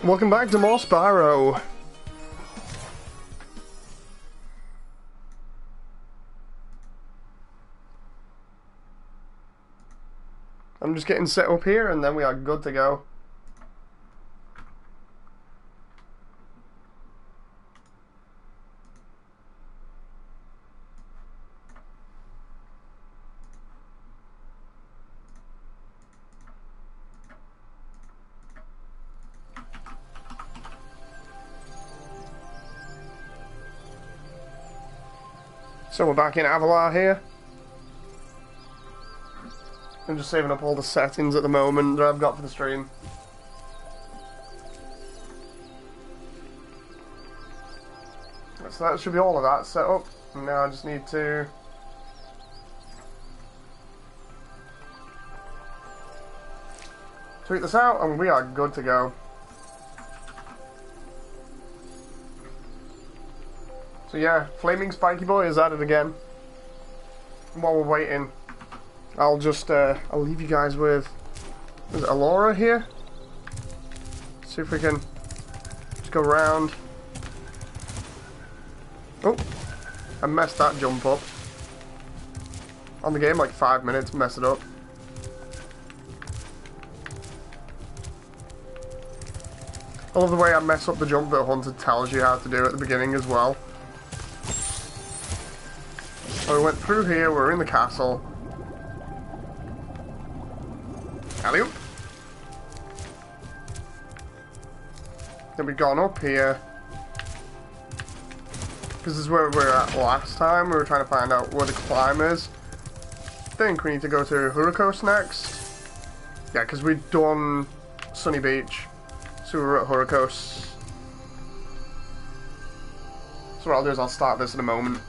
Welcome back to more Spyro. I'm just getting set up here and then we are good to go. So we're back in Avalar here. I'm just saving up all the settings at the moment that I've got for the stream. So that should be all of that set up. And now I just need to tweak this out and we are good to go. So yeah, Flaming Spiky Boy is at it again. While we're waiting, I'll just I'll leave you guys with, is it Alora here? See if we can just go around. Oh, I messed that jump up. On the game, like 5 minutes, mess it up. I love the way I mess up the jump that Hunter tells you how to do at the beginning as well. So we went through here, we're in the castle. Alley-oop. Then we've gone up here. Because this is where we were at last time. We were trying to find out where the climb is. I think we need to go to Hurricos next. Yeah, because we've done Sunny Beach. So we were at Hurricos. So what I'll do is I'll start this in a moment.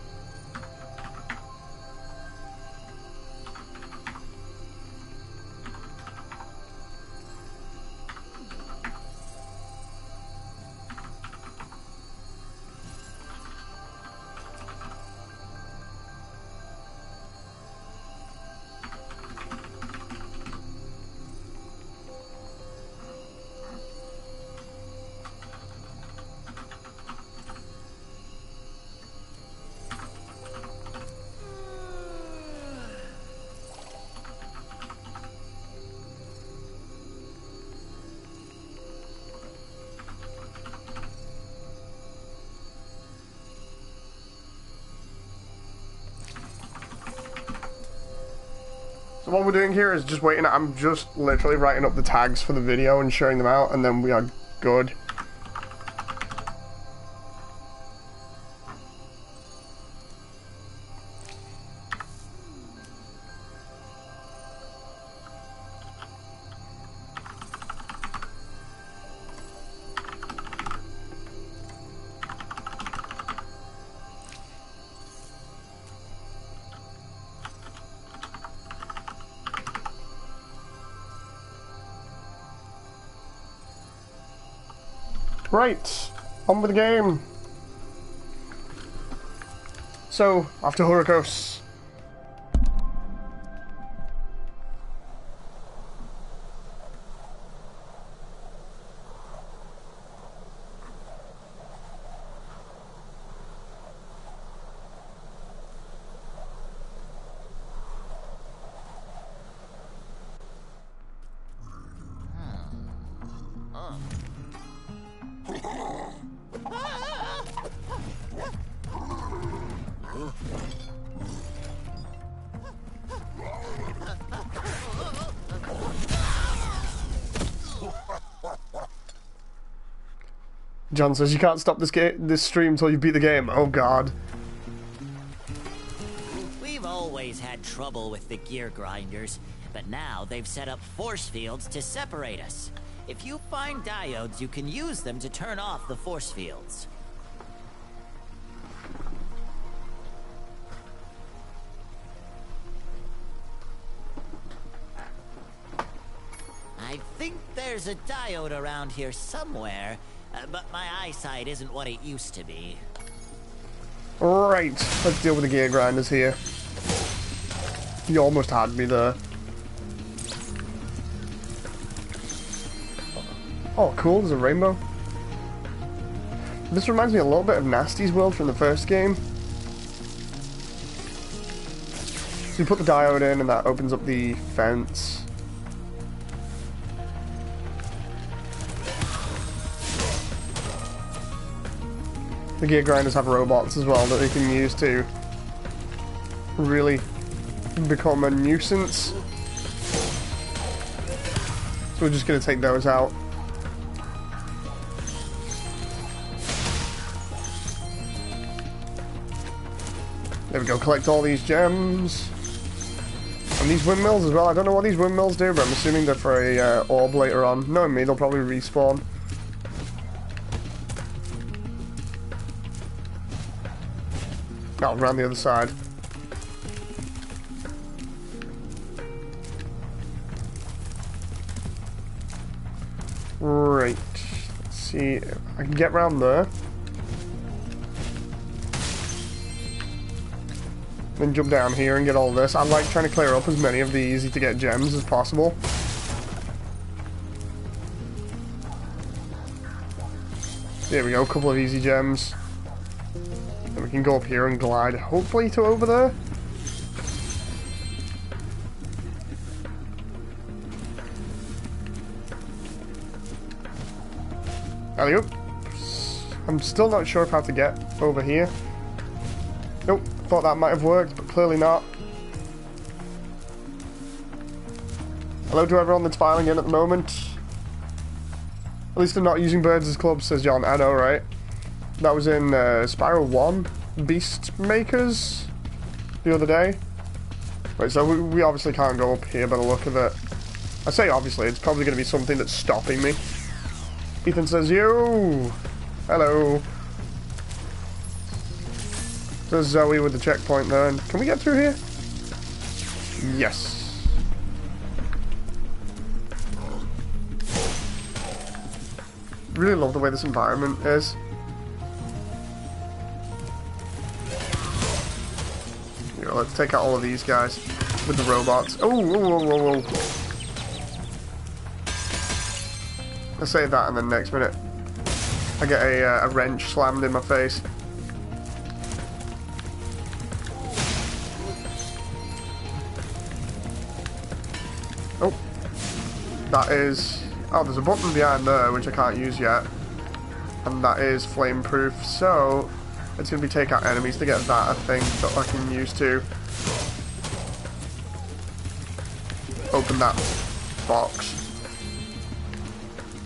So what we're doing here is just waiting. I'm just literally writing up the tags for the video and sharing them out, and then we are good. Right, on with the game. So, after Hurricos. John says you can't stop this stream until you beat the game. Oh god. We've always had trouble with the gear grinders, but now they've set up force fields to separate us. If you find diodes, you can use them to turn off the force fields. I think there's a diode around here somewhere, but my eyesight isn't what it used to be. Right, let's deal with the gear grinders here. You almost had me there. Oh, cool, there's a rainbow. This reminds me a little bit of Nasty's World from the first game. So you put the diode in and that opens up the fence. The gear grinders have robots as well that they can use to really become a nuisance. So we're just going to take those out. There we go, collect all these gems. And these windmills as well. I don't know what these windmills do, but I'm assuming they're for a orb later on. Knowing me, they'll probably respawn. Oh, around the other side. Right. Let's see if I can get around there. Then jump down here and get all this. I like trying to clear up as many of the easy to get gems as possible. There we go, a couple of easy gems. Then we can go up here and glide, hopefully to over there. Alley oop. I'm still not sure how to get over here. Nope, thought that might have worked, but clearly not. Hello to everyone that's filing in at the moment. At least I'm not using birds as clubs, says John. I know, right? That was in Spyro 1 Beast Makers the other day. Right, so we obviously can't go up here by the look of it. I say obviously, it's probably going to be something that's stopping me. Ethan says, yo! Hello. There's Zoe with the checkpoint there. And can we get through here? Yes. Really love the way this environment is. You know, let's take out all of these guys with the robots. Oh, whoa, whoa, whoa, whoa. I'll say that and then next minute I get a wrench slammed in my face. Oh, that is... Oh, there's a button behind there which I can't use yet. And that is flame proof, so it's going to be take out enemies to get that, I think, that I can use to open that box.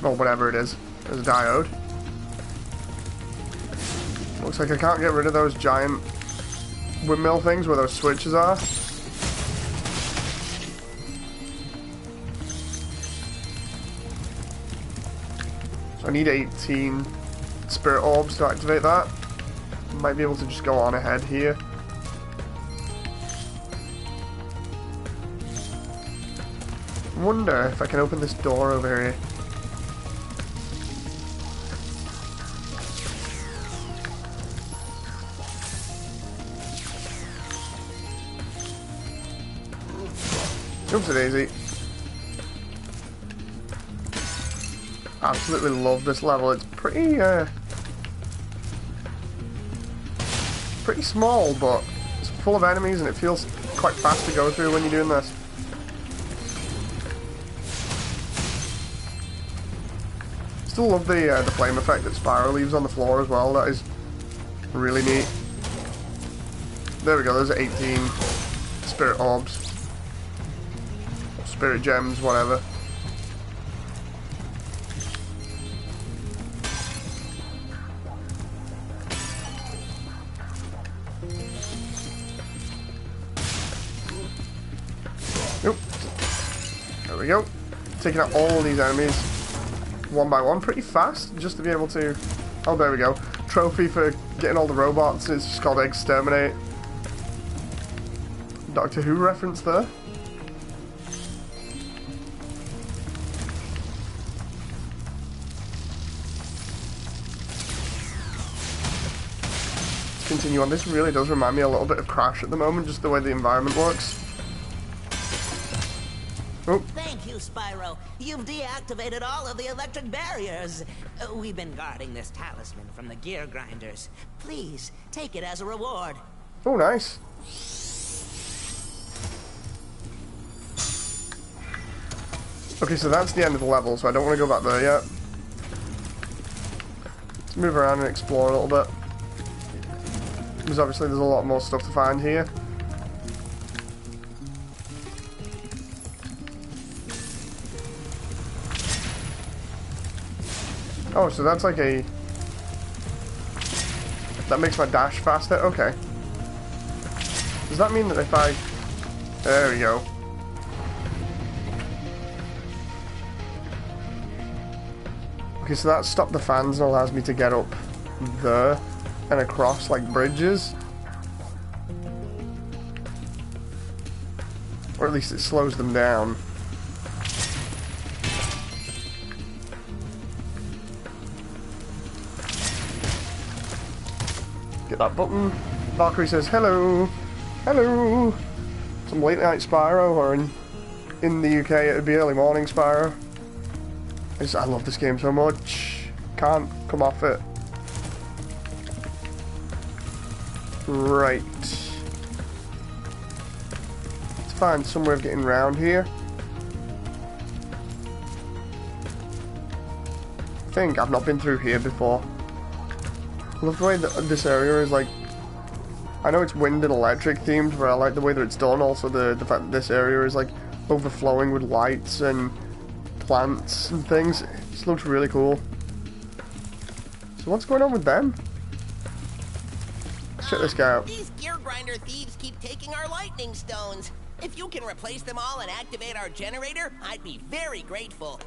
Or whatever it is. There's a diode. Looks like I can't get rid of those giant windmill things where those switches are. I need 18 spirit orbs to activate that. Might be able to just go on ahead here. Wonder if I can open this door over here. Oopsie daisy. Absolutely love this level. It's pretty pretty small, but it's full of enemies and it feels quite fast to go through when you're doing this. Still love the flame effect that Spyro leaves on the floor as well. That is really neat. There we go. There's 18 spirit orbs, spirit gems, whatever. There we go. Taking out all these enemies one by one pretty fast, just to be able to... Oh, there we go. Trophy for getting all the robots. It's just called Exterminate. Doctor Who reference there. Let's continue on. This really does remind me a little bit of Crash at the moment, just the way the environment works. Oh. Thank you, Spyro. You've deactivated all of the electric barriers. We've been guarding this talisman from the gear grinders. Please, take it as a reward. Oh, nice. Okay, so that's the end of the level, so I don't want to go back there yet. Let's move around and explore a little bit. Because obviously there's a lot more stuff to find here. Oh, so that's like a... That makes my dash faster? Okay. Does that mean that if I... There we go. Okay, so that stopped the fans and allows me to get up there and across like bridges. Or at least it slows them down. Get that button. Valkyrie says hello. Hello. Some late night Spyro, or in the UK it would be early morning Spyro. I love this game so much. Can't come off it. Right. Let's find some way of getting around here. I think I've not been through here before. I love the way that this area is like... I know it's wind and electric themed, but I like the way that it's done. Also the fact that this area is like overflowing with lights and plants and things. It just looks really cool. So what's going on with them? Let's check this guy out. These gear grinder thieves keep taking our lightning stones. If you can replace them all and activate our generator, I'd be very grateful.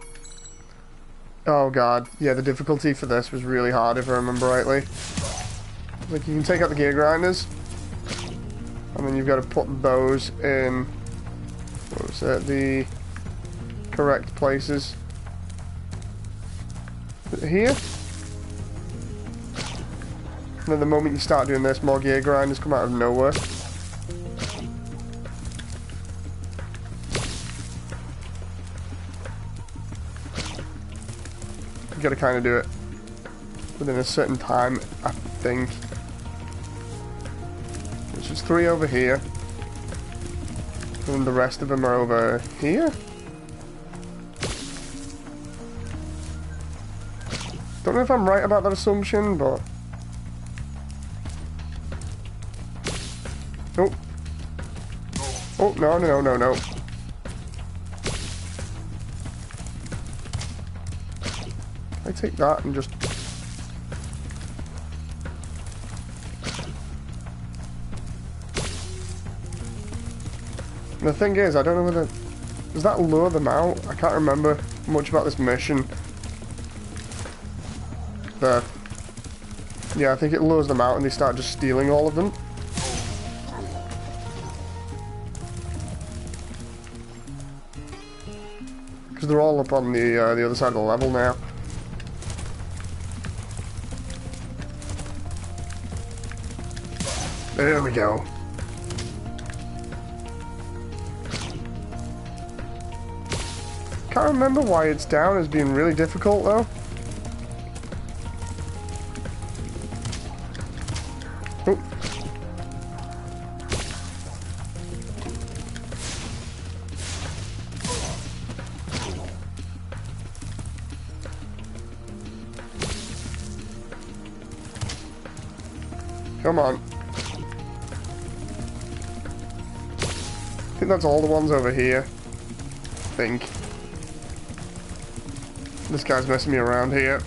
Oh god, yeah, the difficulty for this was really hard if I remember rightly. Like, you can take out the gear grinders, and then you've got to put those in, what was it, the correct places. Here? And then the moment you start doing this, more gear grinders come out of nowhere. You gotta kind of do it within a certain time, I think. There's just 3 over here. And the rest of them are over here? Don't know if I'm right about that assumption, but... Oh. Oh, no, no, no, no. I take that and just... And the thing is, I don't know whether... Does that lure them out? I can't remember much about this mission. There. Yeah, I think it lures them out and they start just stealing all of them. Because they're all up on the other side of the level now. There we go. Can't remember why it's down as being really difficult though. Oh. Come on. I think that's all the ones over here. I think. This guy's messing me around here.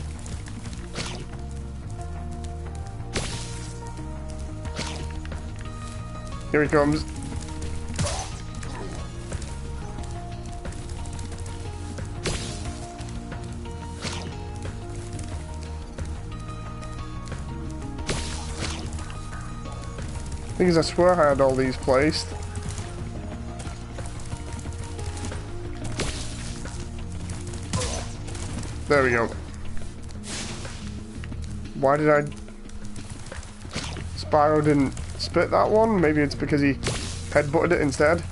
Here he comes. Because I swear I had all these placed. There we go. Why did I... Spyro didn't spit that one? Maybe it's because he headbutted it instead.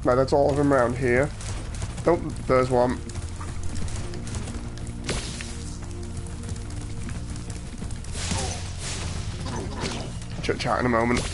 Right, that's all of them around here. Oh, there's one. Chit chat in a moment.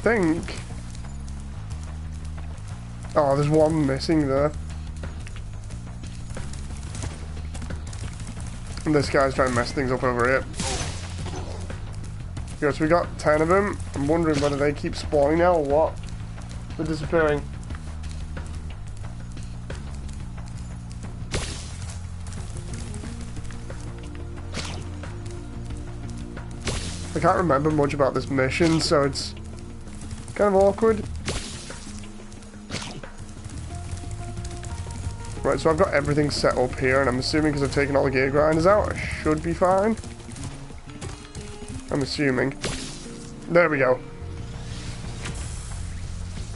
Think. Oh, there's one missing there. And this guy's trying to mess things up over here. Okay, so we got 10 of them. I'm wondering whether they keep spawning now or what. They're disappearing. I can't remember much about this mission, so it's kind of awkward. Right, so I've got everything set up here, and I'm assuming because I've taken all the gear grinders out, I should be fine. I'm assuming. There we go.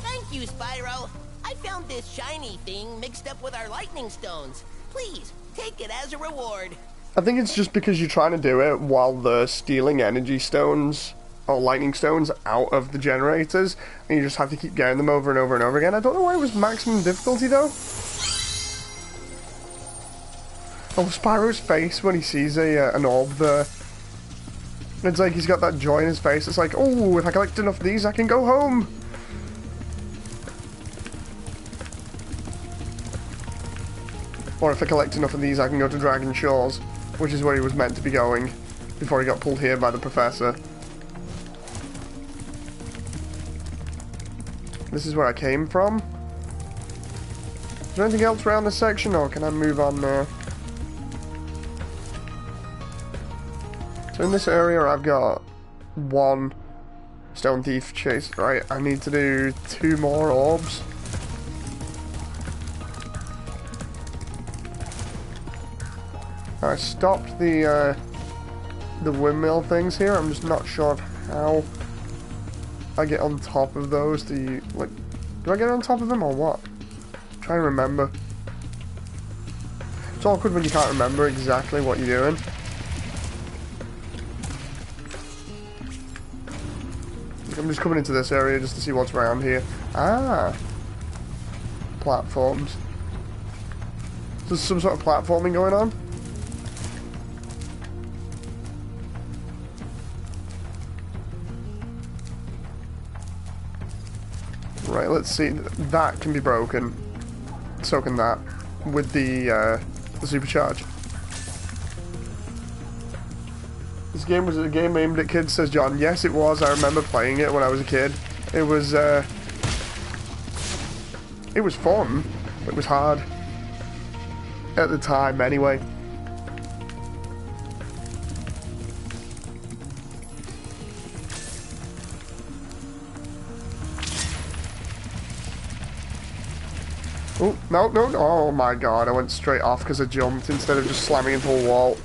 Thank you, Spyro. I found this shiny thing mixed up with our lightning stones. Please, take it as a reward. I think it's just because you're trying to do it while they're stealing energy stones or lightning stones out of the generators, and you just have to keep getting them over and over and over again. I don't know why it was maximum difficulty though. Oh, Spyro's face when he sees an orb there. It's like he's got that joy in his face. It's like, oh, if I collect enough of these, I can go home. Or if I collect enough of these, I can go to Dragon Shores, which is where he was meant to be going before he got pulled here by the professor. This is where I came from. Is there anything else around this section, or can I move on now? So in this area, I've got one stone thief chase. Right, I need to do 2 more orbs. I stopped the windmill things here. I'm just not sure of how I get on top of those. Do I get on top of them or what? I'm trying to remember. It's awkward when you can't remember exactly what you're doing. I'm just coming into this area just to see what's around here. Ah! Platforms. So there's some sort of platforming going on? Right, let's see. That can be broken. So can that. With the supercharge. This game was a game aimed at kids, says John. Yes, it was. I remember playing it when I was a kid. It was fun. It was hard. At the time, anyway. Oh, no, no, no. Oh my god, I went straight off because I jumped instead of just slamming into a wall.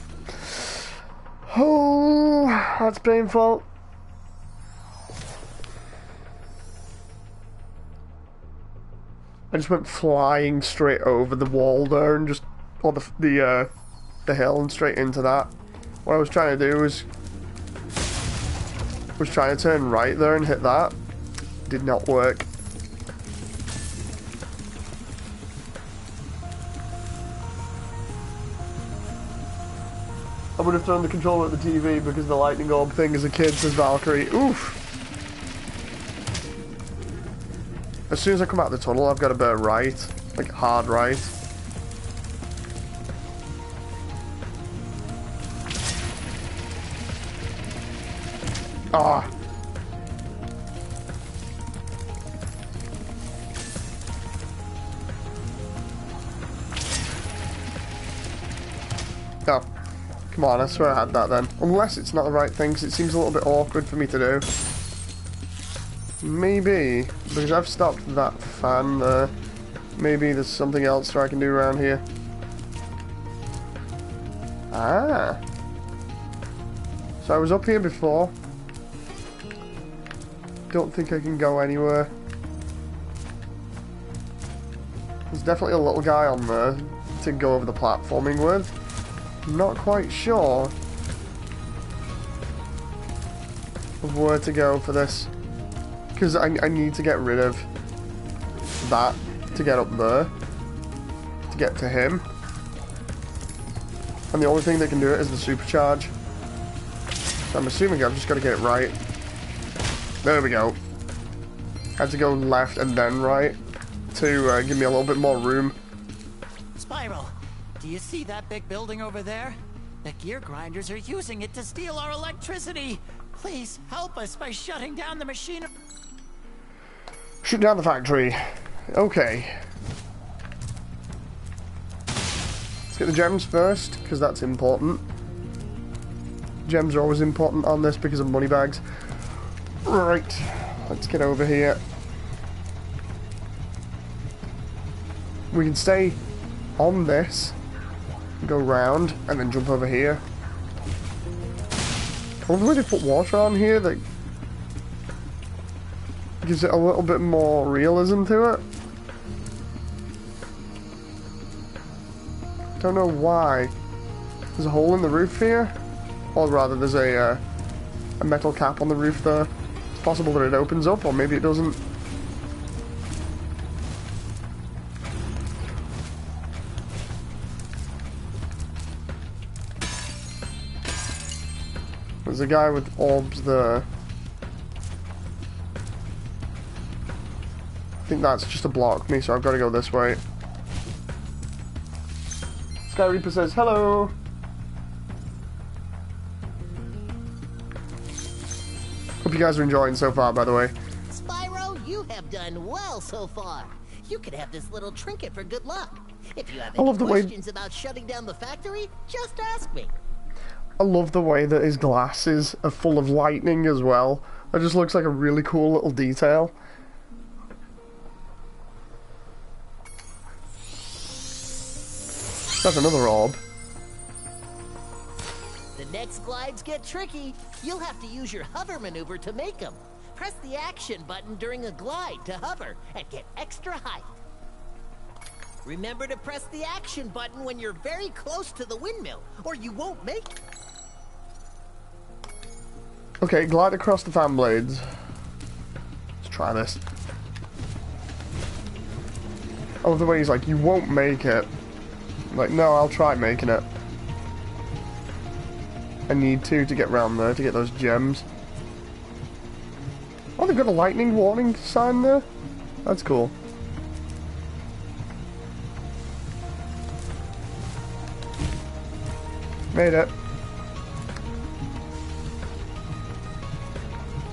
Oh, that's painful. I just went flying straight over the wall there and just, or the hill and straight into that. What I was trying to do was trying to turn right there and hit that. Did not work. I would have turned the controller at the TV because of the lightning orb thing as a kid, says Valkyrie. Oof! As soon as I come out of the tunnel, I've got to bear right. Like, hard right. Ah! Oh. Come on, I swear I had that then. Unless it's not the right thing, because it seems a little bit awkward for me to do. Maybe, because I've stopped that fan there. Maybe there's something else I can do around here. Ah. So I was up here before. Don't think I can go anywhere. There's definitely a little guy on there to go over the platforming with. I'm not quite sure of where to go for this. Because I need to get rid of that to get up there. To get to him. And the only thing that can do it is the supercharge. So I'm assuming I've just got to get it right. There we go. I had to go left and then right to give me a little bit more room. Spyro, do you see that big building over there? The gear grinders are using it to steal our electricity. Please help us by shutting down the machine. Shut down the factory. Okay. Let's get the gems first, because that's important. Gems are always important on this because of money bags. Right. Let's get over here. We can stay on this, go round, and then jump over here. I love the way they put water on here that gives it a little bit more realism to it. Don't know why. There's a hole in the roof here, or rather there's a metal cap on the roof there. It's possible that it opens up, or maybe it doesn't. There's a guy with orbs there. I think that's just to block me, so I've got to go this way. Sky Reaper says, hello! Hope you guys are enjoying so far, by the way. Spyro, you have done well so far. You could have this little trinket for good luck. If you have I love any the way- questions about shutting down the factory, just ask me. I love the way that his glasses are full of lightning as well. It just looks like a really cool little detail. That's another orb. The next glides get tricky. You'll have to use your hover maneuver to make them. Press the action button during a glide to hover and get extra height. Remember to press the action button when you're very close to the windmill, or you won't make it. Okay, glide across the fan blades. Let's try this. I love the way he's like, you won't make it. I'm like, no, I'll try making it. I need to get round there to get those gems. Oh, they've got a lightning warning sign there? That's cool. Made it.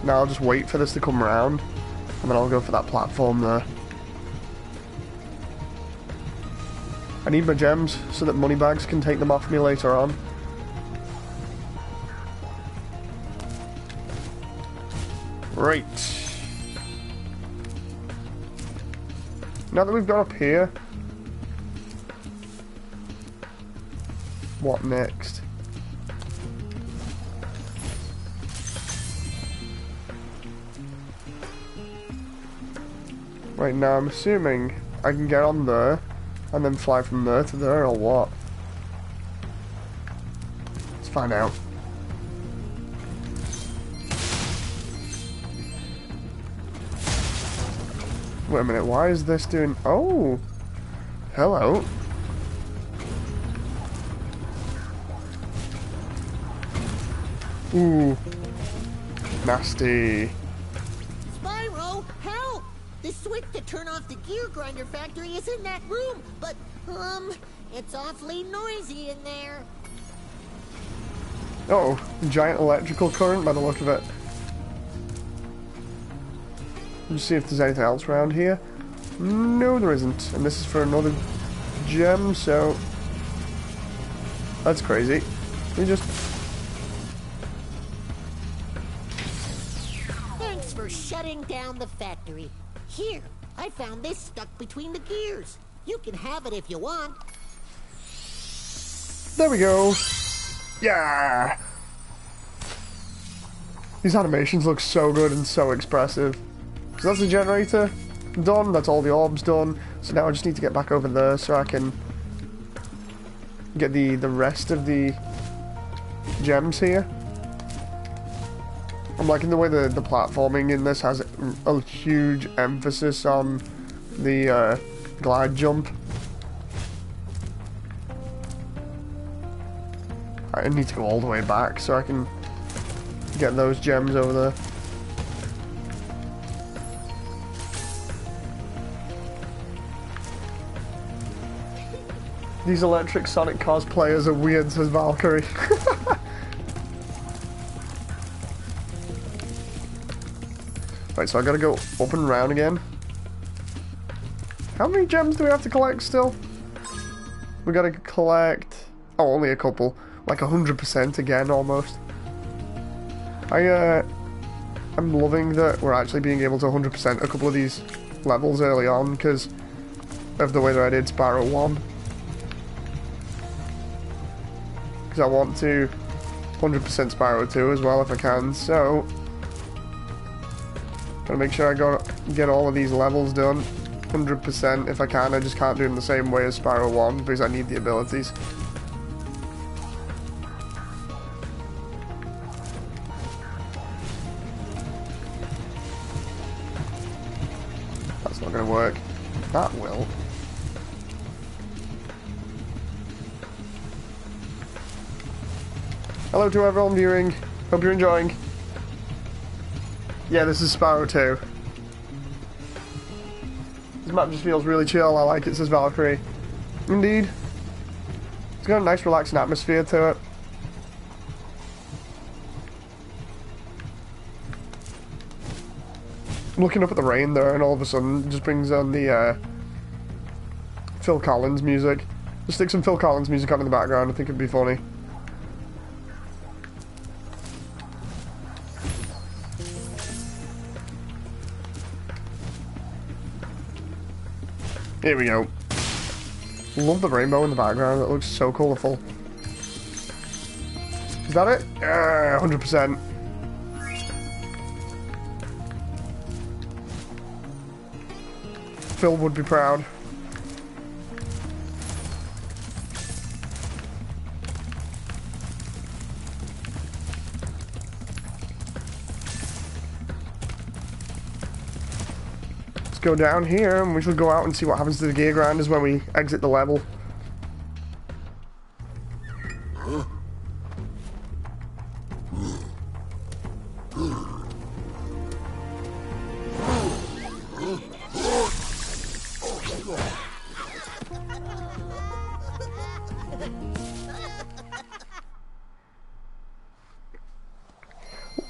Now I'll just wait for this to come around, and then I'll go for that platform there. I need my gems so that moneybags can take them off me later on. Right. Now that we've got up here, what next? Right, now I'm assuming I can get on there and then fly from there to there, or what? Let's find out. Wait a minute, why is this doing... Oh! Hello. Ooh. Nasty. Spyro, help! The switch to turn off the gear grinder factory is in that room, but, it's awfully noisy in there. Oh, giant electrical current by the look of it. Let's see if there's anything else around here. No, there isn't. And this is for another gem, so... That's crazy. We just... Thanks for shutting down the factory. Here, I found this stuck between the gears. You can have it if you want. There we go. Yeah. These animations look so good and so expressive. So that's the generator done. That's all the orbs done. So now I just need to get back over there so I can get the rest of the gems here. I'm liking the way the platforming in this has a huge emphasis on the glide jump. I need to go all the way back so I can get those gems over there. These electric Sonic cosplayers are weird, says Valkyrie. Right, so I gotta go up and round again. How many gems do we have to collect still? We gotta collect... oh, only a couple. Like 100% again, almost. I'm loving that we're actually being able to 100% a couple of these levels early on, because of the way that I did Spyro 1. Because I want to 100% Spyro 2 as well if I can, so... gotta make sure I get all of these levels done 100% if I can. I just can't do them the same way as Spyro 1 because I need the abilities. That's not gonna work. That will. Hello to everyone viewing. Hope you're enjoying. Yeah, this is Spyro 2. This map just feels really chill. I like it, says Valkyrie. Indeed. It's got a nice relaxing atmosphere to it. Looking up at the rain there, and all of a sudden it just brings on the Phil Collins music. Just stick some Phil Collins music on in the background. I think it'd be funny. Here we go. Love the rainbow in the background. It looks so colourful. Is that it? Yeah, 100%. Phil would be proud. Go down here and we shall go out and see what happens to the gear grinders when we exit the level.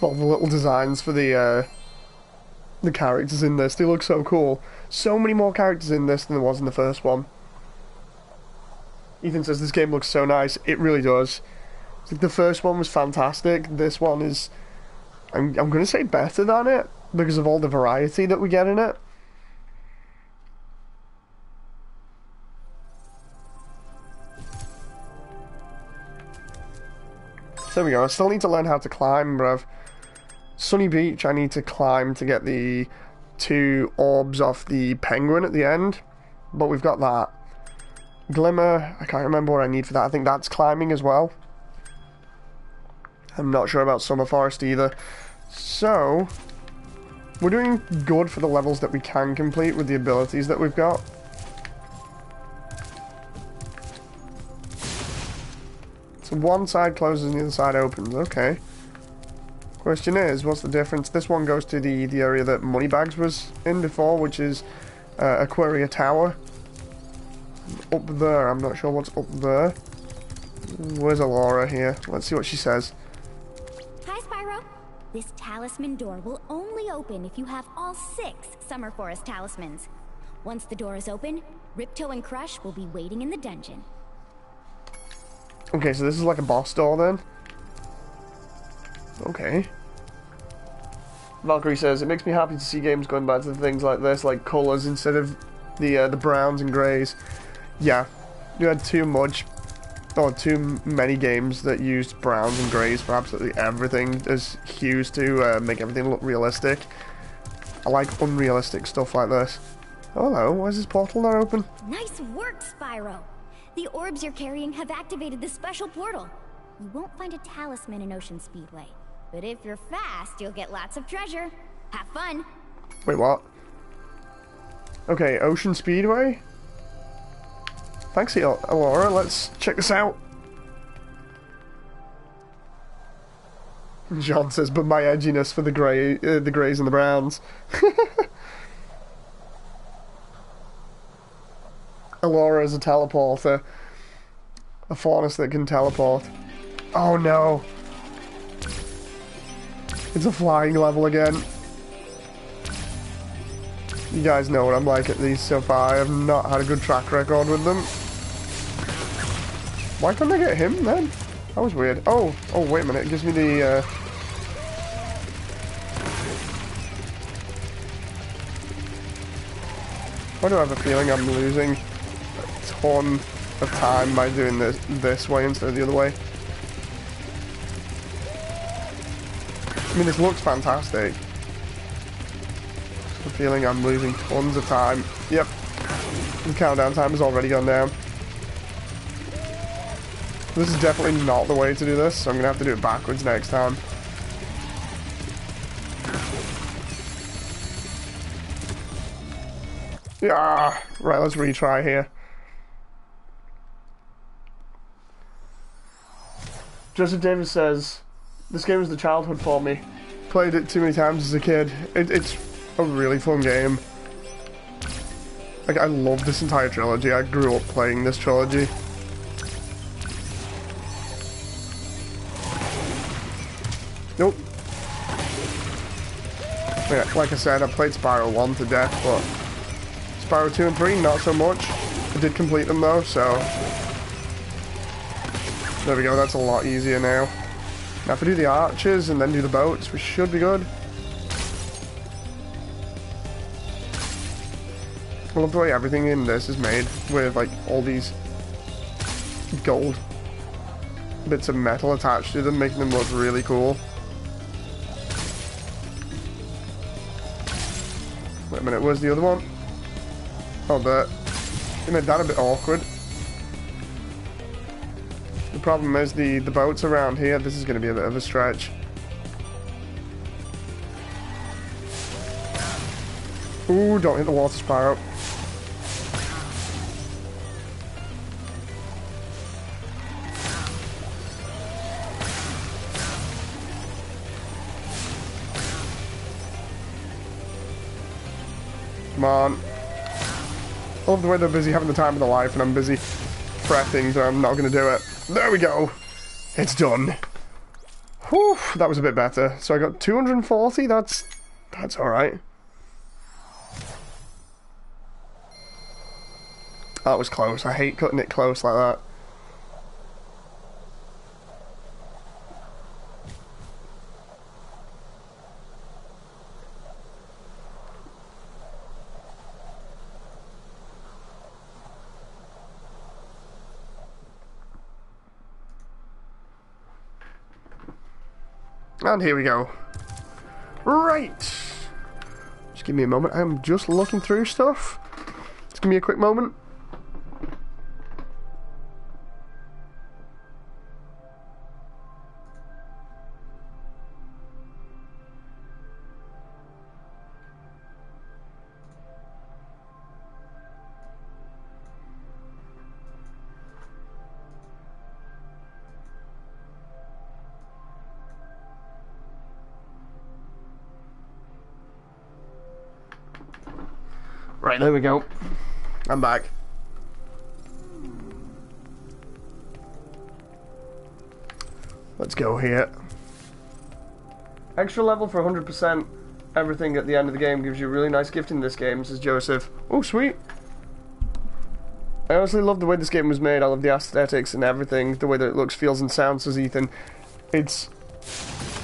All the little designs for the characters in this, they look so cool. So many more characters in this than there was in the first one. Ethan says this game looks so nice. It really does. It's like the first one was fantastic. This one is, I'm gonna say better than it because of all the variety that we get in it. So there we go. I still need to learn how to climb, bruv. Sunny Beach, I need to climb to get the 2 orbs off the penguin at the end, but we've got that. Glimmer, I can't remember what I need for that. I think that's climbing as well. I'm not sure about Summer Forest either. So, we're doing good for the levels that we can complete with the abilities that we've got. So one side closes and the other side opens, okay. Question is, what's the difference? This one goes to the area that Moneybags was in before, which is Aquaria Tower. Up there, I'm not sure what's up there. Where's Alora here? Let's see what she says. Hi, Spyro. This talisman door will only open if you have all 6 Summer Forest talismans. Once the door is open, Ripto and Crush will be waiting in the dungeon. Okay, so this is like a boss door then? Okay. Valkyrie says, it makes me happy to see games going back to things like this, like colours instead of the browns and greys. Yeah, you had too many games that used browns and greys for absolutely everything as hues to make everything look realistic. I like unrealistic stuff like this. Oh, hello, why is this portal not open? Nice work, Spyro. The orbs you're carrying have activated the special portal. You won't find a talisman in Ocean Speedway, but if you're fast, you'll get lots of treasure. Have fun. Wait, what? Okay, Ocean Speedway? Thanks, Alora. Let's check this out. John says, but my edginess for the greys and the browns. Alora is a teleporter. A Faunus that can teleport. Oh no. It's a flying level again. You guys know what I'm like at these so far. I have not had a good track record with them. Why couldn't I get him then? That was weird. Oh, wait a minute. It gives me the, Why do I have a feeling I'm losing a ton of time by doing this way instead of the other way? I mean, this looks fantastic. I'm feeling I'm losing tons of time. Yep. The countdown time has already gone down. This is definitely not the way to do this, so I'm going to have to do it backwards next time. Yeah. Right, let's retry here. Joseph Davis says, this game was the childhood for me. Played it too many times as a kid. It's a really fun game. Like, I love this entire trilogy. I grew up playing this trilogy. Nope. Yeah, like I said, I played Spyro 1 to death, but Spyro 2 and 3, not so much. I did complete them though, so... There we go, that's a lot easier now. Now if I do the archers and then do the boats, we should be good. I love the way everything in this is made with like all these gold bits of metal attached to them, making them look really cool. Wait a minute, where's the other one? Oh, there. I made that a bit awkward. The problem is the boats around here, this is going to be a bit of a stretch. Ooh, don't hit the water, Spyro. Come on. I love the way they're busy having the time of their life and I'm busy fretting, so I'm not going to do it. There we go. It's done. Whew, that was a bit better. So I got 240, that's alright. That was close. I hate cutting it close like that. And here we go. Right. Just give me a moment. I'm just looking through stuff. Just give me a quick moment. Right, there we go. I'm back. Let's go here. Extra level for 100%. Everything at the end of the game gives you a really nice gift in this game, says Joseph. Oh, sweet. I honestly love the way this game was made. I love the aesthetics and everything. The way that it looks, feels, and sounds, says Ethan. It's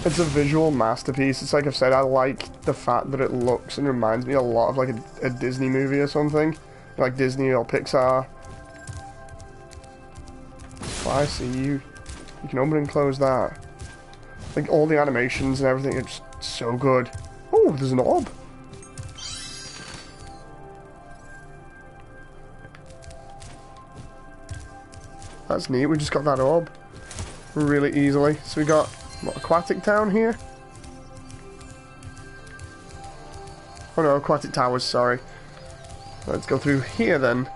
It's a visual masterpiece. It's like I've said, I like the fact that it looks and reminds me a lot of like a Disney movie or something. Like Disney or Pixar. Oh, I see you. You can open and close that. Like all the animations and everything, it's so good. Oh, there's an orb. That's neat, we just got that orb really easily. So we got, what, Aquatic Town here? Oh no, Aquatic Towers, sorry. Let's go through here then.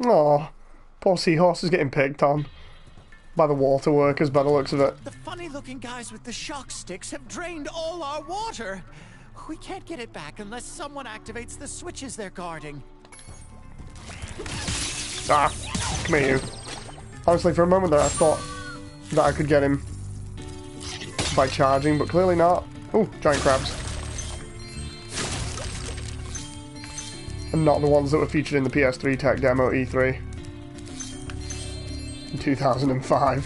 Oh, poor seahorse is getting picked on by the water workers by the looks of it. The funny-looking guys with the shock sticks have drained all our water. We can't get it back unless someone activates the switches they're guarding. Ah, come here, you. Honestly, for a moment there, I thought that I could get him by charging, but clearly not. Oh, giant crabs. And not the ones that were featured in the PS3 tech demo E3 in 2005.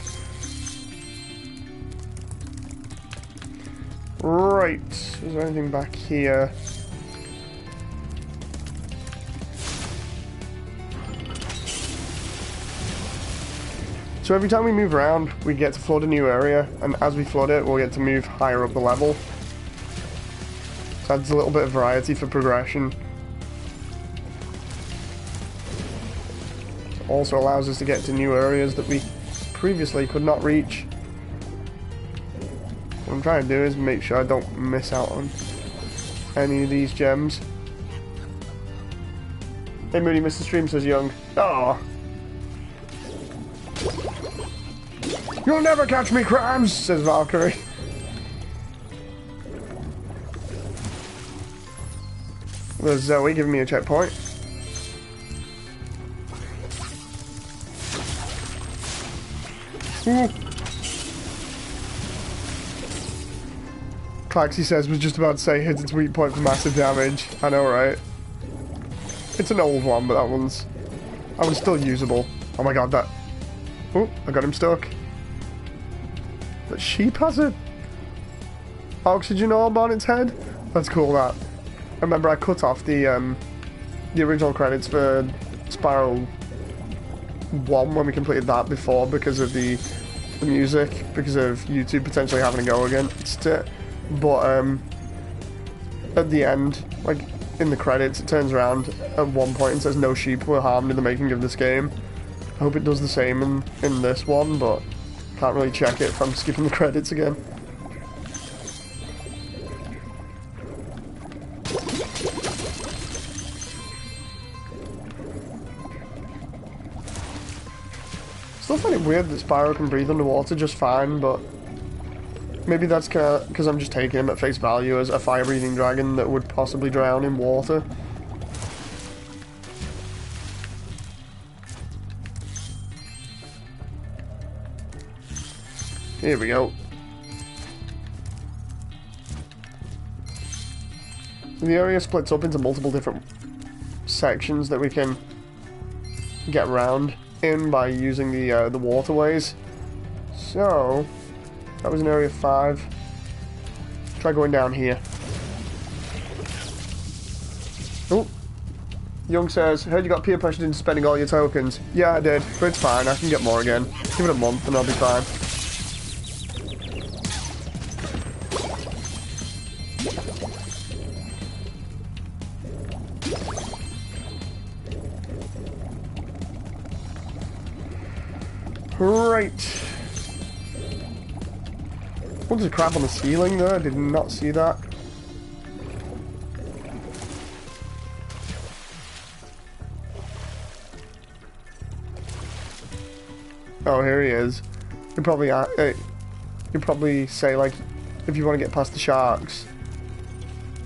Right, is there anything back here? So every time we move around, we get to flood a new area, and as we flood it, we'll get to move higher up the level. So adds a little bit of variety for progression. Also allows us to get to new areas that we previously could not reach. What I'm trying to do is make sure I don't miss out on any of these gems. Hey Moody, Mr. Stream says young. Oh. You'll never catch me, crabs, says Valkyrie. There's Zoe giving me a checkpoint. Ooh. Claxy says, was just about to say hits its weak point for massive damage. I know, right? It's an old one, but that one's still usable. Oh my god, that... Oh, I got him stuck. That sheep has a oxygen orb on its head? That's cool, that. I remember I cut off the original credits for Spyro 1 when we completed that before because of the music, because of YouTube potentially having to go against it. But at the end, like in the credits, it turns around at one point and says no sheep were harmed in the making of this game. I hope it does the same in this one, but can't really check it if I'm skipping the credits again. Still find it weird that Spyro can breathe underwater just fine, but maybe that's because I'm just taking him at face value as a fire-breathing dragon that would possibly drown in water. Here we go. So the area splits up into multiple different sections that we can get around in by using the waterways. So that was in area 5. Try going down here. Oh, Young says, heard you got peer pressured into spending all your tokens. Yeah, I did, but it's fine. I can get more again. Give it a month and I'll be fine. Right. Oh, there's a crab on the ceiling there. I did not see that. Oh, here he is. you'd probably say, like, if you want to get past the sharks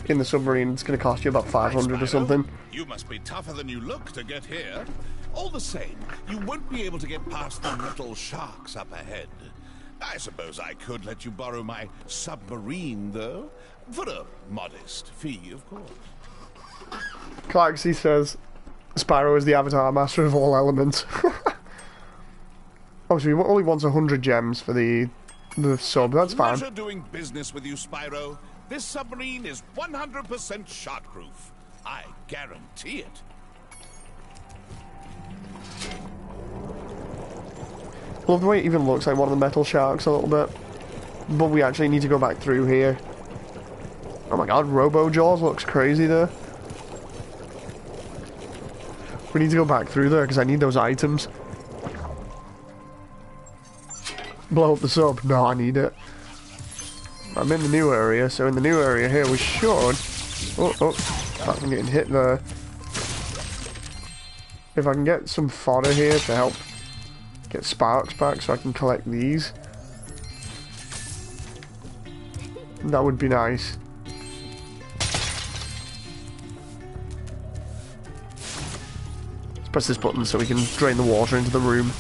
in the submarine, it's going to cost you about 500 or something. You must be tougher than you look to get here. All the same, you won't be able to get past the metal sharks up ahead. I suppose I could let you borrow my submarine, though, for a modest fee, of course. Clarksy says Spyro is the Avatar master of all elements. Obviously, he only wants 100 gems for the sub. That's fine. Pleasure doing business with you, Spyro. This submarine is 100% sharkproof. I guarantee it. Love the way it even looks like one of the metal sharks a little bit. But we actually need to go back through here. Oh my god, Robo Jaws looks crazy there. We need to go back through there because I need those items. Blow up the sub. No, I need it. I'm in the new area, so in the new area here we should... Oh, apart from getting hit there. If I can get some fodder here to help get sparks back so I can collect these. That would be nice. Let's press this button so we can drain the water into the room.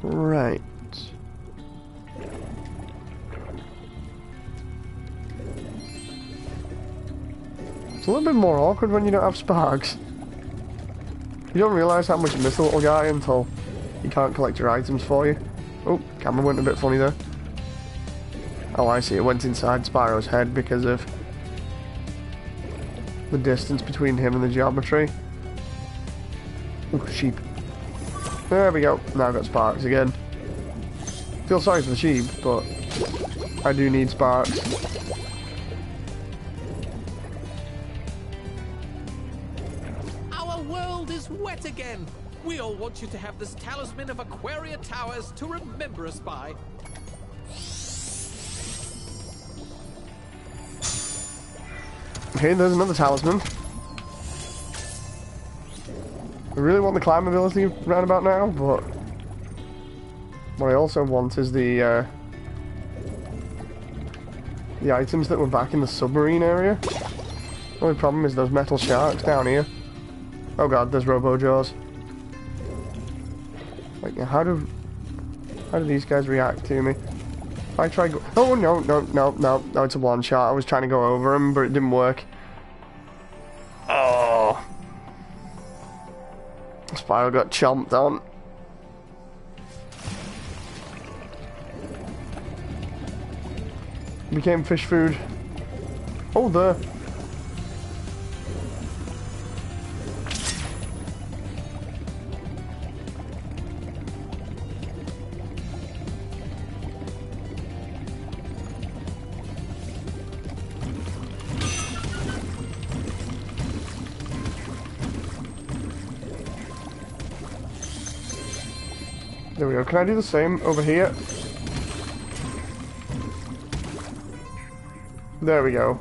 Right. It's a little bit more awkward when you don't have sparks. You don't realise how much you miss the little guy until he can't collect your items for you. Oh, camera went a bit funny there. Oh, I see. It went inside Spyro's head because of the distance between him and the geometry. Oh, sheep. There we go. Now I've got sparks again. Feel sorry for the sheep, but I do need sparks. Our world is wet again. We all want you to have this talisman of Aquaria Towers to remember us by. Okay, there's another talisman. I really want the climb ability round about now, but what I also want is the items that were back in the submarine area. The only problem is those metal sharks down here. Oh god, there's Robo Jaws. Like, how do these guys react to me? If I try go— oh no, it's a one shot. I was trying to go over him, but it didn't work. Oh, Spyro got chomped on. Became fish food. Oh, there. There we go. Can I do the same over here? There we go.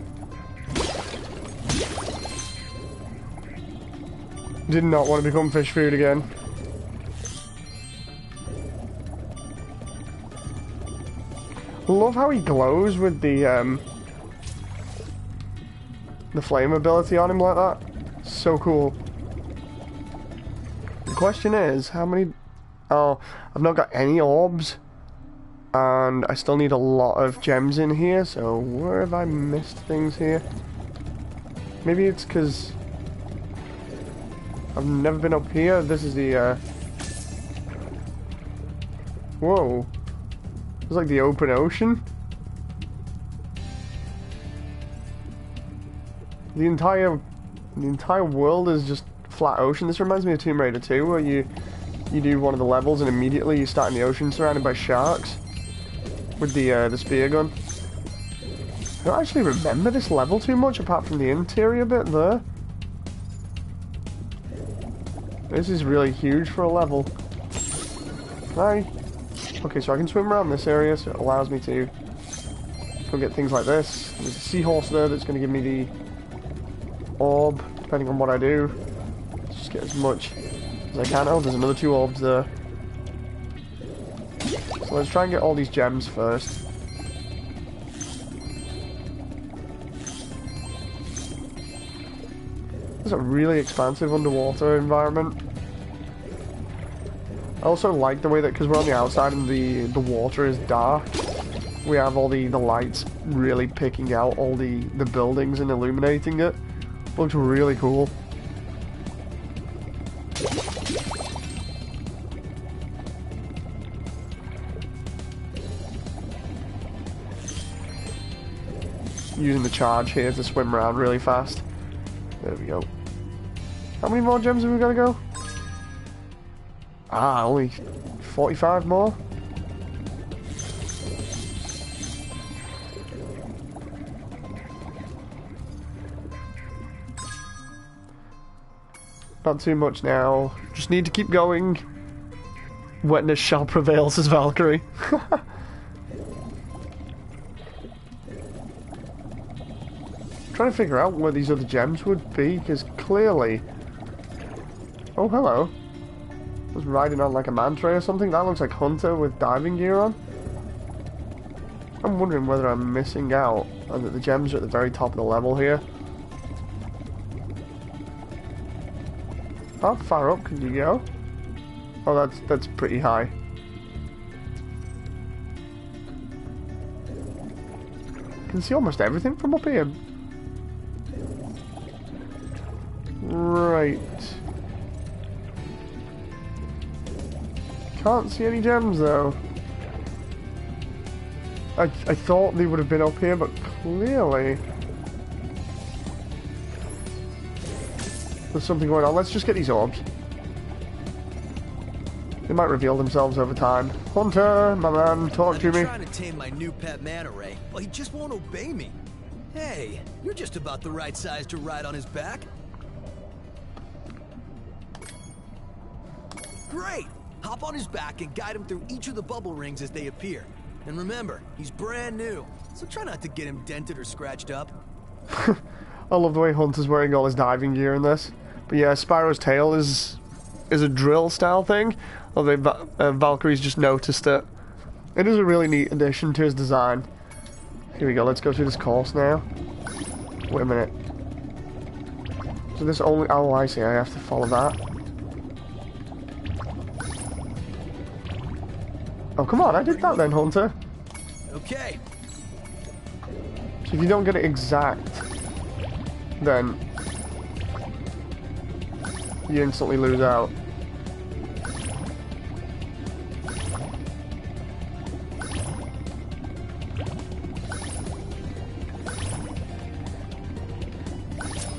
Did not want to become fish food again. Love how he glows with the flame ability on him like that. So cool. The question is, how many... Oh, I've not got any orbs. And I still need a lot of gems in here, so where have I missed things here? Maybe it's because I've never been up here. This is the, whoa. It's like the open ocean. The entire world is just flat ocean. This reminds me of Tomb Raider 2, where you do one of the levels and immediately you start in the ocean surrounded by sharks with the spear gun. I don't actually remember this level too much apart from the interior bit there. This is really huge for a level. Hi. Okay, so I can swim around this area, so it allows me to go get things like this. There's a seahorse there that's going to give me the orb, depending on what I do. Just get as much as I can. Oh, there's another 2 orbs there. So let's try and get all these gems first. It's a really expansive underwater environment. I also like the way that, because we're on the outside and the water is dark, we have all the lights really picking out all the buildings and illuminating it. Looks really cool. Using the charge here to swim around really fast. There we go. How many more gems have we got to go? Ah, only 45 more? Not too much now. Just need to keep going. Wetness shall prevail, says Valkyrie. Trying to figure out where these other gems would be, because clearly... Oh, hello. I was riding on like a manta or something. That looks like Hunter with diving gear on. I'm wondering whether I'm missing out and that the gems are at the very top of the level here. How far up can you go? Oh, that's pretty high. You can see almost everything from up here. Right. Can't see any gems though. I thought they would have been up here, but clearly there's something going on. Let's just get these orbs. They might reveal themselves over time. Hunter, my man, talk to me. I'm trying to tame my new pet manta ray, but he just won't obey me. Hey, you're just about the right size to ride on his back. Great! Hop on his back and guide him through each of the bubble rings as they appear. And remember, he's brand new, so try not to get him dented or scratched up. I love the way Hunter's wearing all his diving gear in this. But yeah, Spyro's tail is a drill style thing. Although Valkyrie's just noticed it. It is a really neat addition to his design. Here we go, let's go through this course now. Wait a minute. So this only... Oh, I see, I have to follow that. Oh, come on, I did that then, Hunter. Okay. So if you don't get it exact, then you instantly lose out.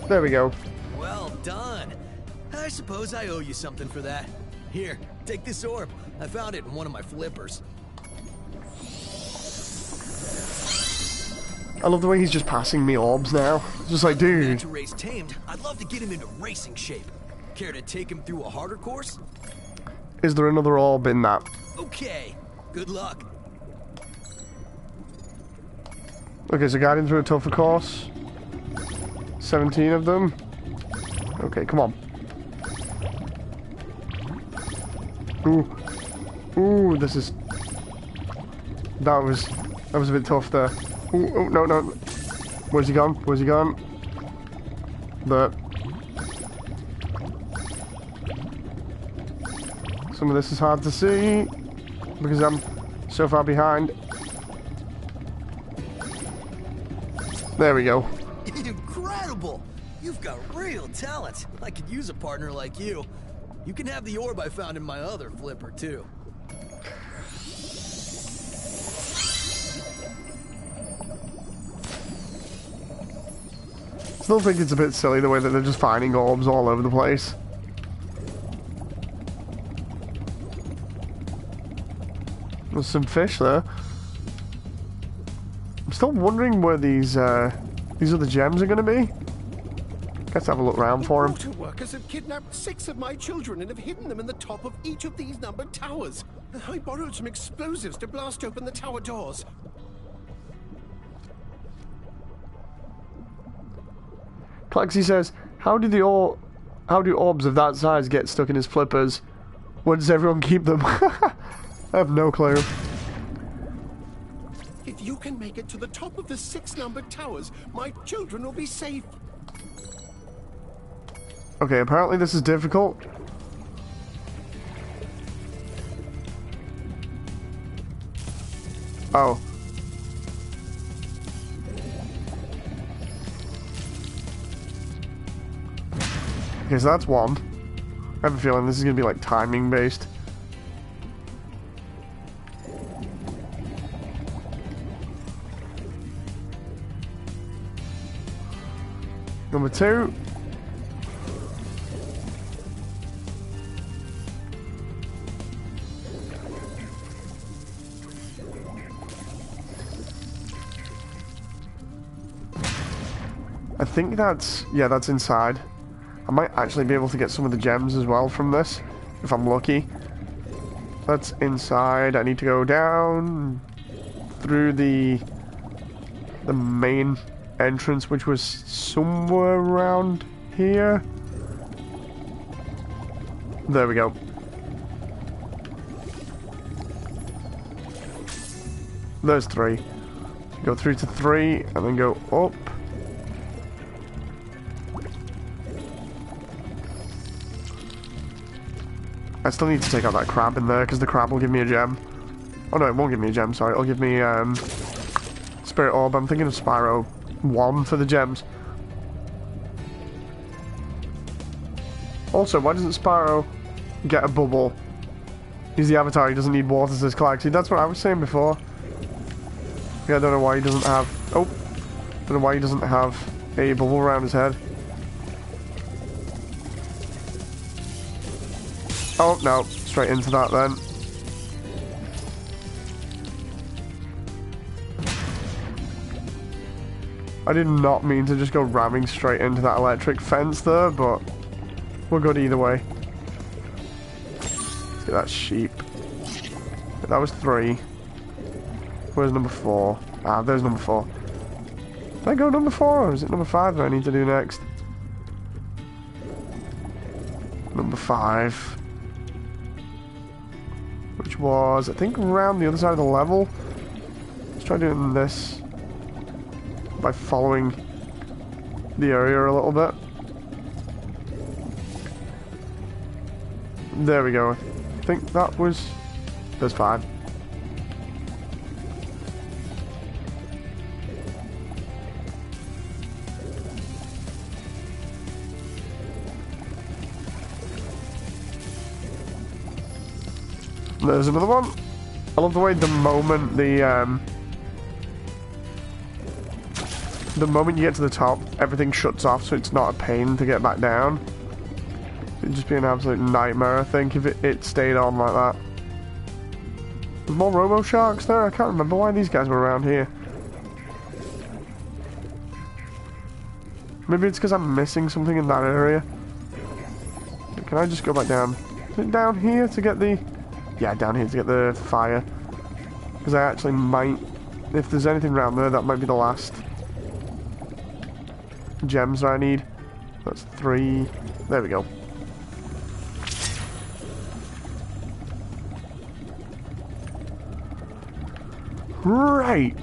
There we go. Well done. I suppose I owe you something for that. Here, take this orb. I found it in one of my flippers. I love the way he's just passing me orbs now. It's just like, dude. Manta ray's tamed. I'd love to get him into racing shape. Care to take him through a harder course? Is there another orb in that? Okay. Good luck. Okay, so guiding through a tougher course. 17 of them. Okay, come on. Ooh. Ooh, this is... That was a bit tough there. Ooh, no, no. Where's he gone? Where's he gone? There. Some of this is hard to see because I'm so far behind. There we go. Incredible! You've got real talent. I could use a partner like you. You can have the orb I found in my other flipper, too. Still think it's a bit silly the way that they're just finding orbs all over the place. There's some fish there. I'm still wondering where these other gems are going to be. Let's have a look around for them. The water workers have kidnapped 6 of my children and have hidden them in the top of each of these numbered towers. I borrowed some explosives to blast open the tower doors. Plexi says, how How do orbs of that size get stuck in his flippers? Where does everyone keep them? I have no clue. If you can make it to the top of the 6 numbered towers, my children will be safe. Okay, apparently this is difficult. Oh. Okay, so that's one. I have a feeling this is going to be like timing based. Number 2. I think that's, yeah, that's inside. I might actually be able to get some of the gems as well from this, if I'm lucky. That's inside. I need to go down through the main entrance, which was somewhere around here. There we go. There's 3. Go through to 3 and then go up. I still need to take out that crab in there because the crab will give me a gem. Oh no, it won't give me a gem, sorry. It'll give me Spirit Orb. I'm thinking of Spyro 1 for the gems. Also, why doesn't Spyro get a bubble? He's the Avatar, he doesn't need water, says Clark. See, that's what I was saying before. Yeah, I don't know why he doesn't have... Oh! Don't know why he doesn't have a bubble around his head. Oh, no. Straight into that then. I did not mean to just go ramming straight into that electric fence there, but we're good either way. Let's get that sheep. That was 3. Where's number 4? Ah, there's number 4. Did I go number 4 or is it number 5 that I need to do next? Number 5. Which was, I think, around the other side of the level. Let's try doing this by following the area a little bit. There we go. I think that was... There's 5. There's another one. I love the way the moment you get to the top, everything shuts off, so it's not a pain to get back down. It'd just be an absolute nightmare, I think, if it stayed on like that. There's more Robo Sharks there? I can't remember why these guys were around here. Maybe it's because I'm missing something in that area. Can I just go back down? Is it down here to get the... Yeah, down here to get the fire. Because I actually might... If there's anything around there, that might be the last gems that I need. That's 3. There we go. Right.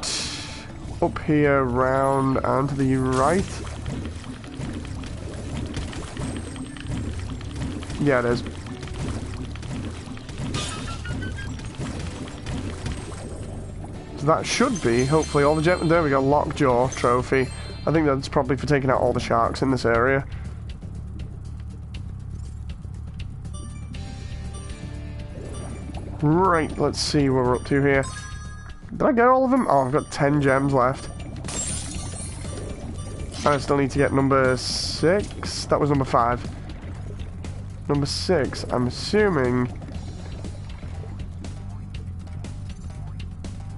Up here, round, and to the right. Yeah, it is. So that should be, hopefully, all the gems. There we go, Lockjaw trophy. I think that's probably for taking out all the sharks in this area. Right, let's see what we're up to here. Did I get all of them? Oh, I've got 10 gems left. And I still need to get number 6. That was number 5. Number 6, I'm assuming,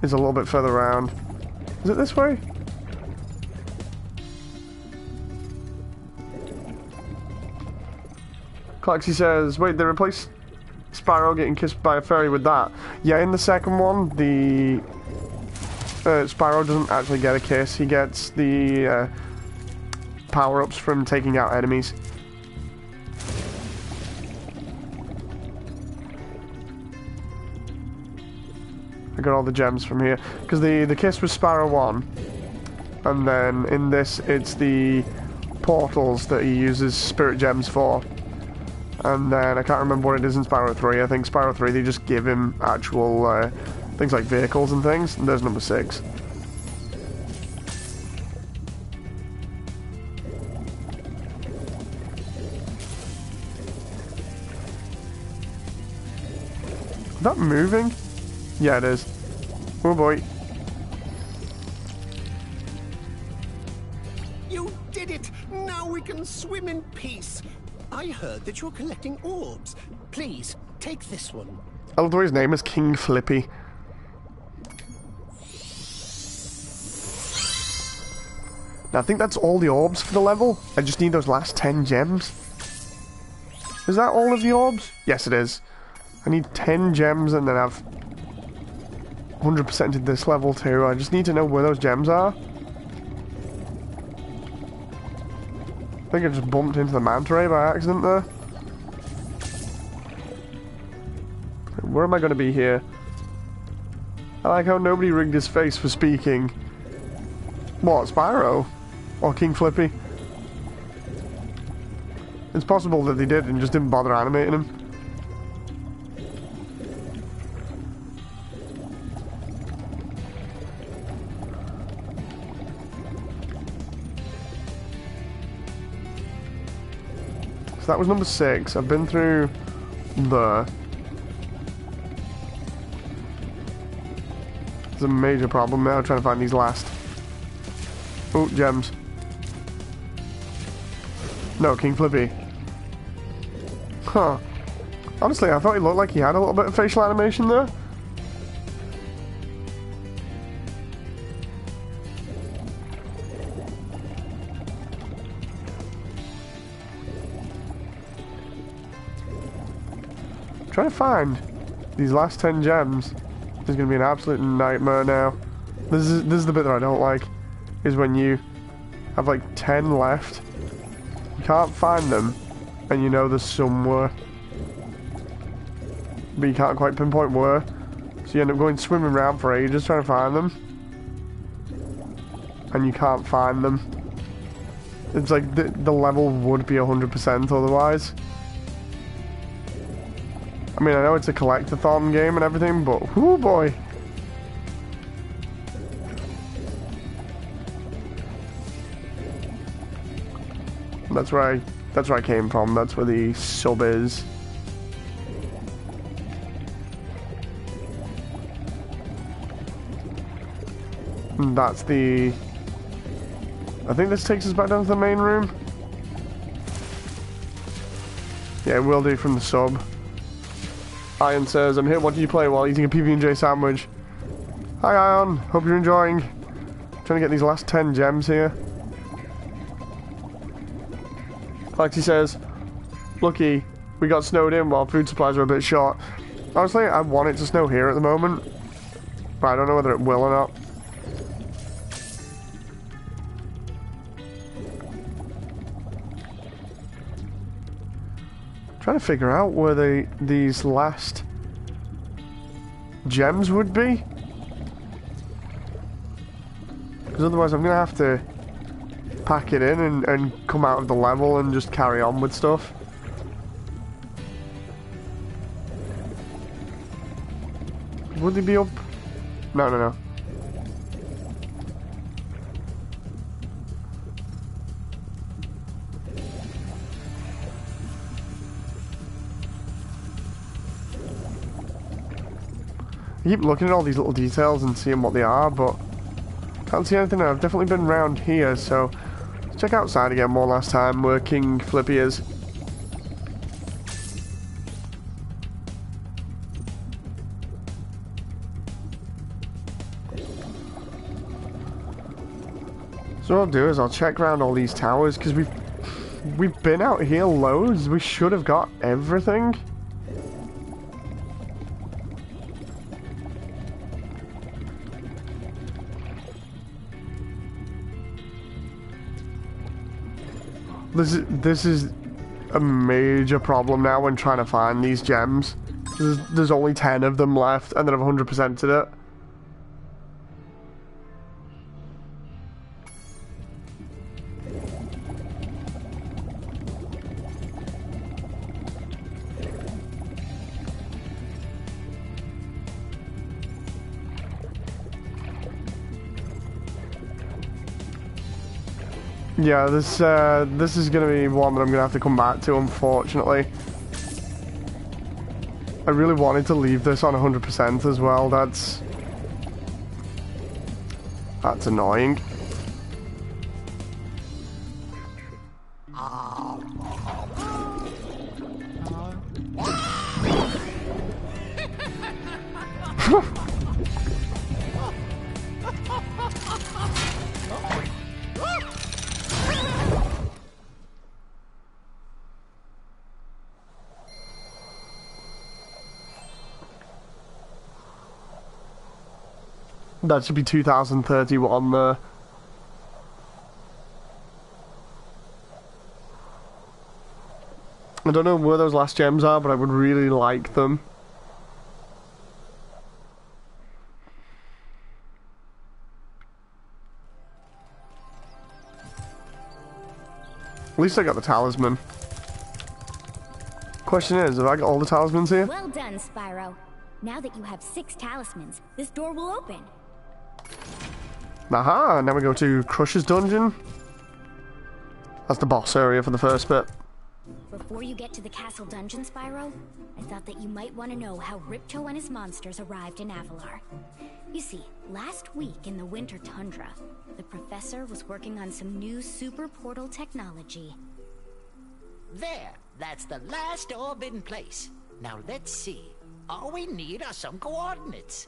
is a little bit further around. Is it this way? Clexy says, wait, they replaced Spyro getting kissed by a fairy with that. Yeah, in the second one, the Spyro doesn't actually get a kiss. He gets the power-ups from taking out enemies. I got all the gems from here. Because the kiss was Spyro 1. And then in this, it's the portals that he uses spirit gems for. And then I can't remember what it is in Spyro 3. I think Spyro 3, they just give him actual things like vehicles and things. And there's number 6. Is that moving? Yeah, it is. Oh boy. You did it! Now we can swim in peace. I heard that you're collecting orbs. Please, take this one. I love the way his name is King Flippy. Now, I think that's all the orbs for the level. I just need those last 10 gems. Is that all of the orbs? Yes, it is. I need 10 gems and then I've 100%ed this level too. I just need to know where those gems are. I think I just bumped into the manta ray by accident there. Where am I going to be here? I like how nobody rigged his face for speaking. What, Spyro? Or King Flippy? It's possible that they did and just didn't bother animating him. So that was number 6. I've been through there. There's a major problem now trying to find these last. Oh, gems. No, King Flippy. Huh. Honestly, I thought he looked like he had a little bit of facial animation there. Trying to find these last 10 gems is going to be an absolute nightmare now. This is the bit that I don't like, is when you have like 10 left, you can't find them, and you know they're somewhere, but you can't quite pinpoint where, so you end up going swimming around for ages trying to find them, and you can't find them. It's like the level would be 100% otherwise. I mean, I know it's a collectathon game and everything, but whoo boy. That's where I came from. That's where the sub is. And that's the... I think this takes us back down to the main room. Yeah, it will do from the sub. Iron says, I'm here watching you play while eating a PB&J sandwich. Hi Ion, hope you're enjoying. Trying to get these last 10 gems here. Lexi says, lucky we got snowed in while food supplies are a bit short. Honestly, I want it to snow here at the moment, but I don't know whether it will or not. Trying to figure out where these last gems would be, because otherwise I'm gonna have to pack it in and come out of the level and just carry on with stuff. Would they be up? No. I keep looking at all these little details and seeing what they are, but can't see anything. I've definitely been around here, so let's check outside again one last time where King Flippy is. So what I'll do is I'll check around all these towers, because we've been out here loads. We should have got everything. This is a major problem now when trying to find these gems. There's only 10 of them left, and then I've 100%ed it. Yeah, this is gonna be one that I'm gonna have to come back to, unfortunately. I really wanted to leave this on 100% as well. That's annoying. That should be 2031 there. I don't know where those last gems are, but I would really like them. At least I got the talisman. Question is, have I got all the talismans here? Well done, Spyro. Now that you have 6 talismans, this door will open. Aha, now we go to Crusher's dungeon. That's the boss area for the first bit. Before you get to the castle dungeon, Spyro, I thought that you might want to know how Ripto and his monsters arrived in Avalar. You see, last week in the winter tundra, the professor was working on some new super portal technology. There, that's the last orb in place. Now let's see. All we need are some coordinates.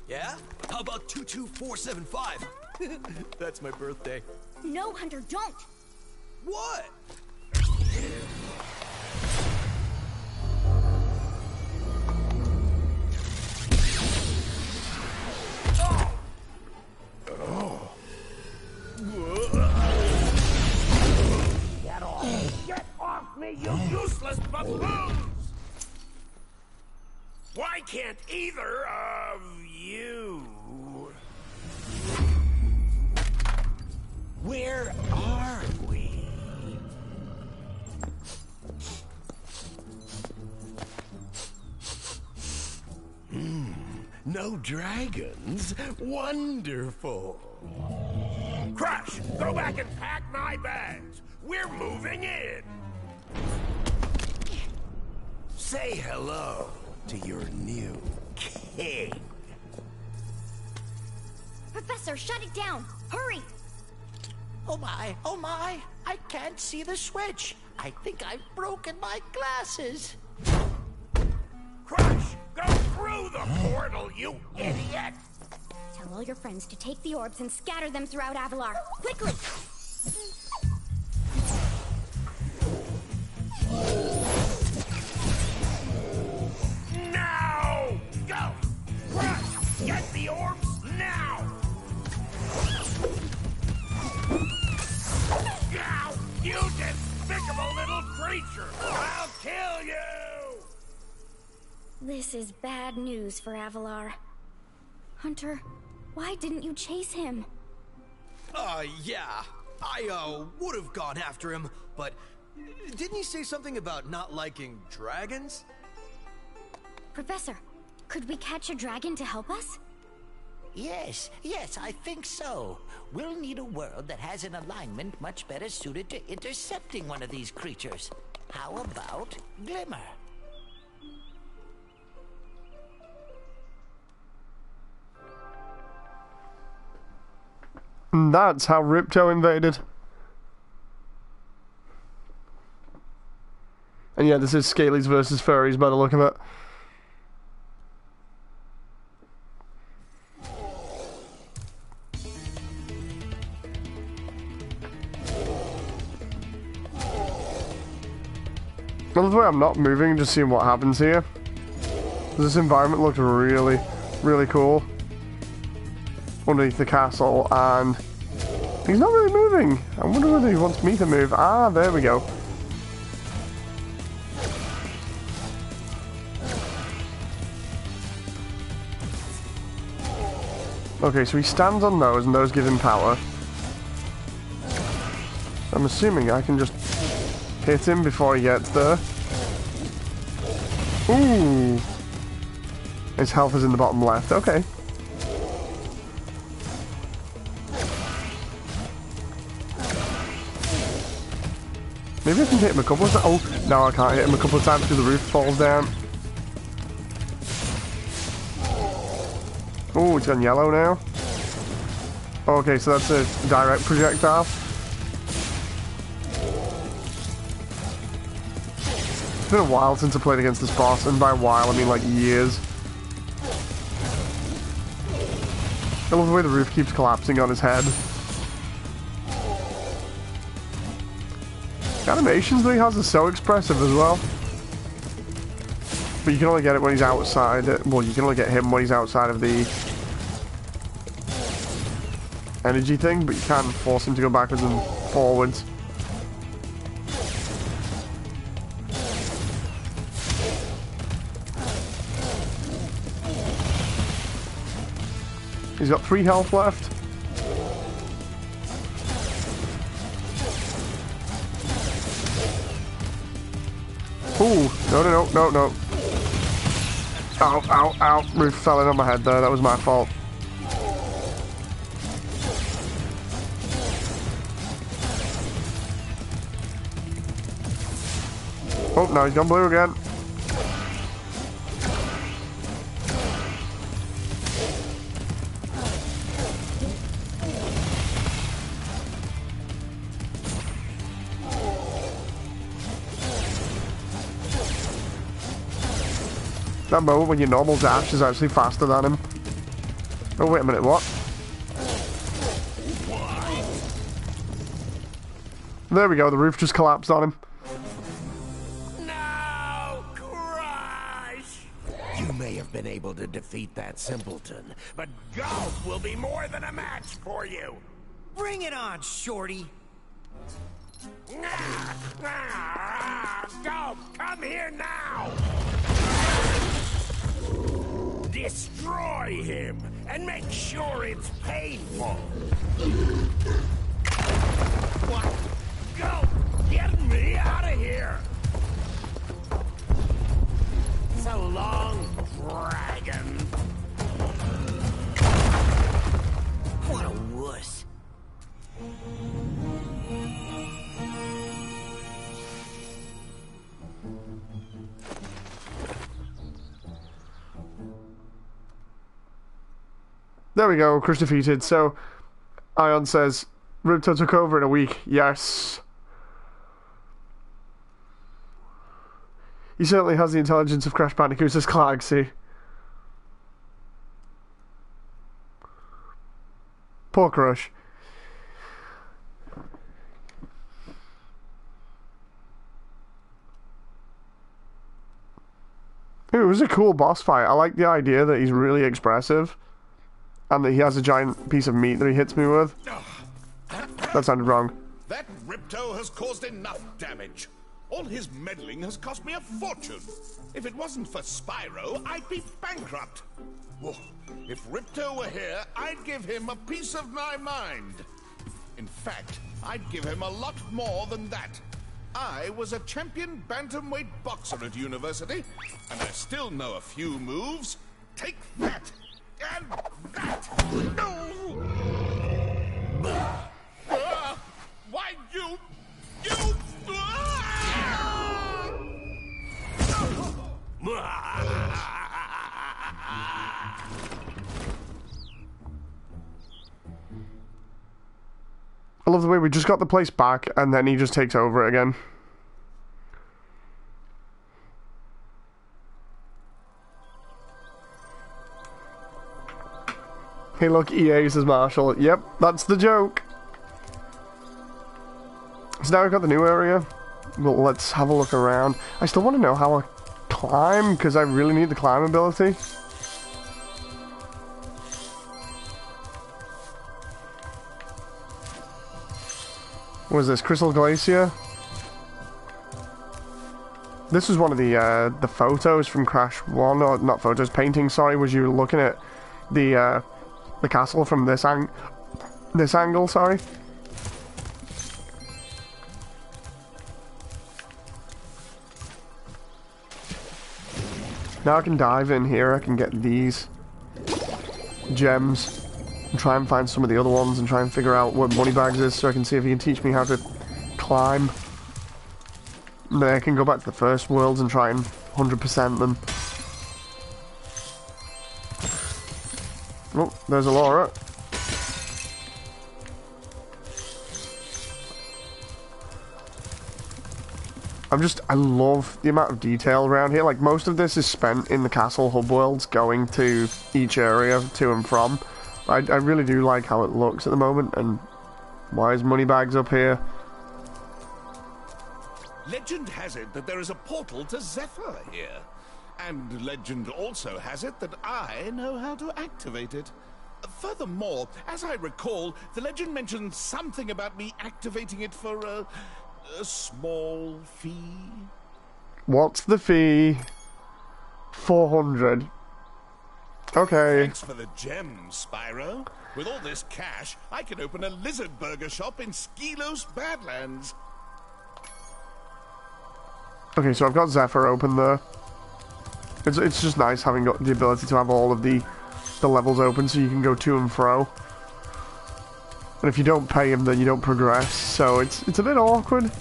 Yeah? How about 22475? That's my birthday. No, Hunter, don't! What? Get off me, you useless buffoons! Why can't either of you? Where are we? No dragons? Wonderful. Crush, go back and pack my bags. We're moving in. Say hello to your new king. Professor, shut it down! Hurry! Oh my, I can't see the switch. I think I've broken my glasses. Crush, go through the portal, you idiot! Tell all your friends to take the orbs and scatter them throughout Avalar. Quickly! Now! Go! Crush! Get the orbs now! Now! You despicable little creature! I'll kill you! This is bad news for Avalar. Hunter, why didn't you chase him? Yeah. I, would have gone after him, but didn't he say something about not liking dragons? Professor, could we catch a dragon to help us? Yes, I think so. We'll need a world that has an alignment much better suited to intercepting one of these creatures. How about Glimmer? And that's how Ripto invaded. And yeah, this is Scalies versus Furries by the look of it. I love the way I'm not moving, just seeing what happens here. This environment looks really, really cool. Underneath the castle, and he's not really moving. I wonder whether he wants me to move. Ah, there we go. Okay, so he stands on those, and those give him power. I'm assuming I can just hit him before he gets there. Ooh. His health is in the bottom left. Okay. Maybe I can hit him a couple of times. Oh, no, I can't hit him a couple of times because the roof falls down. Oh, it's gone yellow now. Okay, so that's a direct projectile. It's been a while since I played against this boss, and by a while I mean like years. I love the way the roof keeps collapsing on his head. The animations that he has are so expressive as well. But you can only get it when he's outside. Well, you can only get him when he's outside of the energy thing, but you can force him to go backwards and forwards. He's got 3 health left. Ooh, no. Ow, ow, ow. Roof fell in on my head there. That was my fault. Oh, no, he's gone blue again. That moment when your normal dash is actually faster than him. Oh, wait a minute, what? There we go, the roof just collapsed on him. No, Crush! You may have been able to defeat that simpleton, but Golf will be more than a match for you. Bring it on, Shorty. Golf, come here now! Destroy him, and make sure it's painful. What? Go! Get me out of here! So long, dragon. What a wuss. There we go, Crush defeated. So, Ion says, Ripto took over in a week. Yes. He certainly has the intelligence of Crash Bandicoot, says Clarksy. Poor Crush. It was a cool boss fight. I like the idea that he's really expressive. And that he has a giant piece of meat that he hits me with. That sounded wrong. That Ripto has caused enough damage. All his meddling has cost me a fortune. If it wasn't for Spyro, I'd be bankrupt. Oh, if Ripto were here, I'd give him a piece of my mind. In fact, I'd give him a lot more than that. I was a champion bantamweight boxer at university, and I still know a few moves. Take that! And that! No! Why you... I love the way we just got the place back and then he just takes over it again. Hey look, EA says Marshall. Yep, that's the joke. So now we've got the new area. Well, let's have a look around. I still want to know how I climb, because I really need the climb ability. What is this? Crystal Glacier? This was one of the photos from Crash 1, or not photos, paintings, sorry, was you looking at the castle from this angle, sorry. Now I can dive in here, I can get these gems and try and find some of the other ones and try and figure out what Moneybags is so I can see if he can teach me how to climb. And then I can go back to the first worlds and try and 100% them. Oh, there's Alora. I love the amount of detail around here. Like, most of this is spent in the castle hub worlds, going to each area to and from. I really do like how it looks at the moment, and why is Moneybags up here? Legend has it that there is a portal to Zephyr here. And legend also has it that I know how to activate it. Furthermore, as I recall, the legend mentioned something about me activating it for a small fee. What's the fee? 400. Okay. Thanks for the gems, Spyro. With all this cash, I can open a lizard burger shop in Skelos Badlands. Okay, so I've got Zephyr open there. It's just nice having got the ability to have all of the levels open so you can go to and fro. And if you don't pay him, then you don't progress, so it's a bit awkward.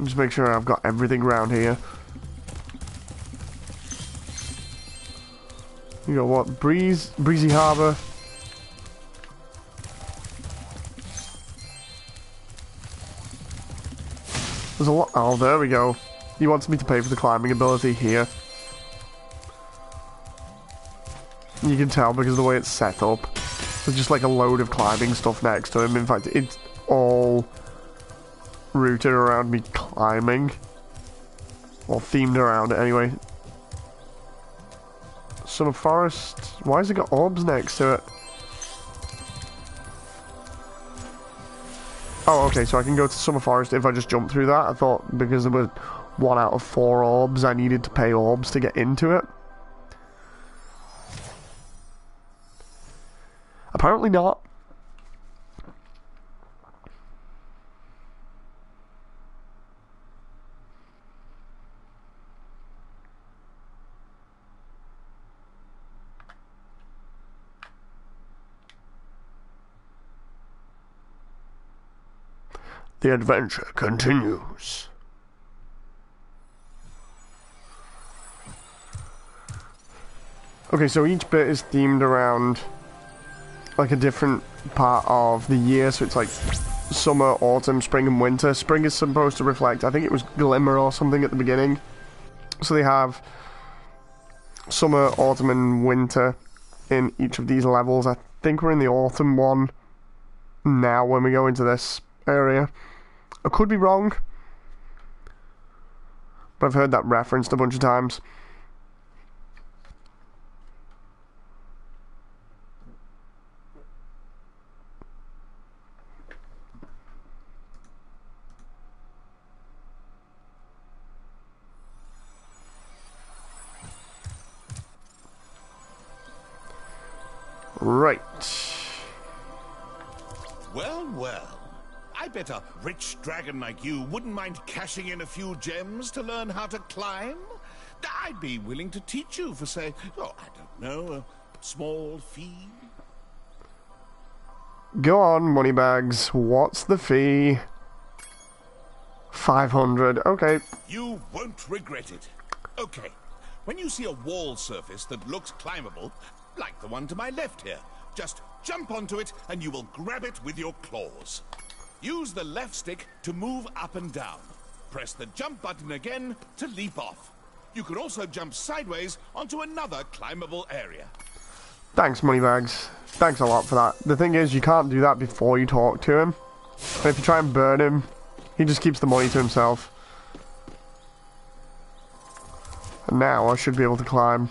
Just make sure I've got everything around here. You got what? Breezy Harbor. There's a lot. Oh, there we go. He wants me to pay for the climbing ability here. You can tell because of the way it's set up. There's just like a load of climbing stuff next to him. In fact, it's all rooted around me climbing. Or themed around it anyway. Summer Forest. Why has it got orbs next to it? Oh, okay, so I can go to Summer Forest if I just jump through that. I thought because there were 1 out of 4 orbs, I needed to pay orbs to get into it. Apparently not. The adventure continues. Okay, so each bit is themed around like a different part of the year, so it's like summer, autumn, spring and winter. Spring is supposed to reflect, I think it was glimmer or something at the beginning. So they have summer, autumn and winter in each of these levels. I think we're in the autumn one now when we go into this area. I could be wrong, but I've heard that referenced a bunch of times. Right. Well, well. I bet a rich dragon like you wouldn't mind cashing in a few gems to learn how to climb. I'd be willing to teach you for, say, oh, I don't know, a small fee. Go on, Moneybags. What's the fee? 500. Okay. You won't regret it. Okay. When you see a wall surface that looks climbable, like the one to my left here, just jump onto it and you will grab it with your claws. Use the left stick to move up and down. Press the jump button again to leap off. You can also jump sideways onto another climbable area. Thanks, Moneybags. Thanks a lot for that. The thing is, you can't do that before you talk to him. And if you try and burn him, he just keeps the money to himself. And now I should be able to climb.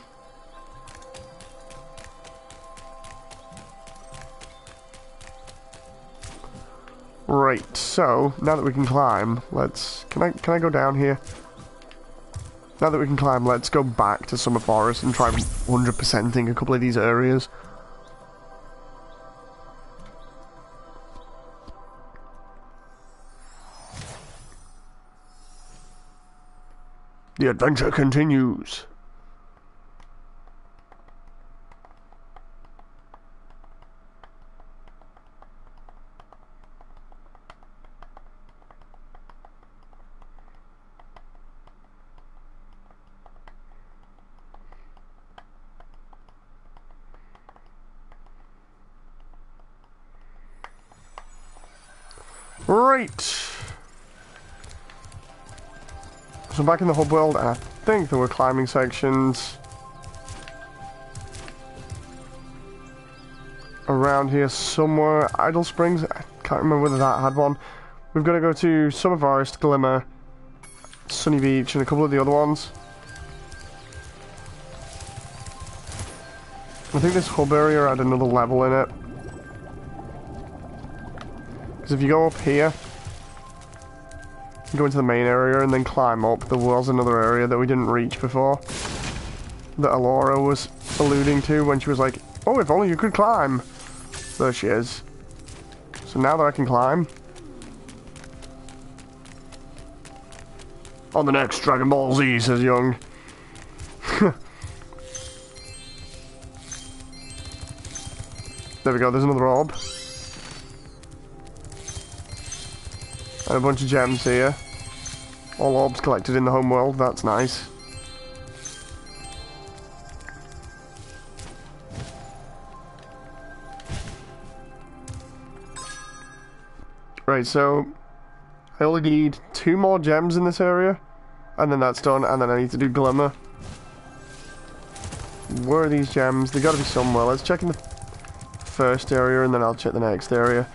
Right, so now that we can climb, let's... Can I go down here? Now that we can climb, let's go back to Summer Forest and try 100%ing a couple of these areas. The adventure continues. Right. So I'm back in the hub world, and I think there were climbing sections around here somewhere. Idle Springs, I can't remember whether that had one. We've got to go to Summer Forest, Glimmer, Sunny Beach, and a couple of the other ones. I think this hub area had another level in it. Because if you go up here, go into the main area and then climb up, there was another area that we didn't reach before. That Alora was alluding to when she was like, oh, if only you could climb. There she is. So now that I can climb. On the next Dragon Ball Z, says Young. There we go, there's another orb. And a bunch of gems here. All orbs collected in the home world, that's nice. Right, so I only need 2 more gems in this area, and then that's done, and then I need to do Glimmer. Where are these gems? They gotta be somewhere. Let's check in the first area, and then I'll check the next area.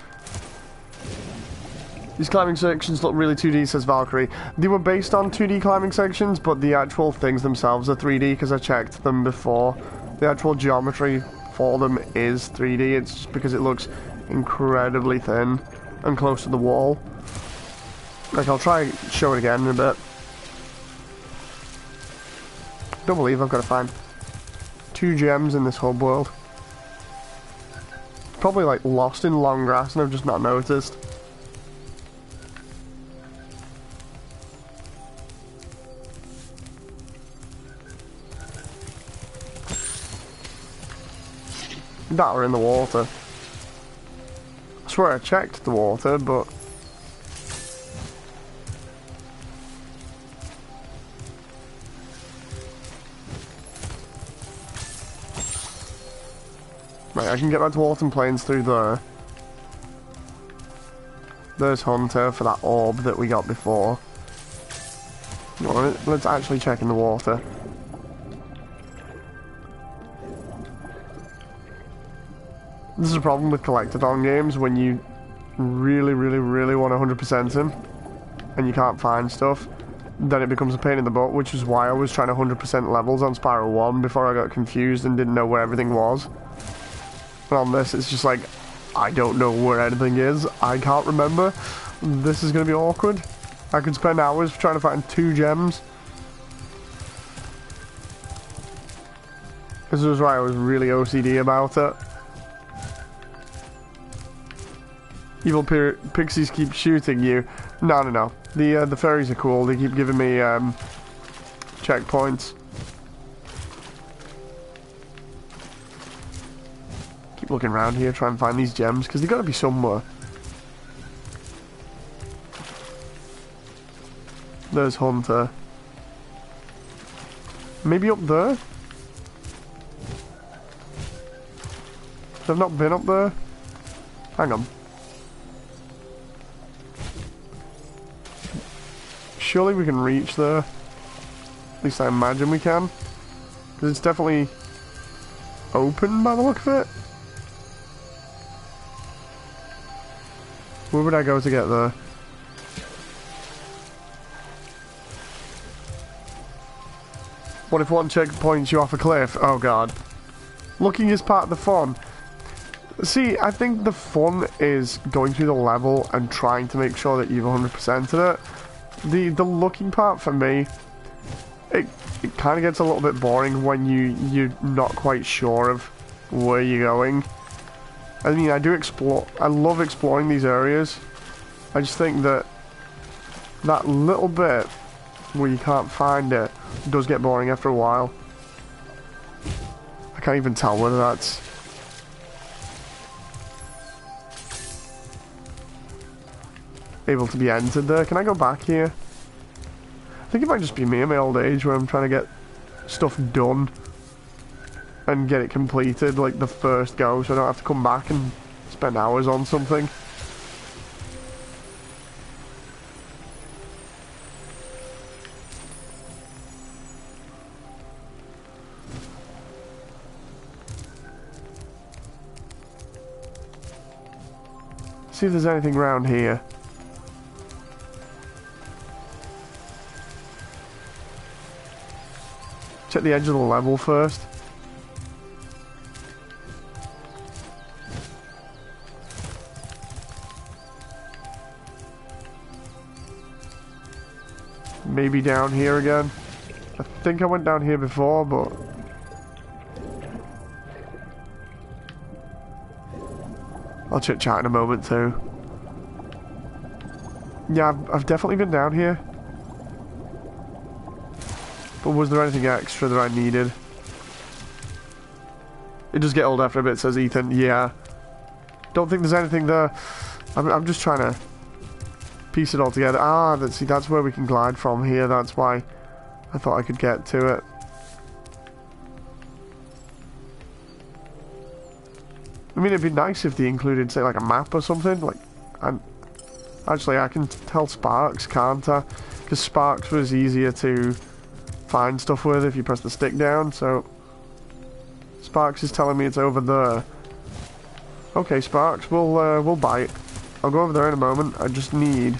These climbing sections look really 2D, says Valkyrie. They were based on 2D climbing sections, but the actual things themselves are 3D, because I checked them before. The actual geometry for them is 3D, it's just because it looks incredibly thin and close to the wall. Like, I'll try and show it again in a bit. Don't believe I've got to find 2 gems in this hub world. Probably like lost in long grass and I've just not noticed. That were in the water. I swear I checked the water, but right, I can get back to Autumn Plains through there. There's Hunter for that orb that we got before. Let's actually check in the water. This is a problem with collectathon games when you really want 100% them and you can't find stuff, then it becomes a pain in the butt, which is why I was trying 100% levels on Spyro 1 before I got confused and didn't know where everything was. But on this, it's just like, I don't know where anything is, I can't remember. This is going to be awkward. I could spend hours trying to find 2 gems. This is why I was really OCD about it. Evil pixies keep shooting you. No. The fairies are cool. They keep giving me checkpoints. Keep looking around here, try and find these gems because they got to be somewhere. There's Hunter. Maybe up there? I've not been up there. Hang on. Surely we can reach there. At least I imagine we can. Because it's definitely open by the look of it. Where would I go to get there? What if one checkpoints you off a cliff? Oh god. Looking is part of the fun. See, I think the fun is going through the level and trying to make sure that you've 100%ed it. The looking part for me, it kind of gets a little bit boring when you're not quite sure of where you're going. I mean, I love exploring these areas. I just think that that little bit where you can't find it does get boring after a while. I can't even tell whether that's able to be entered there. Can I go back here? I think it might just be me in my old age where I'm trying to get stuff done and get it completed like the first go so I don't have to come back and spend hours on something. See if there's anything around here. Check the edge of the level first. Maybe down here again. I think I went down here before, but... I'll chit chat in a moment too. Yeah, I've definitely been down here. But was there anything extra that I needed? It does get old after a bit, says Ethan. Yeah. Don't think there's anything there. I'm just trying to piece it all together. Ah, see, that's where we can glide from here. That's why I thought I could get to it. I mean, it'd be nice if they included, say, like a map or something. Like, and actually, I can tell Sparks, can't I? Because Sparks was easier to find stuff with if you press the stick down. So Sparks is telling me it's over there. Okay, Sparks, we'll bite. I'll go over there in a moment. I just need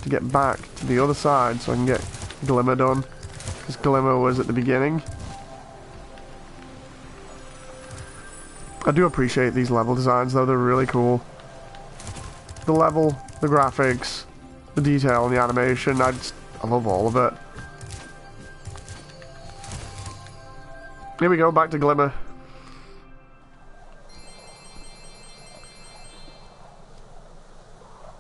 to get back to the other side so I can get Glimmer done, because Glimmer was at the beginning. I do appreciate these level designs though, they're really cool. The level, the graphics, the detail and the animation, I love all of it. Here we go, back to Glimmer.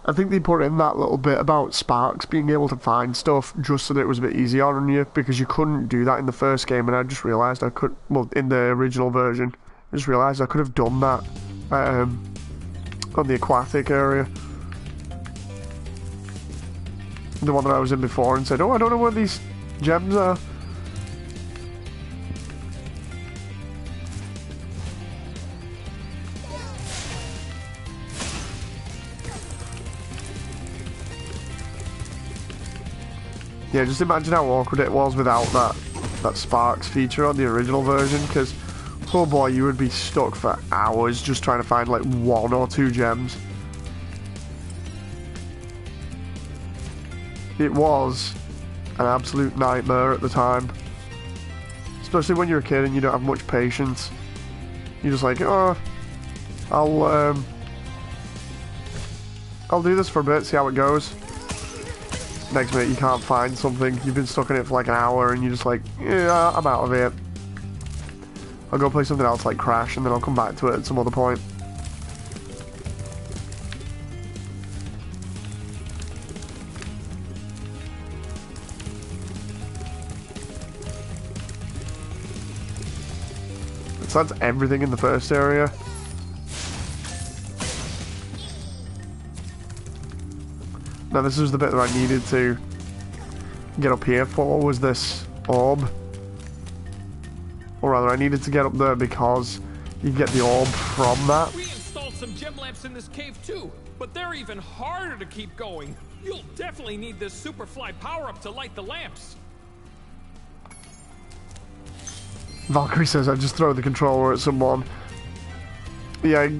I think they put in that little bit about Sparks being able to find stuff just so that it was a bit easier on you, because you couldn't do that in the first game, and I just realised I could, well, in the original version, I just realised I could have done that on the aquatic area. The one that I was in before, and said, oh, I don't know where these gems are. Yeah, just imagine how awkward it was without that Sparks feature on the original version, because, oh boy, you would be stuck for hours just trying to find like 1 or 2 gems. It was an absolute nightmare at the time. Especially when you're a kid and you don't have much patience. You're just like, oh, I'll do this for a bit, see how it goes. Next minute you can't find something, you've been stuck in it for like an hour and you're just like, yeah, I'm out of it. I'll go play something else like Crash and then I'll come back to it at some other point. So that's everything in the first area. Now this is the bit that I needed to get up here for, was this orb. Or rather, I needed to get up there because you get the orb from that. We installed some gem lamps in this cave too, but they're even harder to keep going. You'll definitely need this Superfly power-up to light the lamps. Valkyrie says I just throw the controller at someone. Yeah,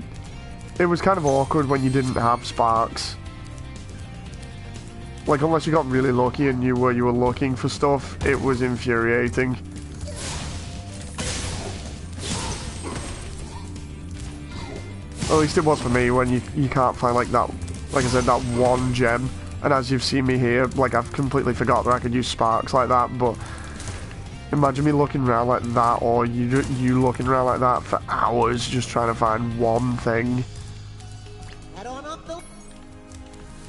it was kind of awkward when you didn't have Sparks. Like, unless you got really lucky and knew where you were looking for stuff, it was infuriating. At least it was for me when you can't find, like, that, like I said, that one gem. And as you've seen me here, like, I've completely forgot that I could use Sparks like that, but imagine me looking around like that, or you looking around like that for hours just trying to find one thing.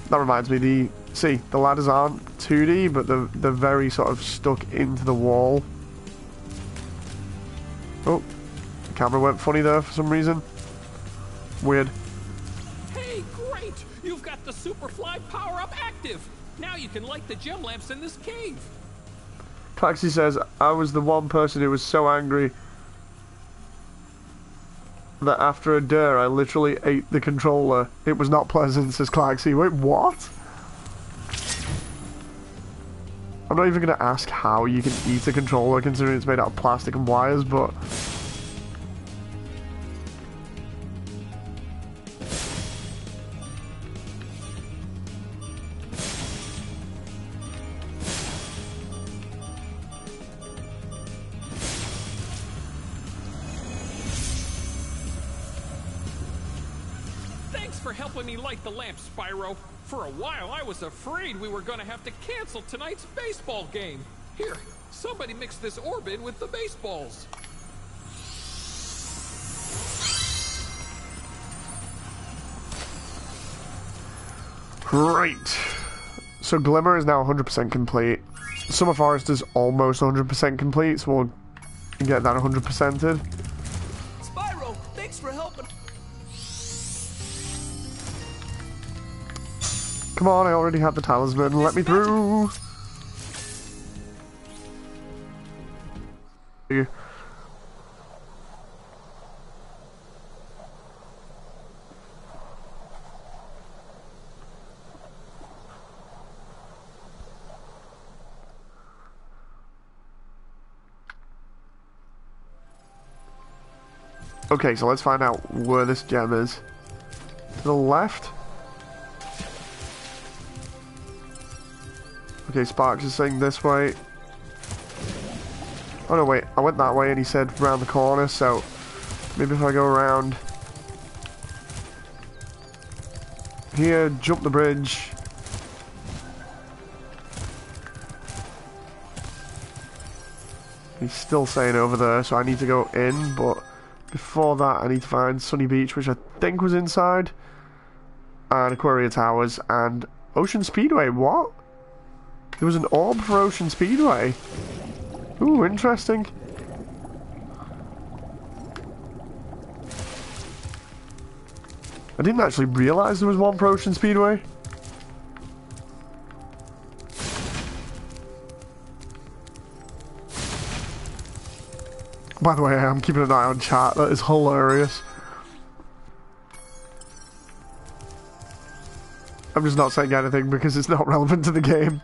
That reminds me, the ladders aren't 2D, but they're very sort of stuck into the wall. Oh, the camera went funny there for some reason. Weird. Hey, great! You've got the Superfly power-up active! Now you can light the gem lamps in this cave! Claxy says, I was the one person who was so angry that after a dare I literally ate the controller. It was not pleasant, says Claxy. Wait, what? I'm not even going to ask how you can eat a controller considering it's made out of plastic and wires, but... for helping me light the lamp, Spyro. For a while, I was afraid we were gonna have to cancel tonight's baseball game. Here, somebody mix this orb in with the baseballs. Right. So Glimmer is now 100% complete. Summer Forest is almost 100% complete, so we'll get that 100%ed. Spyro, thanks for helping. Come on, I already have the talisman. Let me through. Okay, so let's find out where this gem is. To the left? Okay, Sparks is saying this way. Oh no, wait, I went that way and he said round the corner, so maybe if I go around here, jump the bridge. He's still saying over there, so I need to go in, but before that I need to find Sunny Beach, which I think was inside, and Aquaria Towers, and Ocean Speedway. What? There was an orb for Ocean Speedway. Ooh, interesting. I didn't actually realise there was one for Ocean Speedway. By the way, I'm keeping an eye on chat. That is hilarious. I'm just not saying anything because it's not relevant to the game.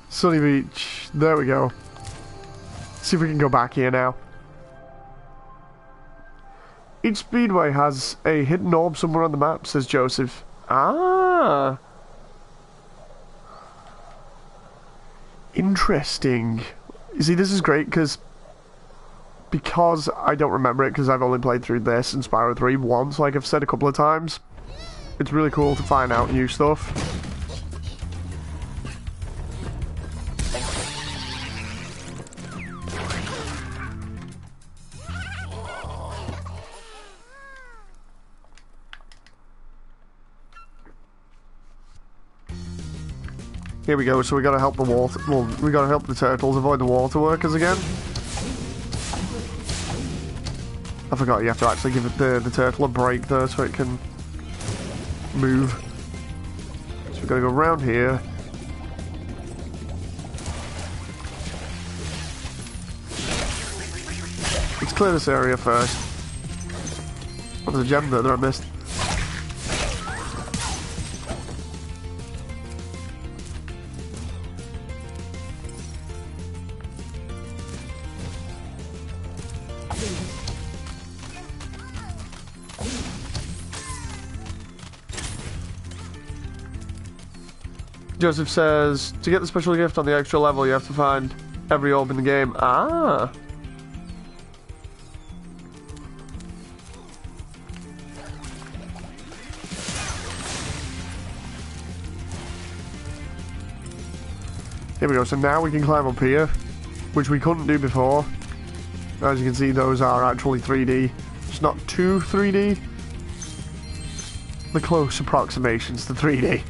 Sunny Beach. There we go. See if we can go back here now. Each speedway has a hidden orb somewhere on the map, says Joseph. Ah. Interesting. You see, this is great because I don't remember it because I've only played through this and Spyro 3 once, like I've said a couple of times. It's really cool to find out new stuff. Here we go, so we gotta help the water, well, we gotta help the turtles avoid the water workers again. I forgot you have to actually give it the turtle a break though, so it can move. So we're gonna go around here. Let's clear this area first. Oh, there's a gem there that I missed. Joseph says, to get the special gift on the extra level, you have to find every orb in the game. Ah! Here we go, so now we can climb up here, which we couldn't do before. As you can see, those are actually 3D. It's not too 3D. The close approximations to 3D.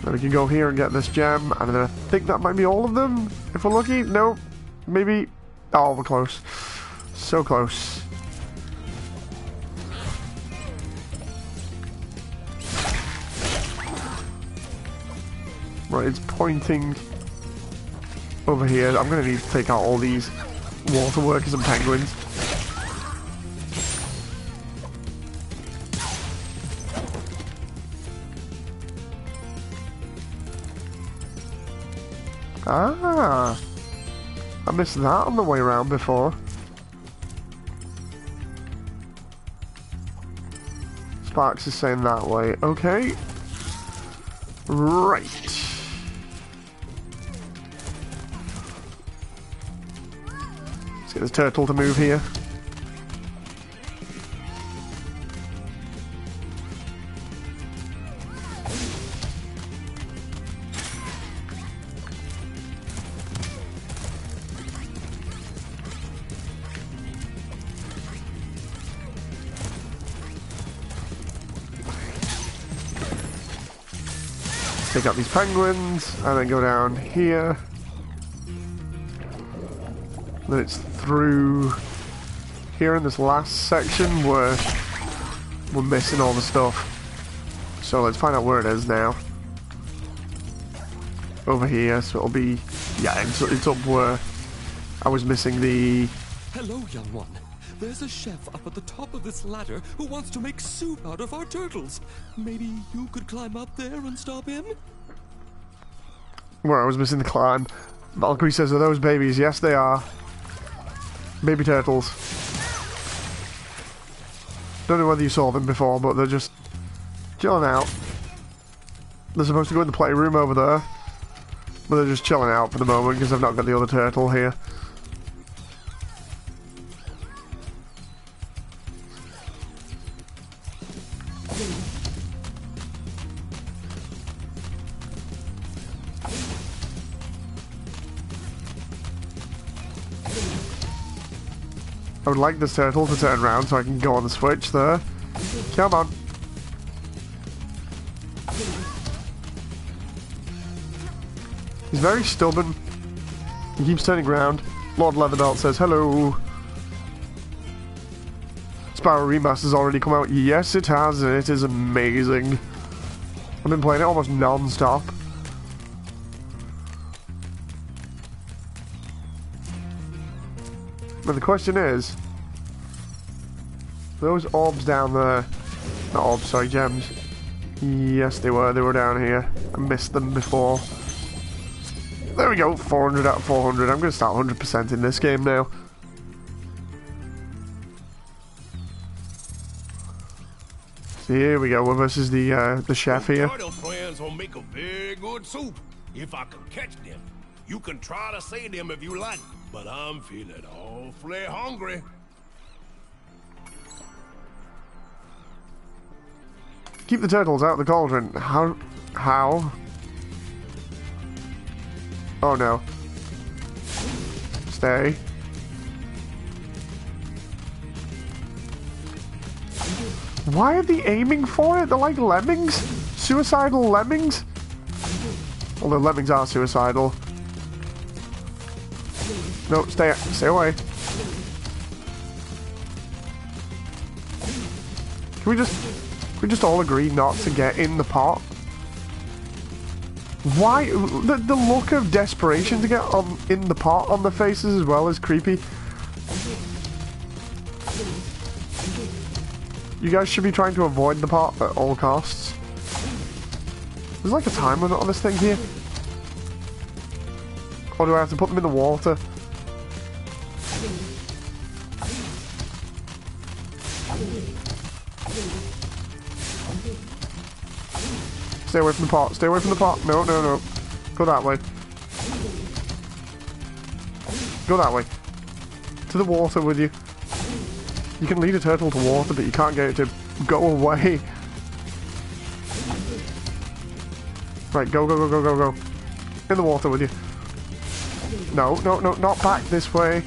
Then we can go here and get this gem, and then I think that might be all of them, if we're lucky. No, maybe. Oh, we're close. So close. Right, it's pointing over here. I'm going to need to take out all these water workers and penguins. Ah, I missed that on the way around before. Sparks is saying that way. Okay. Right. Let's get this turtle to move here. Take out these penguins, and then go down here. Then it's through here in this last section where we're missing all the stuff. So let's find out where it is now. Over here, so it'll be... yeah, it's up where I was missing the... Hello, young one. There's a chef up at the top of this ladder who wants to make soup out of our turtles. Maybe you could climb up there and stop him? Where I was missing the climb. Valkyrie says, are those babies? Yes, they are. Baby turtles. Don't know whether you saw them before, but they're just chilling out. They're supposed to go in the playroom over there, but they're just chilling out for the moment because I've not got the other turtle here. I would like this turtle to turn around so I can go on the switch there. Come on. He's very stubborn. He keeps turning around. Lord Leatherbelt says, hello. Spyro Remaster's already come out. Yes, it has, and it is amazing. I've been playing it almost non-stop. But the question is, those orbs down there, not orbs, sorry, gems. Yes, they were down here. I missed them before. There we go, 400 out of 400. I'm going to start 100% in this game now. So here we go, we're versus the chef here. Turtle friends will make a very good soup if I can catch them. You can try to say them if you like, but I'm feeling awfully hungry. Keep the turtles out of the cauldron. How? Oh no. Stay. Why are they aiming for it? They're like lemmings? Suicidal lemmings? Well, the lemmings are suicidal. No, stay away. Can we just all agree not to get in the pot? Why? The look of desperation to get in the pot on the faces as well is creepy. You guys should be trying to avoid the pot at all costs. There's like a time limit on this thing here. Or do I have to put them in the water? Stay away from the pot. Stay away from the pot. No, no, no. Go that way. Go that way. To the water with you. You can lead a turtle to water, but you can't get it to go away. Right, go, go, go, go, go, go. In the water with you. No, no, no, not back this way.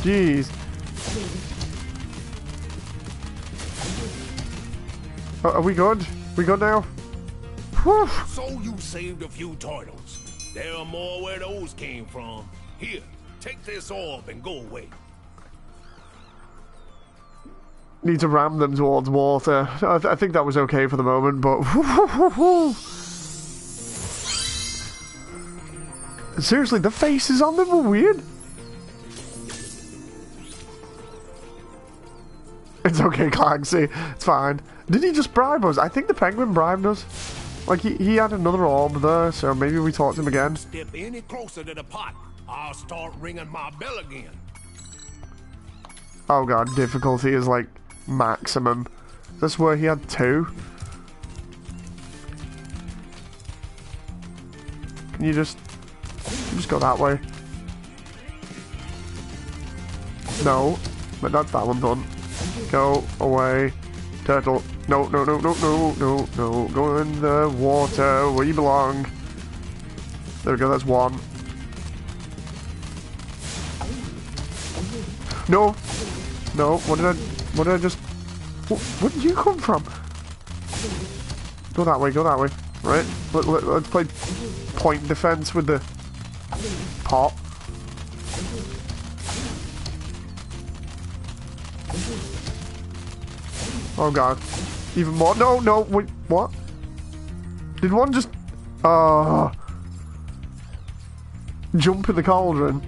Jeez. Are we good? We good now? Whew. So you saved a few turtles. There are more where those came from. Here, take this orb and go away. Need to ram them towards water. I think that was okay for the moment, but... Seriously, the faces on them were weird. It's okay, Clancy. It's fine. Did he just bribe us? I think the penguin bribed us. Like, he had another orb there, so maybe we talked to him again. Step any closer to the pot, I'll start ringing my bell again. Oh god, difficulty is like maximum. That's where he had 2. Can you just go that way? No, but that's that one done. Go away, turtle. No, no, no, no, no, no, no. Go in the water where you belong. There we go, that's 1. No! No, what did I just... Where did you come from? Go that way, go that way. Right? Let's play point defense with the pot. Oh god. Even more. No, no, wait, what? Did one just... jump in the cauldron?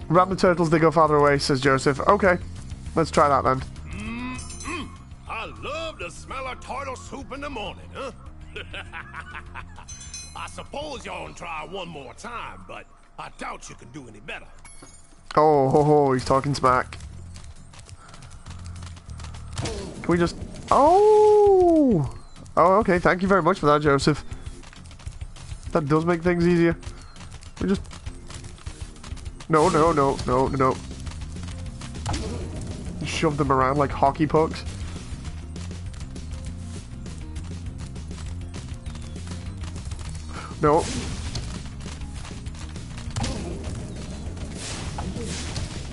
Ram the turtles, they go farther away, says Joseph. Okay, let's try that then. I love the smell of turtle soup in the morning, huh? I suppose y'all want to try one more time, but I doubt you can do any better. Oh, ho, ho, he's talking smack. Can we just... Oh! Oh, okay, thank you very much for that, Joseph. That does make things easier. We just... No, no, no, no, no. Shove them around like hockey pucks. No.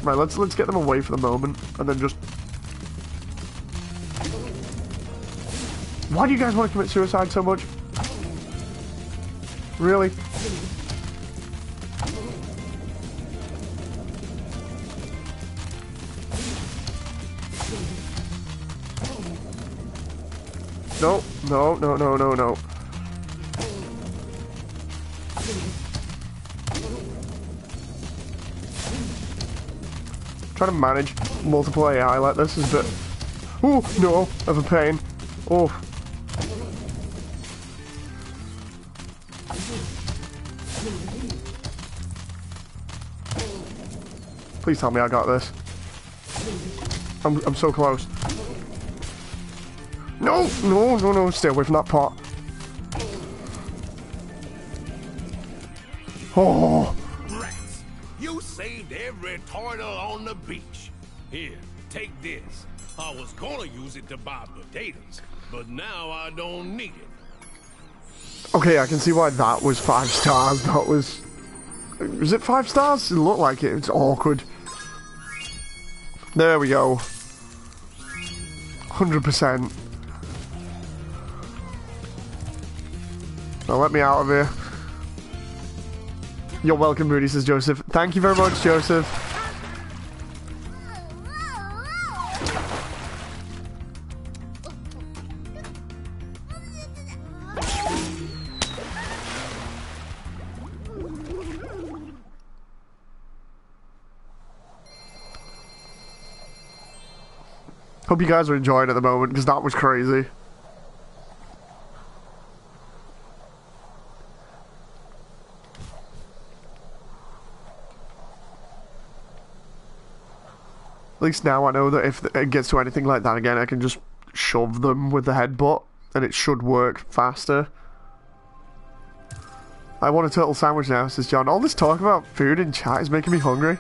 Right, let's get them away for the moment, and then just... Why do you guys want to commit suicide so much? Really? No, no, no, no, no, no. Trying to manage multiple AI like this is a bit... Oh, no, of a pain. Oh. Please tell me I got this. I'm so close. No, no, no, no, stay away from that pot. Oh. Rats, you saved every turtle on the beach. Here, take this. I was gonna use it to buy potatoes, but now I don't need it. Okay, I can see why that was 5 stars. That was... Was it 5 stars? It looked like it. It's awkward. There we go. 100%. Now let me out of here. You're welcome, Rudy, says Joseph. Thank you very much, Joseph. Hope you guys are enjoying it at the moment, because that was crazy. At least now I know that if it gets to anything like that again, I can just shove them with the headbutt, and it should work faster. I want a turtle sandwich now, says John. All this talk about food in chat is making me hungry.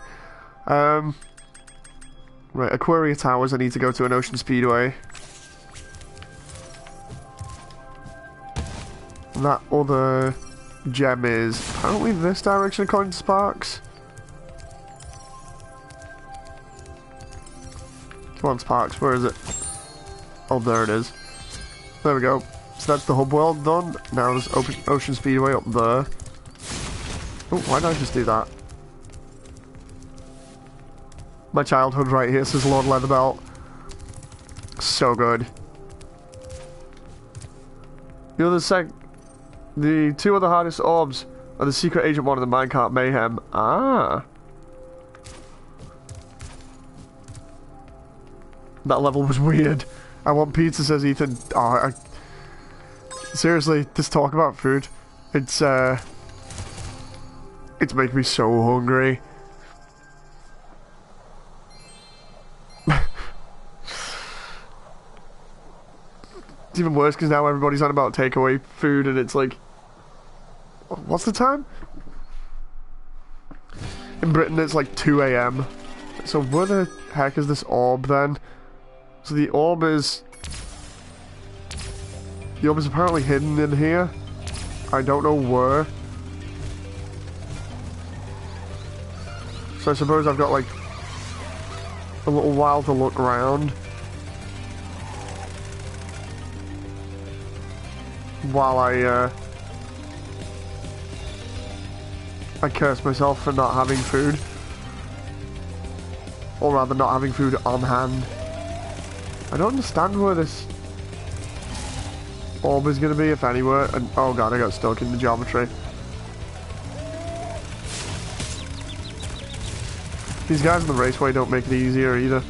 Right, Aquaria Towers, I need to go to an Ocean Speedway. And that other gem is apparently this direction according to Sparks. Come on, Sparks, where is it? Oh, there it is. There we go. So that's the hub world done. Now there's Ocean Speedway up there. Oh, why did I just do that? My childhood right here, says Lord Leatherbelt. So good. You know, the 2 other hardest orbs are the Secret Agent 1 and the Minecart Mayhem. Ah. That level was weird. I want pizza, says Ethan. Oh, seriously, this talk about food, it's making me so hungry. It's even worse because now everybody's on about takeaway food, and it's like, what's the time? In Britain, it's like 2 AM. So where the heck is this orb then? So the orb is apparently hidden in here. I don't know where. So I suppose I've got like a little while to look around. while I curse myself for not having food. Or rather, not having food on hand. I don't understand where this orb is going to be, if anywhere. And, oh god, I got stuck in the geometry. These guys in the raceway don't make it easier either.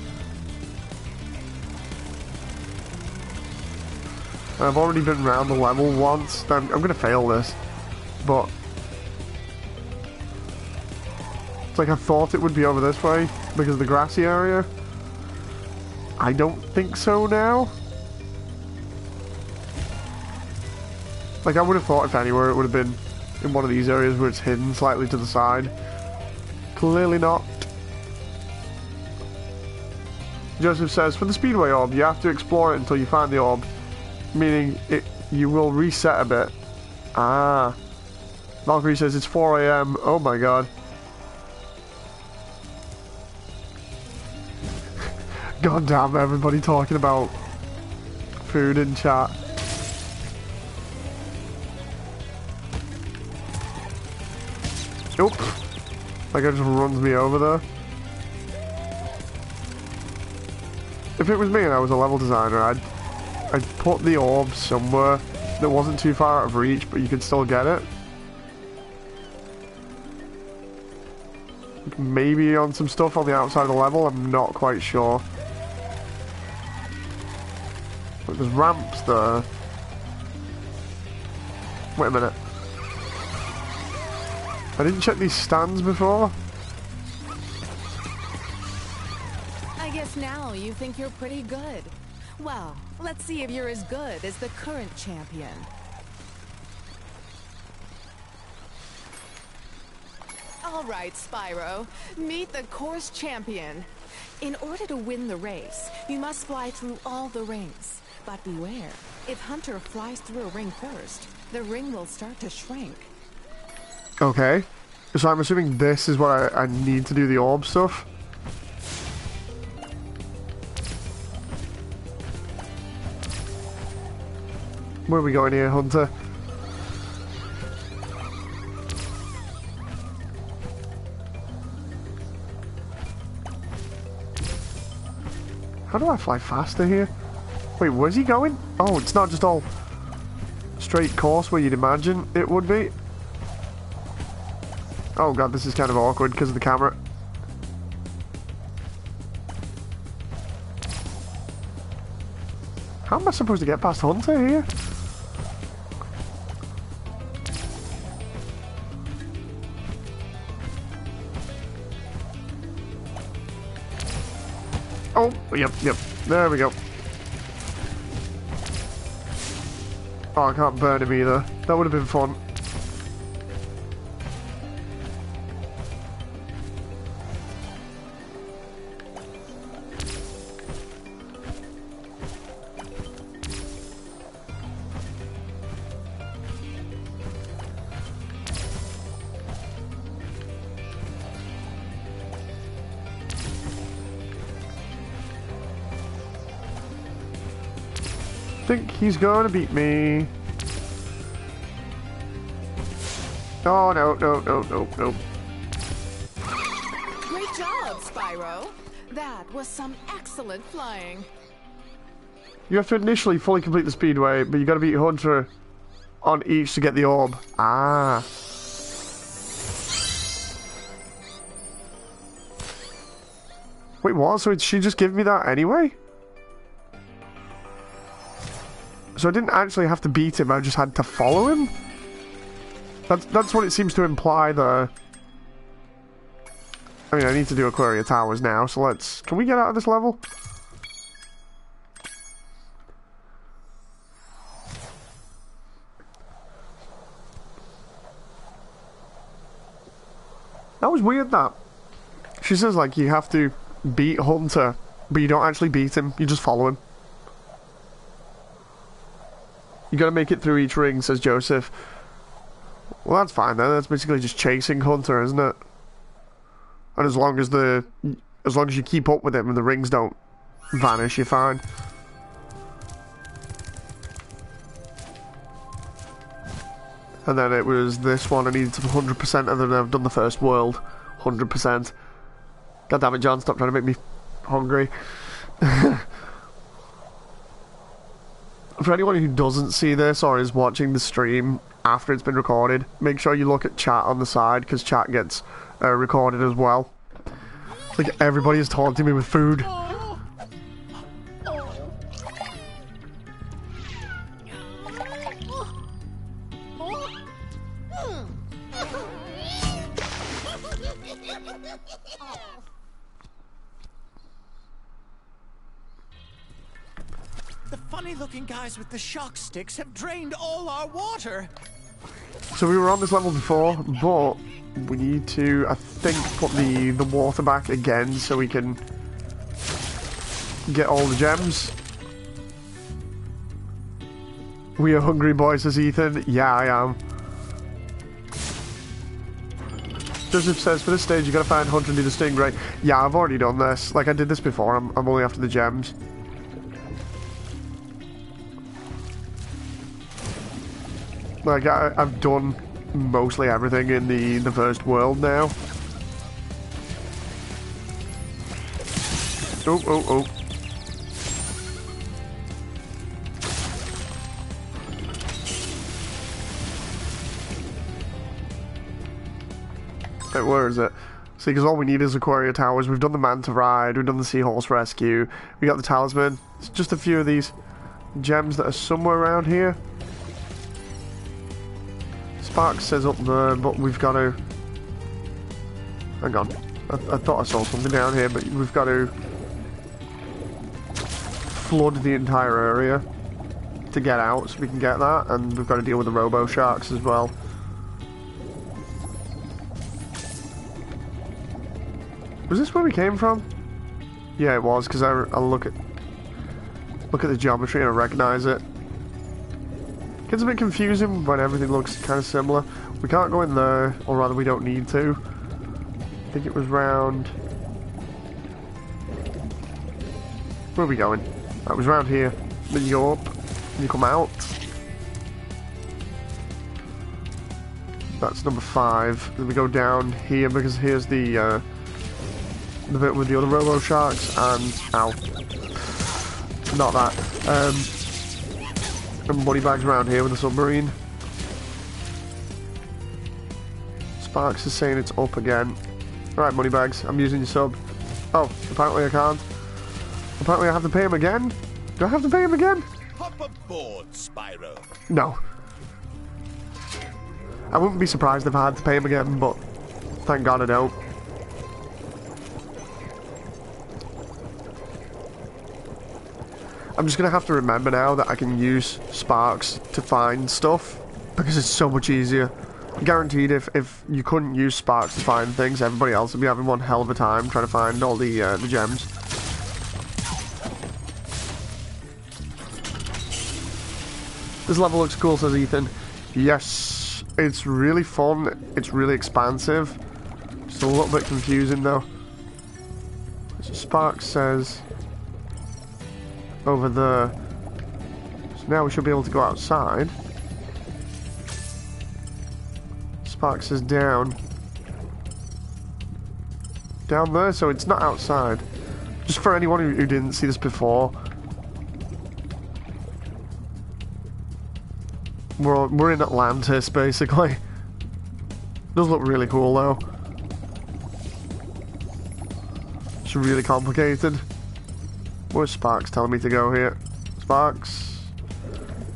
I've already been around the level once. I'm going to fail this. But it's like I thought it would be over this way because of the grassy area. I don't think so now. Like, I would have thought if anywhere it would have been in one of these areas where it's hidden slightly to the side. Clearly not. Joseph says, for the Speedway orb, you have to explore it until you find the orb. Meaning, you will reset a bit. Ah. Valkyrie says it's 4 AM. Oh my god. God damn, everybody talking about food in chat. Nope. Like it just runs me over there. If it was me and I was a level designer, I'd put the orb somewhere that wasn't too far out of reach, but you could still get it. Maybe on some stuff on the outside of the level, I'm not quite sure. But there's ramps there. Wait a minute. I didn't check these stands before. I guess now you think you're pretty good. Well, let's see if you're as good as the current champion. All right, Spyro. Meet the course champion. In order to win the race, you must fly through all the rings. But beware, if Hunter flies through a ring first, the ring will start to shrink. Okay. So I'm assuming this is what I need to do the orb stuff. Where are we going here, Hunter? How do I fly faster here? Wait, where's he going? Oh, it's not just all straight course where you'd imagine it would be. Oh god, this is kind of awkward because of the camera. How am I supposed to get past Hunter here? Oh, yep. There we go. Oh, I can't burn him either. That would have been fun. Think he's gonna beat me. Oh, no. Great job, Spyro. That was some excellent flying. You have to initially fully complete the speedway, but you gotta beat Hunter on each to get the orb. Ah. Wait, what? So she just gave me that anyway? So I didn't actually have to beat him, I just had to follow him? That's what it seems to imply there. I mean, I need to do Aquaria Towers now, so let's... Can we get out of this level? That was weird, that. She says, like, you have to beat Hunter, but you don't actually beat him, you just follow him. You gotta make it through each ring, says Joseph. Well, that's fine then. That's basically just chasing Hunter, isn't it? And as long as you keep up with him and the rings don't vanish, you're fine. And then it was this one, I needed to 100%, and then I've done the first world 100%. God damn it, John, stop trying to make me hungry. For anyone who doesn't see this or is watching the stream after it's been recorded, make sure you look at chat on the side, because chat gets recorded as well. It's like everybody is taunting me with food. The funny-looking guys with the shock sticks have drained all our water. So we were on this level before, but we need to, I think, put the water back again so we can get all the gems. We are hungry boys, says Ethan. Yeah, I am. Joseph says, for this stage you gotta find Hunter and do the stingray. Yeah, I've already done this. Like, I did this before. I'm only after the gems. Like, I've done mostly everything in the first world now. Oh, oh, oh. Wait, where is it? See, because all we need is Aquaria Towers. We've done the Manta Ride, we've done the Seahorse Rescue, we got the Talisman. It's just a few of these gems that are somewhere around here. Sparks says up there, but we've got to... Hang on. I thought I saw something down here, but we've got to flood the entire area to get out so we can get that, and we've got to deal with the Robo Sharks as well. Was this where we came from? Yeah, it was, because I look at the geometry and I recognise it. Gets a bit confusing when everything looks kind of similar. We can't go in there, or rather we don't need to. I think it was round... Where are we going? That was round here. Then you go up, and you come out. That's number 5. Then we go down here, because here's the bit with the other Robo Sharks, and... Ow. Not that. And money bags around here with the submarine. Sparks is saying it's up again. Alright, money bags, I'm using your sub. Oh, apparently I can't. Apparently I have to pay him again? Do I have to pay him again? Hop aboard, Spyro. No. I wouldn't be surprised if I had to pay him again, but thank God I don't. I'm just going to have to remember now that I can use Sparks to find stuff, because it's so much easier. Guaranteed, if you couldn't use Sparks to find things, everybody else would be having one hell of a time trying to find all the gems. This level looks cool, says Ethan. Yes, it's really fun, it's really expansive. Just a little bit confusing though. So Sparks says... over there. So now we should be able to go outside. Sparks is down. Down there, so it's not outside. Just for anyone who didn't see this before. We're in Atlantis, basically. Does look really cool, though. It's really complicated. Where's Sparks telling me to go here? Sparks.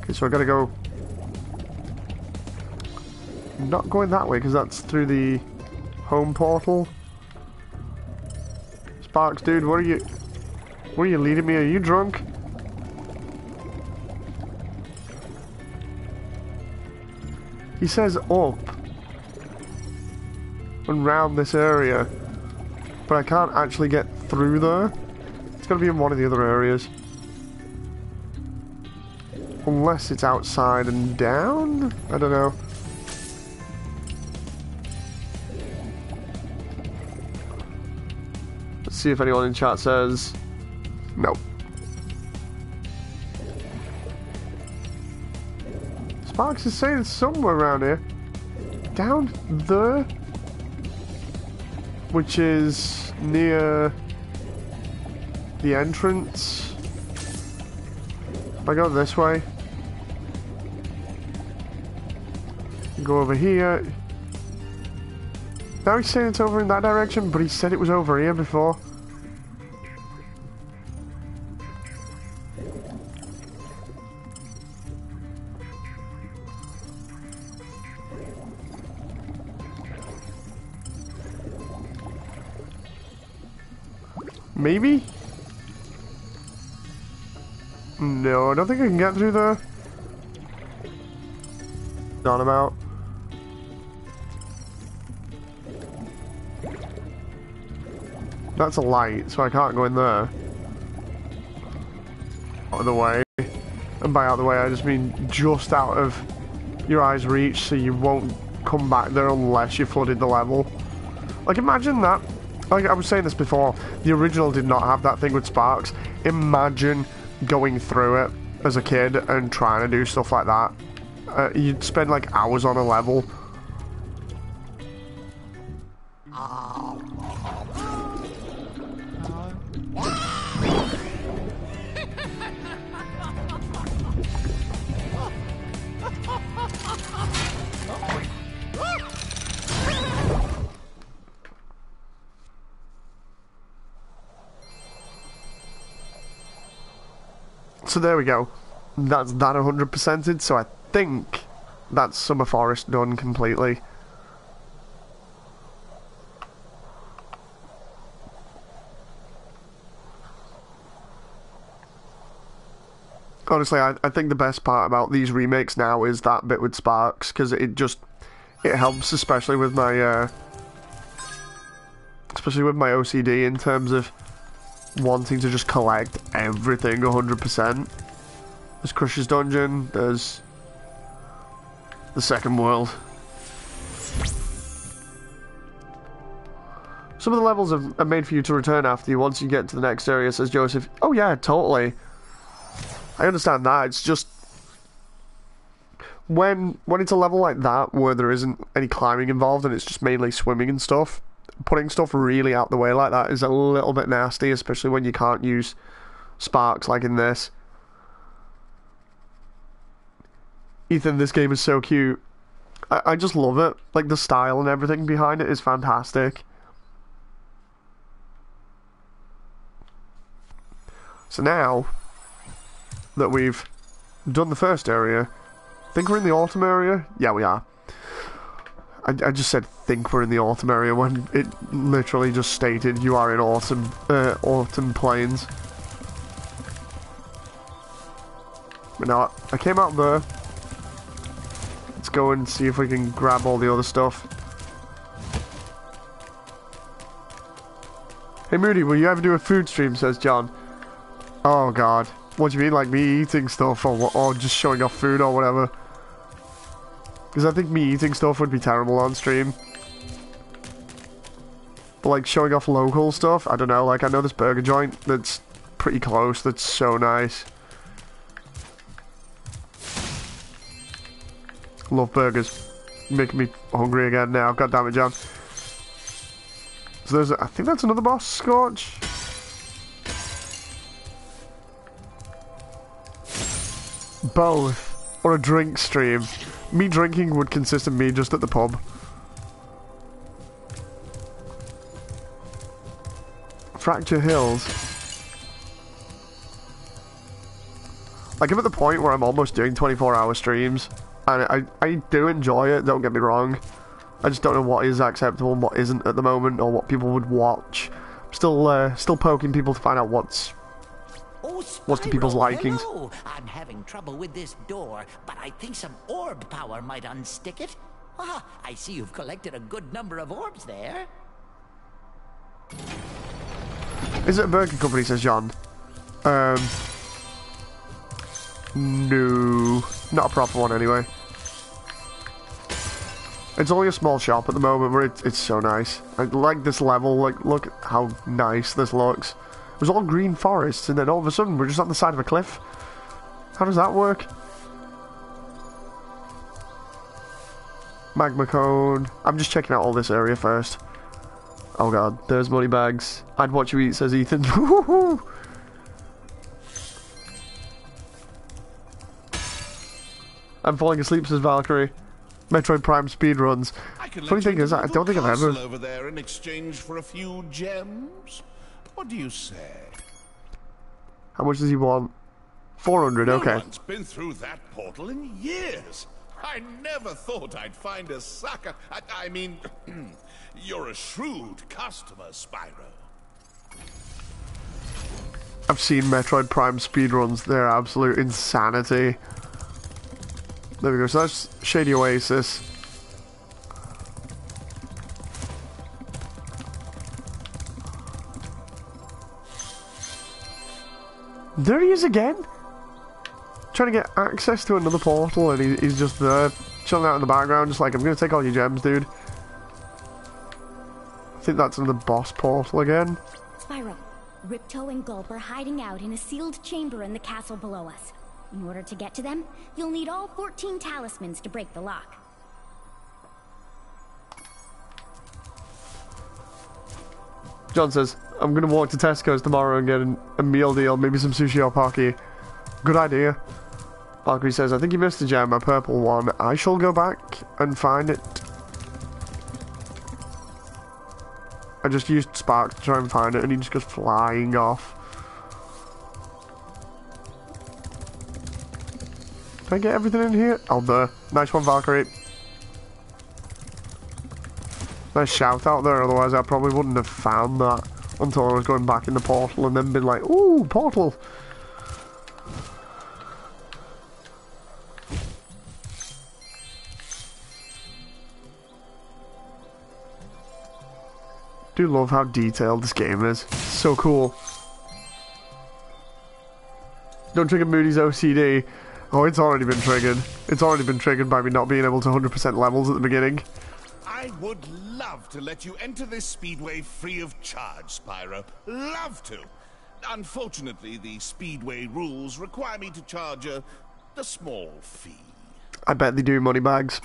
Okay, so I gotta go... not going that way, because that's through the home portal. Sparks, dude, where are you leading me? Are you drunk? He says up and round this area, but I can't actually get through there. It's gotta be in one of the other areas. Unless it's outside and down? I don't know. Let's see if anyone in chat says no. Sparks is saying it's somewhere around here. Down there? Which is near the entrance. If I go this way, go over here. Now he's saying it's over in that direction, but he said it was over here before. Maybe? No, I don't think I can get through there. Not about. That's a light, so I can't go in there. Out of the way. And by out of the way, I just mean just out of your eyes' reach, so you won't come back there unless you flooded the level. Like, imagine that. Like I was saying this before, the original did not have that thing with Sparks. Imagine going through it as a kid and trying to do stuff like that. You'd spend like hours on a level. So there we go. That's that 100%ed, so I think that's Summer Forest done completely. Honestly, I think the best part about these remakes now is that bit with Sparks, because it helps, especially with my OCD in terms of wanting to just collect everything 100%. There's Crusher's Dungeon, there's the second world. Some of the levels are made for you to return after you once you get to the next area, says Joseph. Oh yeah, totally. I understand that. It's just when it's a level like that where there isn't any climbing involved and it's just mainly swimming and stuff, putting stuff really out the way like that is a little bit nasty, especially when you can't use Sparks like in this. Ethan, this game is so cute. I just love it. Like, the style and everything behind it is fantastic. So now that we've done the first area, think we're in the autumn area? Yeah, we are. I just said think we're in the autumn area when it literally just stated you are in autumn plains. But now I came out there. Let's go and see if we can grab all the other stuff. Hey Moody, will you ever do a food stream, says John. Oh god. What do you mean, like me eating stuff or just showing off food or whatever? Because I think me eating stuff would be terrible on stream. But like showing off local stuff, I don't know, like I know this burger joint that's pretty close, that's so nice. Love burgers. Making me hungry again now, god damn it, John. So I think that's another boss, Scorch. Both. Or a drink stream. Me drinking would consist of me just at the pub. Fracture Hills. Like, I'm at the point where I'm almost doing 24-hour streams. And I do enjoy it, don't get me wrong. I just don't know what is acceptable and what isn't at the moment, or what people would watch. I'm still poking people to find out what's to people's likings. Hello. I'm having trouble with this door, but I think some orb power might unstick it. Ah, I see you've collected a good number of orbs there. Is it a burger company, says John? No. Not a proper one, anyway. It's only a small shop at the moment, but it's so nice. I like this level, like, look how nice this looks. It was all green forests, and then all of a sudden we're just on the side of a cliff. How does that work? Magma cone. I'm just checking out all this area first. Oh god, there's money bags. I'd watch you eat, says Ethan. I'm falling asleep, says Valkyrie. Metroid Prime speedruns. Funny thing is, I don't think I've ever... over there in exchange for a few gems? What do you say? How much does he want? 400, okay. No one's been through that portal in years. I never thought I'd find a sucker. I mean, you're a shrewd customer, Spyro. I've seen Metroid Prime speedruns. They're absolute insanity. There we go. So that's Shady Oasis. There he is again. Trying to get access to another portal, and he's just there, chilling out in the background, just like, I'm gonna take all your gems, dude. I think that's another boss portal again. Spyro, Ripto and Gulp are hiding out in a sealed chamber in the castle below us. In order to get to them, you'll need all 14 talismans to break the lock. John says, I'm gonna walk to Tesco's tomorrow and get a meal deal, maybe some sushi or pocky. Good idea. Valkyrie says, I think you missed a gem, a purple one. I shall go back and find it. I just used Spark to try and find it, and he just goes flying off. Did I get everything in here? Oh, there. Nice one, Valkyrie. Nice shout out there, otherwise I probably wouldn't have found that until I was going back in the portal and then been like, ooh, portal. Do love how detailed this game is. So cool. Don't trigger Moody's OCD. Oh, it's already been triggered. It's already been triggered by me not being able to 100% levels at the beginning. I would love to let you enter this speedway free of charge, Spyro. Love to. Unfortunately, the speedway rules require me to charge a small fee. I bet they do, money bags.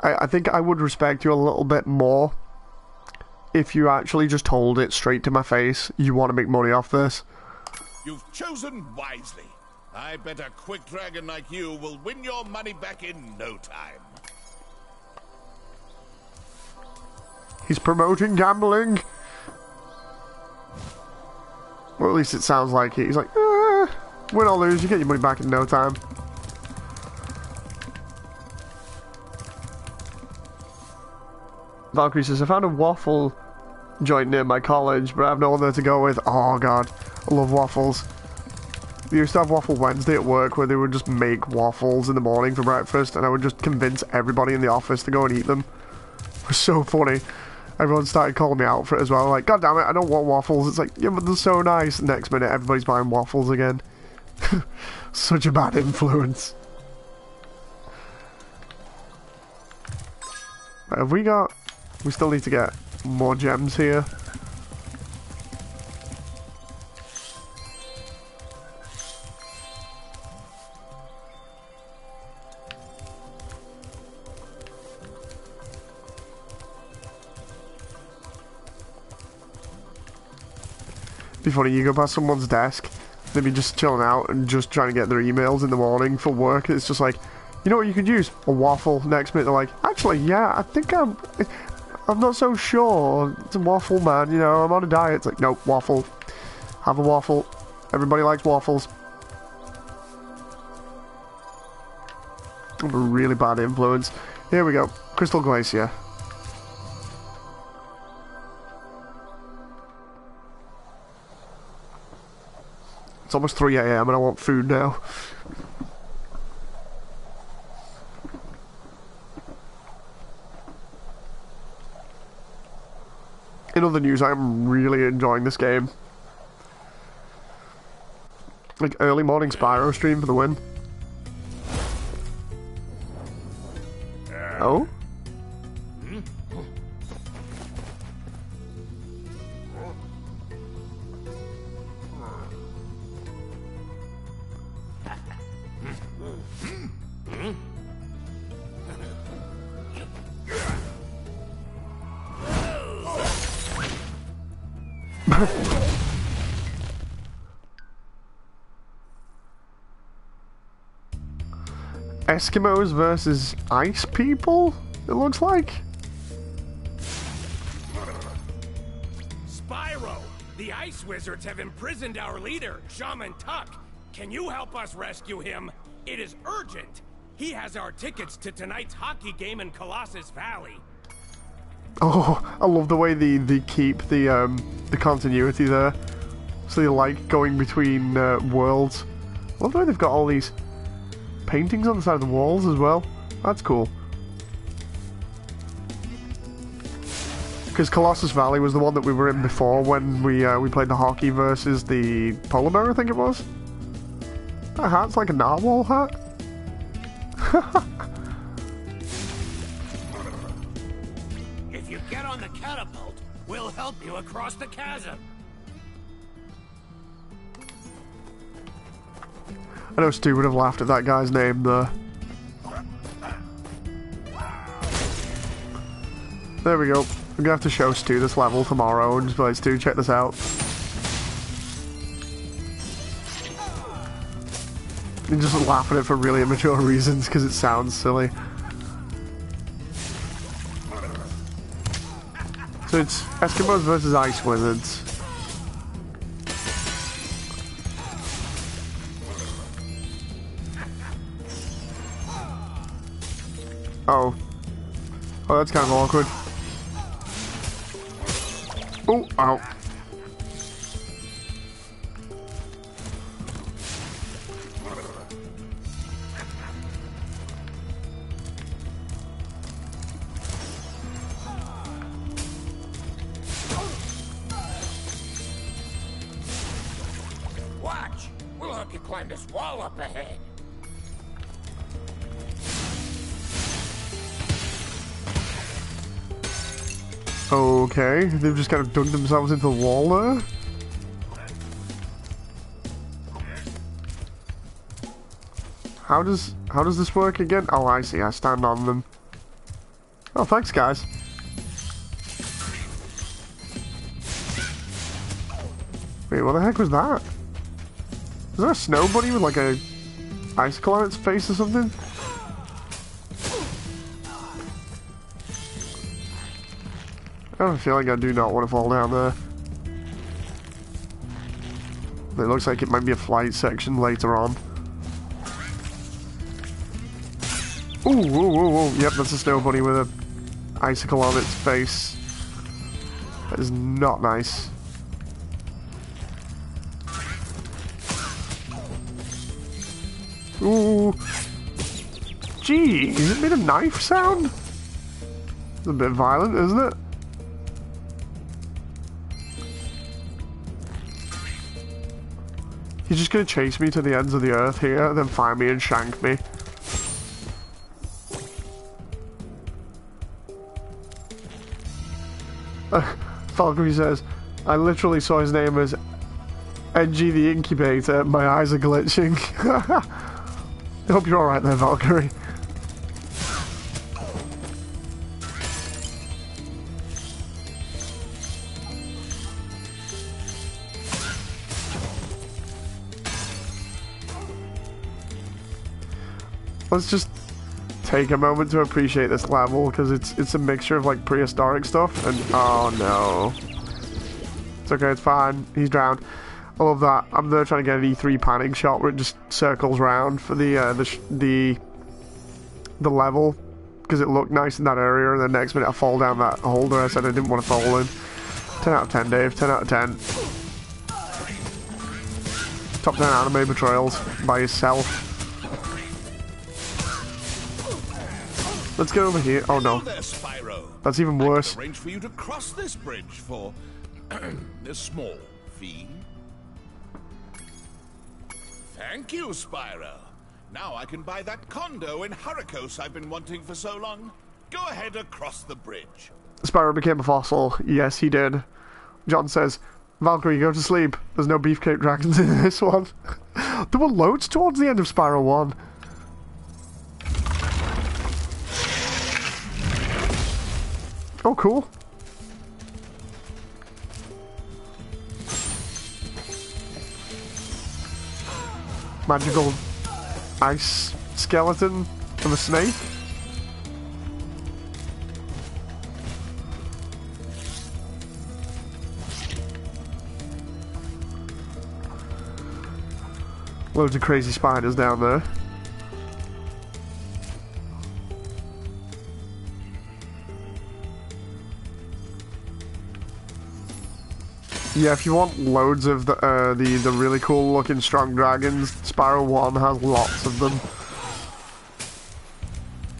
I think I would respect you a little bit more if you actually just told it straight to my face, you want to make money off this. You've chosen wisely. I bet a quick dragon like you will win your money back in no time. He's promoting gambling. Or at least it sounds like it. He's like, win or lose, you get your money back in no time. Valkyrie says, I found a waffle joint near my college, but I have no one there to go with. Oh god, I love waffles. We used to have Waffle Wednesday at work where they would just make waffles in the morning for breakfast, and I would just convince everybody in the office to go and eat them. It was so funny. Everyone started calling me out for it as well, like, god damn it, I don't want waffles. It's like, yeah, but they're so nice. Next minute, everybody's buying waffles again. Such a bad influence. Right, have we got... We still need to get more gems here. Be funny, you go past someone's desk, they'd be just chilling out and just trying to get their emails in the morning for work. It's just like, you know what you could use? A waffle. Next minute they're like, actually, yeah, I think I'm not so sure. It's a waffle, man, you know, I'm on a diet. It's like, nope, waffle. Have a waffle. Everybody likes waffles. I'm a really bad influence. Here we go. Crystal Glacier. It's almost 3 AM and I want food now. In other news, I'm really enjoying this game. Like, early morning Spyro stream for the win. Oh? Eskimos versus ice people, it looks like. Spyro! The Ice Wizards have imprisoned our leader, Shaman Tuck. Can you help us rescue him? It is urgent. He has our tickets to tonight's hockey game in Colossus Valley. Oh, I love the way they keep the continuity there. So they like going between worlds. I love the way they've got all these paintings on the side of the walls as well. That's cool. Because Colossus Valley was the one that we were in before when we played the hockey versus the polar bear, I think it was. That hat's like a narwhal hat. If you get on the catapult, we'll help you across the chasm. I know Stu would have laughed at that guy's name there. There we go. We're gonna have to show Stu this level tomorrow and just be like, Stu, check this out. And just laugh at it for really immature reasons because it sounds silly. So it's Eskimos versus Ice Wizards. Oh. Oh, that's kind of awkward. Oh, ow. Watch! We'll help you climb this wall up ahead. Okay, they've just kind of dug themselves into the wall there. How does this work again? Oh, I see. I stand on them. Oh, thanks, guys. Wait, what the heck was that? Is there a snow bunny with like a icicle on its face or something? I have a feeling I do not want to fall down there. It looks like it might be a flight section later on. Ooh, ooh, ooh, ooh. Yep, that's a snow bunny with a icicle on its face. That is not nice. Ooh. Gee, it made a knife sound? It's a bit violent, isn't it? He's just gonna chase me to the ends of the earth here, then find me and shank me. Valkyrie says, I literally saw his name as NG the Incubator. My eyes are glitching. I hope you're alright there, Valkyrie. Let's just take a moment to appreciate this level, because it's a mixture of like prehistoric stuff and oh no. It's okay, it's fine. He's drowned. I love that. I'm there trying to get an E3 panning shot where it just circles round for the level, because it looked nice in that area, and the next minute I fall down that hole that I said I didn't want to fall in. 10 out of 10, Dave. 10 out of 10. Top 10 anime betrayals by yourself. Let's get over here. Oh no. There, Spyro. That's even worse. I arrange for you to cross this bridge for a small fee. Thank you, Spyro. Now I can buy that condo in Hurricos I've been wanting for so long. Go ahead across the bridge. Spyro became a fossil. Yes, he did. John says, Valkyrie, go to sleep. There's no beefcake dragons in this one. There were loads towards the end of Spyro 1. Oh, cool. magical ice skeleton of a snake. Loads of crazy spiders down there. Yeah, if you want loads of the really cool looking strong dragons, Spyro 1 has lots of them.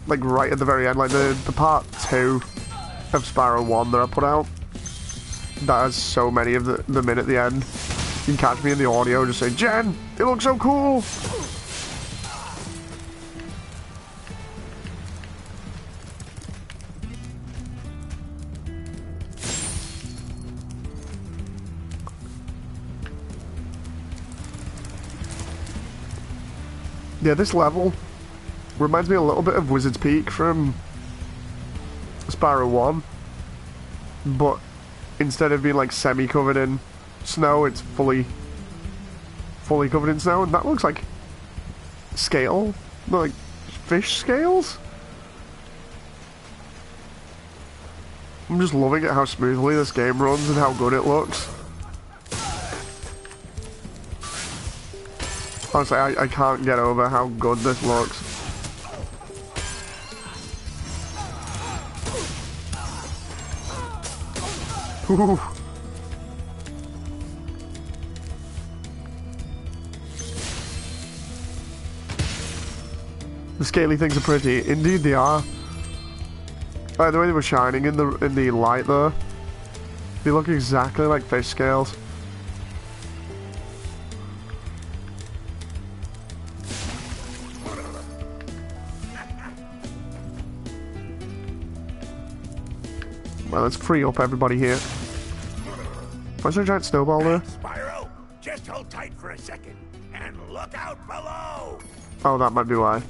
Like right at the very end, like the part 2 of Spyro 1 that I put out. That has so many of them in at the end. You can catch me in the audio just say, Jen, it looks so cool! Yeah, this level reminds me a little bit of Wizard's Peak from Spyro 1, but instead of being like semi-covered in snow, it's fully covered in snow, and that looks like scale, like fish scales. I'm just loving it how smoothly this game runs and how good it looks. Honestly, I can't get over how good this looks. Ooh. The scaly things are pretty. Indeed they are. The way they were shining in the light though. They look exactly like fish scales. Well, let's free up everybody here. Why's there a giant snowball there? Spyro, just hold tight for a second and look out below. Oh, that might be why.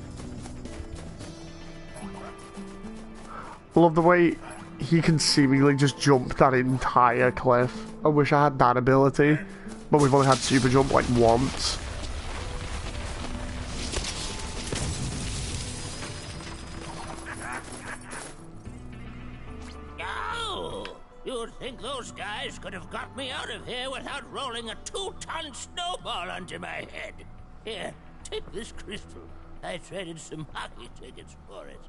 I love the way he can seemingly just jump that entire cliff. I wish I had that ability, but we've only had super jump like once. You'd think those guys could have got me out of here without rolling a 2-ton snowball onto my head. Here, take this crystal. I traded some hockey tickets for it.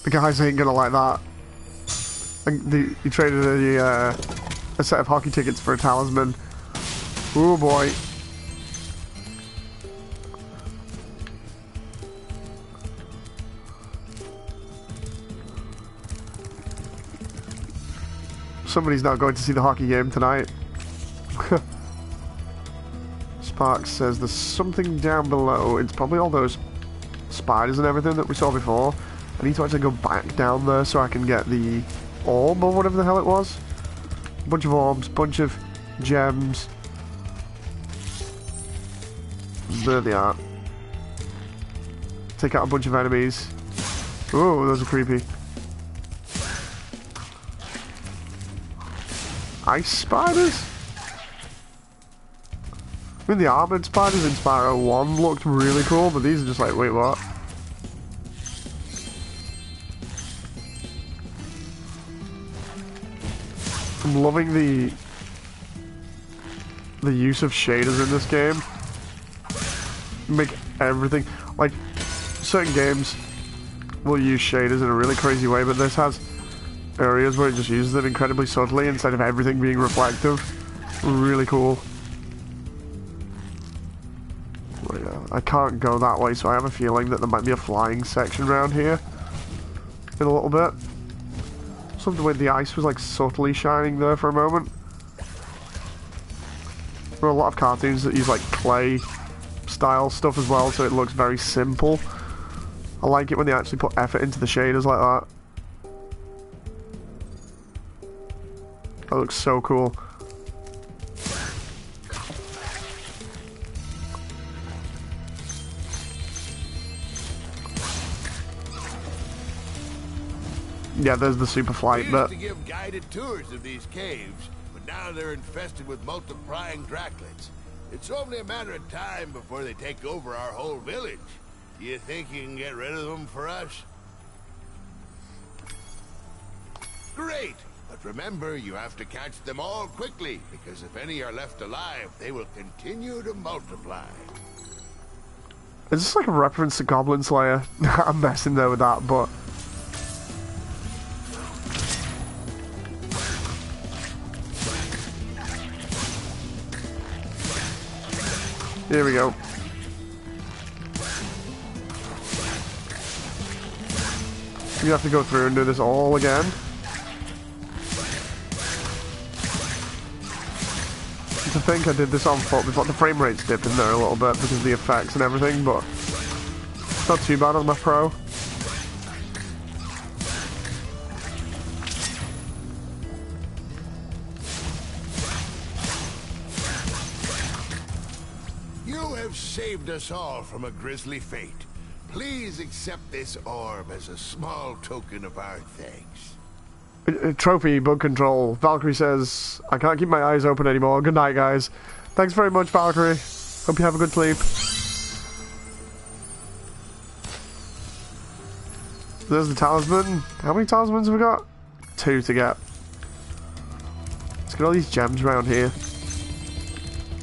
The guys ain't gonna like that. He traded a set of hockey tickets for a talisman. Oh boy. Somebody's not going to see the hockey game tonight. Sparks says there's something down below. It's probably all those spiders and everything that we saw before. I need to actually go back down there so I can get the orb or whatever the hell it was. A bunch of orbs, bunch of gems. There they are. Take out a bunch of enemies. Oh, those are creepy. Ice spiders? I mean, the armored spiders in Spyro 1 looked really cool, but these are just like, wait, what? I'm loving the use of shaders in this game. Make everything, like, certain games will use shaders in a really crazy way, but this has areas where it just uses them incredibly subtly instead of everything being reflective. Really cool. Well, yeah, I can't go that way, so I have a feeling that there might be a flying section around here in a little bit. Something where the ice was like subtly shining there for a moment. There are a lot of cartoons that use like clay style stuff as well, so it looks very simple. I like it when they actually put effort into the shaders like that. That looks so cool. Yeah, there's the super flight, but to give guided tours of these caves, but but now they're infested with multiplying Draclets. It's only a matter of time before they take over our whole village. Do you think you can get rid of them for us? Great! But remember, you have to catch them all quickly, because if any are left alive, they will continue to multiply. Is this like a reference to Goblin Slayer? I'm messing there with that, but... Here we go. You have to go through and do this all again. I think I did this on foot before. The frame rate's dipping there a little bit because of the effects and everything, but it's not too bad on my Pro. You have saved us all from a grisly fate. Please accept this orb as a small token of our thanks. Trophy, bug control. Valkyrie says, I can't keep my eyes open anymore. Good night, guys. Thanks very much, Valkyrie. Hope you have a good sleep. There's the talisman. How many talismans have we got? 2 to get. Let's get all these gems around here.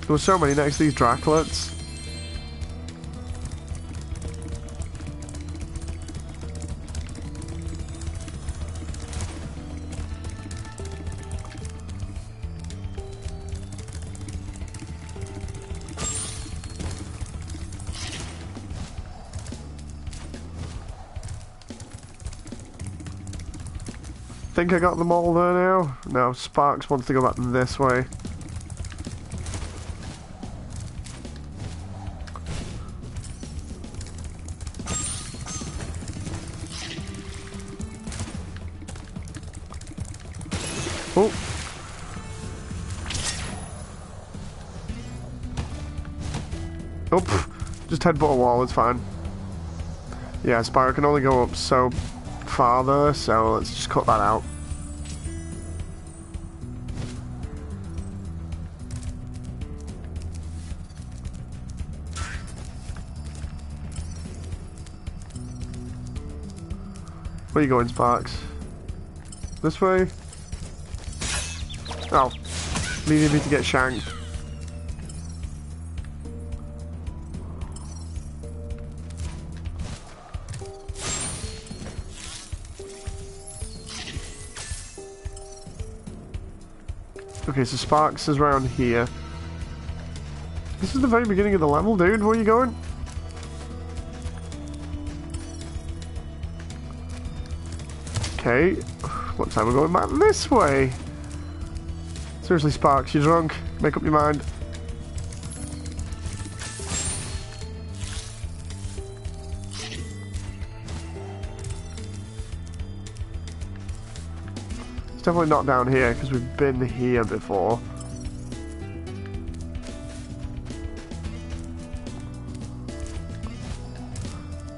There were so many next to these Draclets. I think I got them all there now. No, Sparks wants to go back this way. Oh. Oh, just headbutt a wall, it's fine. Yeah, Spyro can only go up so farther, so let's just cut that out. Where are you going, Sparks? This way? Oh, leaving me to get shanked. Okay, so Sparks is around here. This is the very beginning of the level, dude. Where are you going? Okay, looks like we're going back this way. Seriously, Sparks, you're drunk. Make up your mind. It's definitely not down here because we've been here before.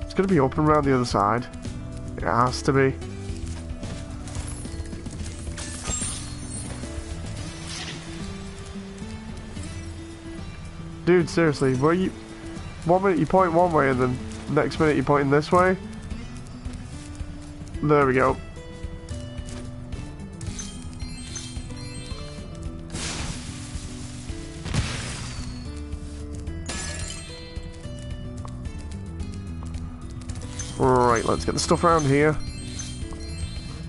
It's going to be up and around the other side. It has to be. Dude, seriously, where you... 1 minute you point one way and then next minute you're pointing this way? There we go. Right, let's get the stuff around here.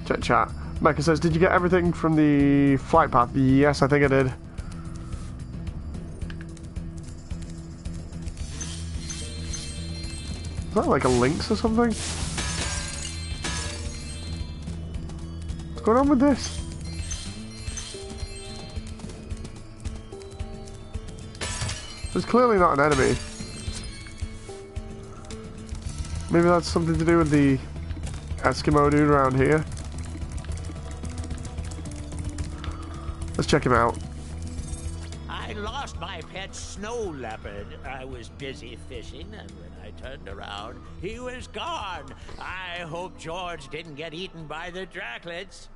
Check chat. Mecca says, did you get everything from the flight path? Yes, I think I did. Is that like a lynx or something? What's going on with this? There's clearly not an enemy. Maybe that's something to do with the Eskimo dude around here. Let's check him out. I lost my pet snow leopard. I was busy fishing, and when I turned around, he was gone. I hope George didn't get eaten by the Draclets.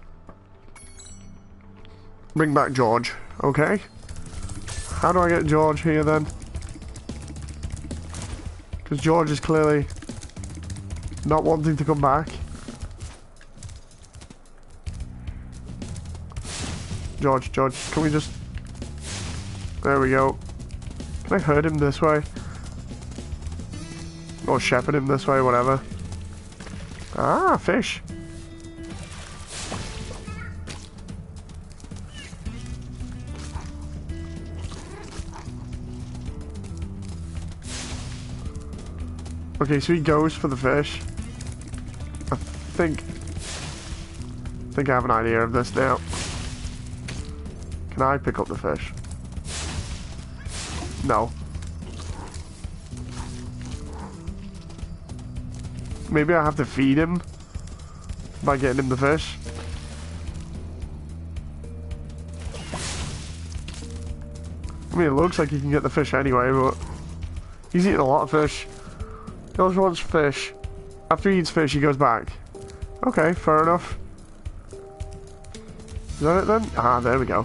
bring back George. Okay. How do I get George here then? Because George is clearly not wanting to come back. George, can we just... There we go. Can I herd him this way? Or shepherd him this way, whatever. Ah, fish. Okay, so he goes for the fish. I think I have an idea of this now. Can I pick up the fish? No. Maybe I have to feed him by getting him the fish. I mean, it looks like he can get the fish anyway, but he's eating a lot of fish. He always wants fish. After he eats fish, he goes back. Okay, fair enough. Is that it then? Ah, there we go.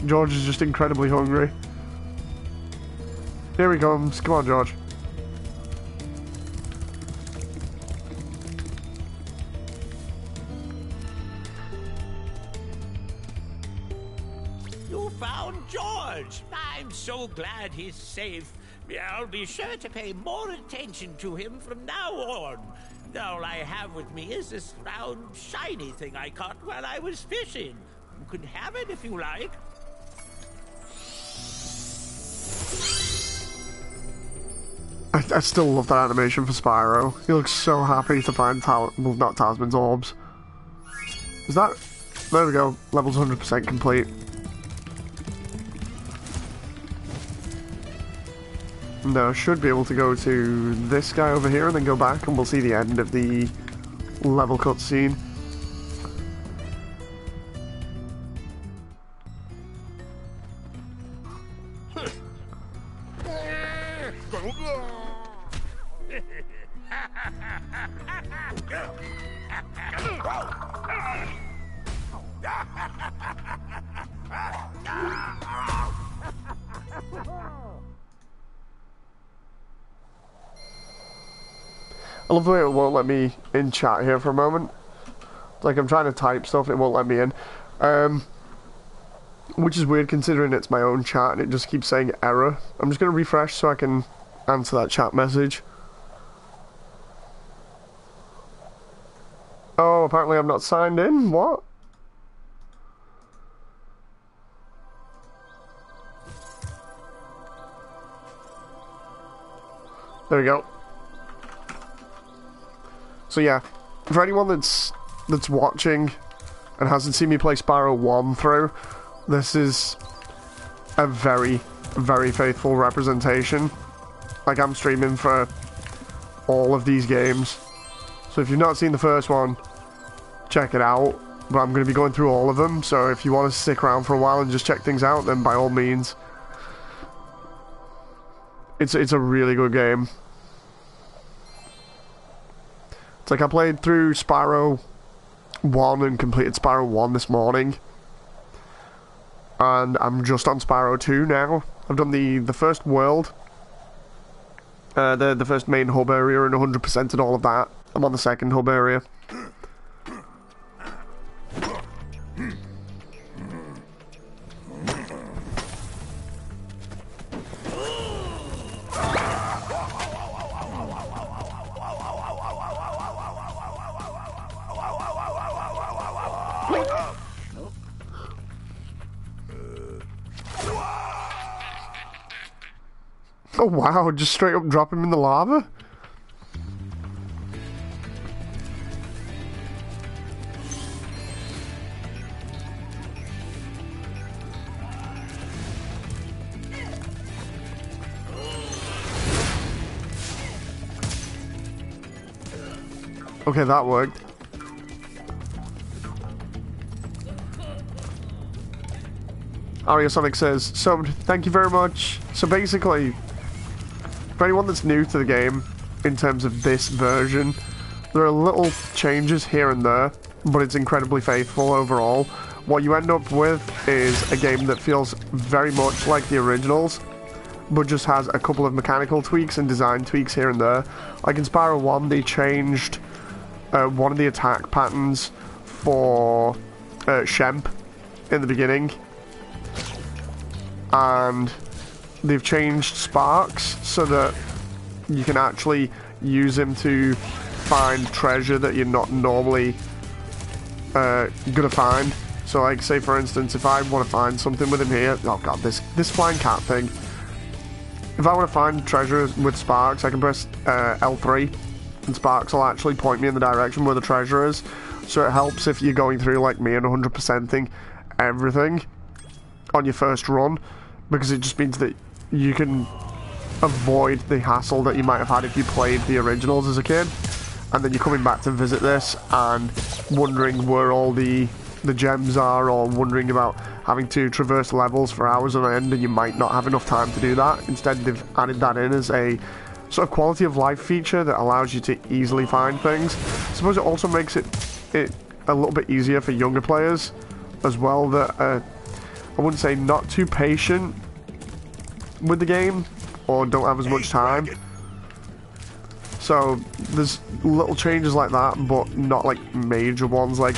George is just incredibly hungry. Here he comes. Come on, George. You found George. I'm so glad he's safe. I'll be sure to pay more attention to him from now on. All I have with me is this round, shiny thing I caught while I was fishing. You can have it if you like. I still love that animation for Spyro. He looks so happy to find not Tasman's orbs. Is that... There we go. Level's 100% complete. No, should be able to go to this guy over here and then go back and we'll see the end of the level cutscene. I love the way it won't let me in chat here for a moment. Like I'm trying to type stuff and it won't let me in. Which is weird considering it's my own chat and it just keeps saying error. I'm just going to refresh so I can answer that chat message. Oh, apparently I'm not signed in? What? There we go. So yeah, for anyone that's watching and hasn't seen me play Spyro 1 through, this is a very, very faithful representation. Like, I'm streaming for all of these games. So if you've not seen the first one, check it out. But I'm going to be going through all of them, so if you want to stick around for a while and just check things out, then by all means. It's a really good game. It's like I played through Spyro 1 and completed Spyro 1 this morning. And I'm just on Spyro 2 now. I've done the first world. The first main hub area and 100%ed all of that. I'm on the second hub area. Oh wow, just straight up drop him in the lava? Okay, that worked. Ariasonic says, subbed, thank you very much. So basically, for anyone that's new to the game, in terms of this version, There are little changes here and there, but it's incredibly faithful overall. What you end up with is a game that feels very much like the originals, but just has a couple of mechanical tweaks and design tweaks here and there. Like in Spyro 1, they changed one of the attack patterns for Shemp in the beginning, and they've changed Sparks so that you can actually use him to find treasure that you're not normally gonna find. So like, say for instance, if I want to find something with him here, oh god, this flying cat thing. If I want to find treasure with Sparks, I can press L3, and Sparks will actually point me in the direction where the treasure is. So it helps if you're going through like me and 100%ing everything on your first run, because it just means that you can avoid the hassle that you might have had if you played the originals as a kid, and then you're coming back to visit this and wondering where all the gems are, or wondering about having to traverse levels for hours on end, and you might not have enough time to do that. Instead, they've added that in as a sort of quality of life feature that allows you to easily find things. I suppose it also makes it a little bit easier for younger players as well, that I wouldn't say not too patient with the game or don't have as much time. So there's little changes like that, but not like major ones like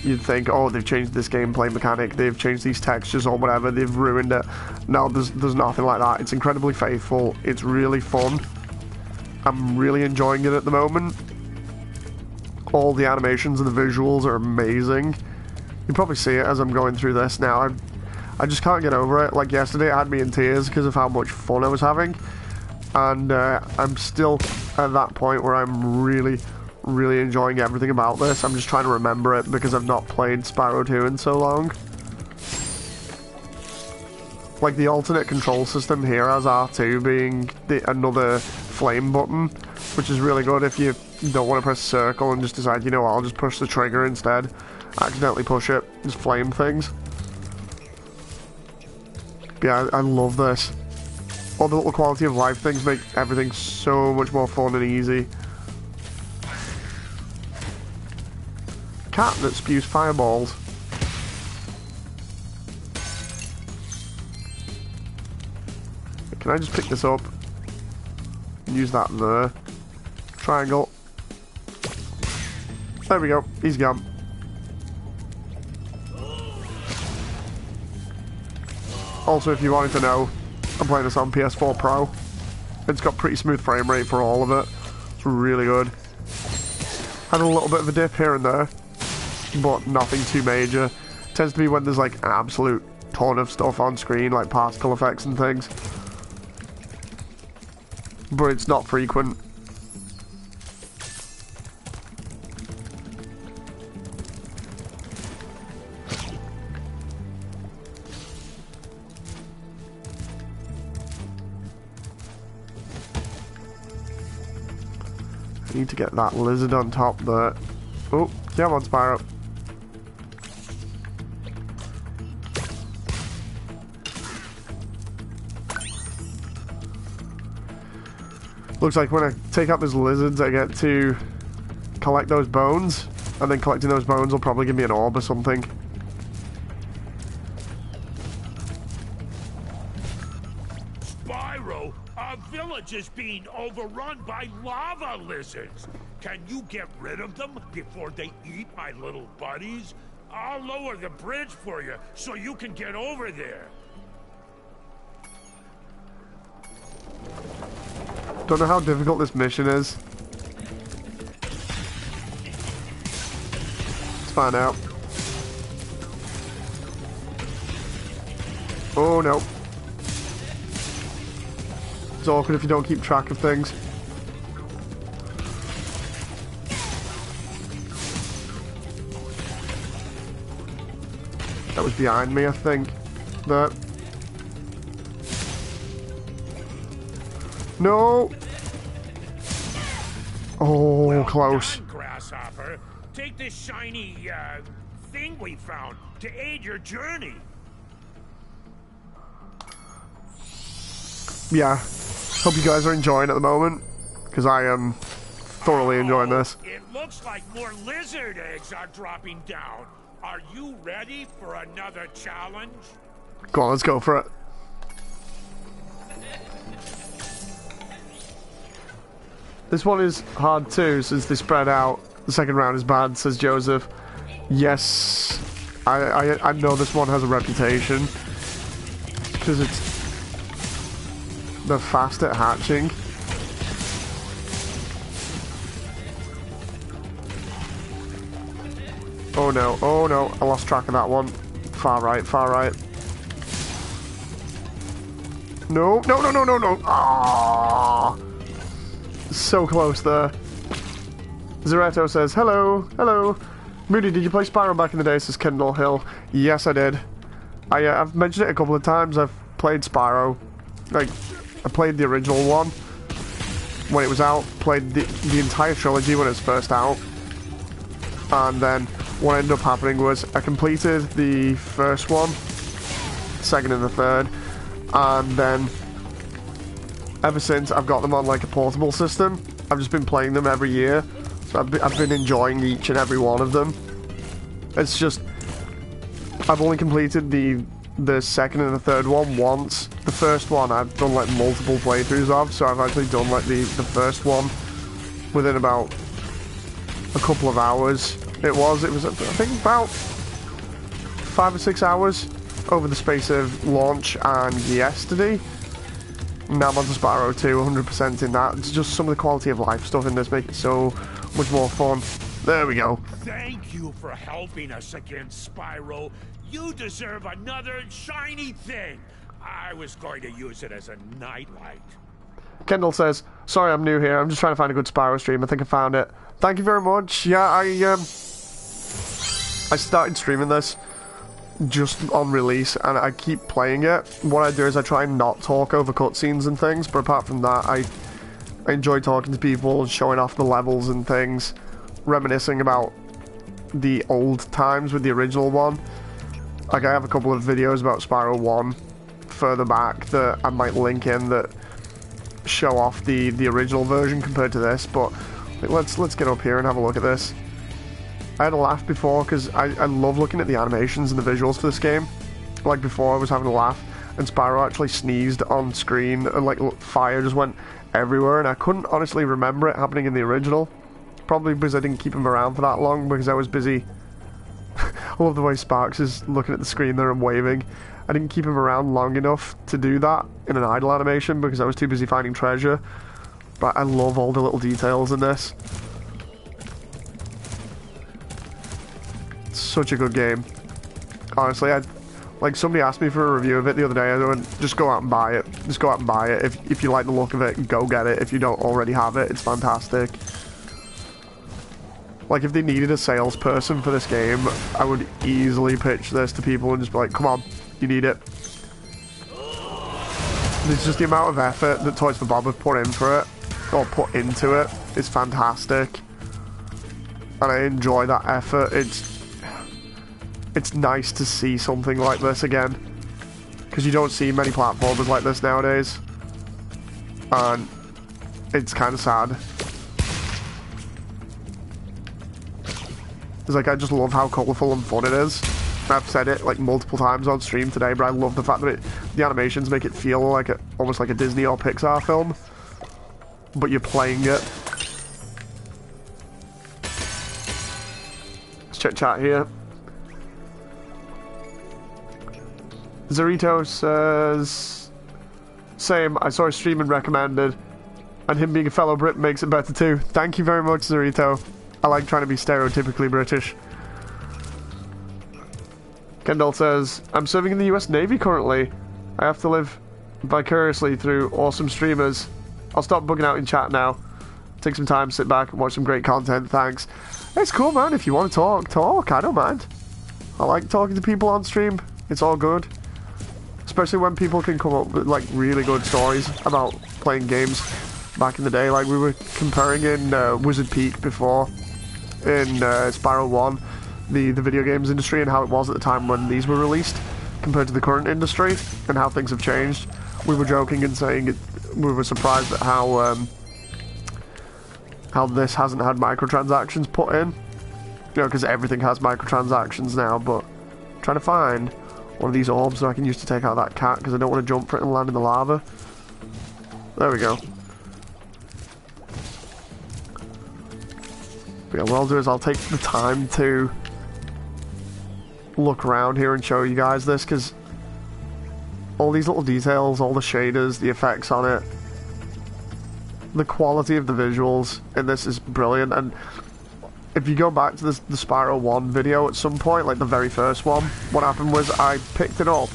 you'd think, oh, they've changed this gameplay mechanic, they've changed these textures or whatever, they've ruined it. No, there's nothing like that. It's incredibly faithful. It's really fun. I'm really enjoying it at the moment. All the animations and the visuals are amazing. You probably see it as I'm going through this now. I just can't get over it. Like yesterday, it had me in tears because of how much fun I was having. And I'm still at that point where I'm really enjoying everything about this. I'm just trying to remember it because I've not played Spyro 2 in so long. Like the alternate control system here has R2 being another flame button, which is really good if you don't want to press circle and just decide, you know what, I'll just push the trigger instead. Accidentally push it, just flame things. But yeah, I love this. All the little quality of life things make everything so much more fun and easy. Cat that spews fireballs. Can I just pick this up and use that there? Triangle. There we go. He's gone. Also, if you wanted to know, I'm playing this on PS4 Pro. It's got pretty smooth frame rate for all of it. It's really good. Had a little bit of a dip here and there, but nothing too major. It tends to be when there's like an absolute ton of stuff on screen, like particle effects and things. But it's not frequent. I need to get that lizard on top there. Oh, come on, Spyro. Looks like when I take up those lizards, I get to collect those bones, and then collecting those bones will probably give me an orb or something. Spyro, our village is being overrun by lava lizards. Can you get rid of them before they eat my little buddies? I'll lower the bridge for you so you can get over there. Don't know how difficult this mission is. Let's find out. Oh no. It's awkward if you don't keep track of things. That was behind me, I think. That. No! Oh, well close. Done, Grasshopper. Take this shiny, thing we found to aid your journey. Yeah. Hope you guys are enjoying at the moment, because I am thoroughly enjoying this. It looks like more lizard eggs are dropping down. Are you ready for another challenge? Go on, let's go for it. This one is hard too, since they spread out. The second round is bad, says Joseph. Yes, I know this one has a reputation because they're fast at hatching. Oh no, I lost track of that one. Far right, far right. No. Ah, so close there. Zeretto says, hello. Moody, did you play Spyro back in the day, says Kendall Hill. Yes, I did. I've mentioned it a couple of times. I've played Spyro. Like, I played the original one when it was out. Played the entire trilogy when it was first out. And then what ended up happening was I completed the first one, second and the third. And then ever since, I've got them on like a portable system. I've just been playing them every year. So I've been enjoying each and every one of them. It's just, I've only completed the second and the third one once. The first one I've done like multiple playthroughs of, so I've actually done like the first one within about a couple of hours. It was I think about 5 or 6 hours over the space of launch and yesterday. Now I'm on to Spyro 2, 100% in that. It's just some of the quality of life stuff in this make it so much more fun. There we go. Thank you for helping us again, Spyro. You deserve another shiny thing. I was going to use it as a nightlight. Kendall says, sorry I'm new here. I'm just trying to find a good Spyro stream. I think I found it. Thank you very much. Yeah, I started streaming this just on release and I keep playing it. What I do is I try and not talk over cutscenes and things, but apart from that, I enjoy talking to people, showing off the levels and things, reminiscing about the old times with the original one. Like, I have a couple of videos about Spyro 1 further back that I might link in that show off the original version compared to this, but let's get up here and have a look at this. I had a laugh before because I love looking at the animations and the visuals for this game. Like before, I was having a laugh and Spyro actually sneezed on screen and like fire just went everywhere, and I couldn't honestly remember it happening in the original. Probably because I didn't keep him around for that long because I was busy. I love the way Sparks is looking at the screen there and waving. I didn't keep him around long enough to do that in an idle animation because I was too busy finding treasure. But I love all the little details in this. It's such a good game. Honestly, like somebody asked me for a review of it the other day. I went, just go out and buy it. Just go out and buy it. If you like the look of it, go get it. If you don't already have it, it's fantastic. Like, if they needed a salesperson for this game, I would easily pitch this to people and just be like, come on, you need it. It's just the amount of effort that Toys for Bob have put in for it, or put into it, is fantastic. And I enjoy that effort. It's nice to see something like this again, because you don't see many platformers like this nowadays. And it's kind of sad. It's like, I just love how colourful and fun it is. I've said it like multiple times on stream today, but I love the fact that the animations make it feel like almost like a Disney or Pixar film, but you're playing it. Let's check chat here. Zarito says, same, I saw a stream and recommended, and him being a fellow Brit makes it better too. Thank you very much, Zarito. I like trying to be stereotypically British. Kendall says, I'm serving in the US Navy currently. I have to live vicariously through awesome streamers. I'll stop bugging out in chat now. Take some time, sit back and watch some great content, thanks. It's cool, man. If you want to talk, I don't mind. I like talking to people on stream. It's all good. Especially when people can come up with like really good stories about playing games back in the day. Like we were comparing in Wizard Peak before, in Spyro 1, the video games industry and how it was at the time when these were released compared to the current industry and how things have changed. We were joking and saying we were surprised at how how this hasn't had microtransactions put in. You know, because everything has microtransactions now, but I'm trying to find one of these orbs that I can use to take out that cat, because I don't want to jump for it and land in the lava. There we go. But yeah, what I'll do is I'll take the time to look around here and show you guys this, because all these little details, all the shaders, the effects on it, the quality of the visuals in this is brilliant. And if you go back to the Spyro 1 video at some point, like the very first one, what happened was I picked it up,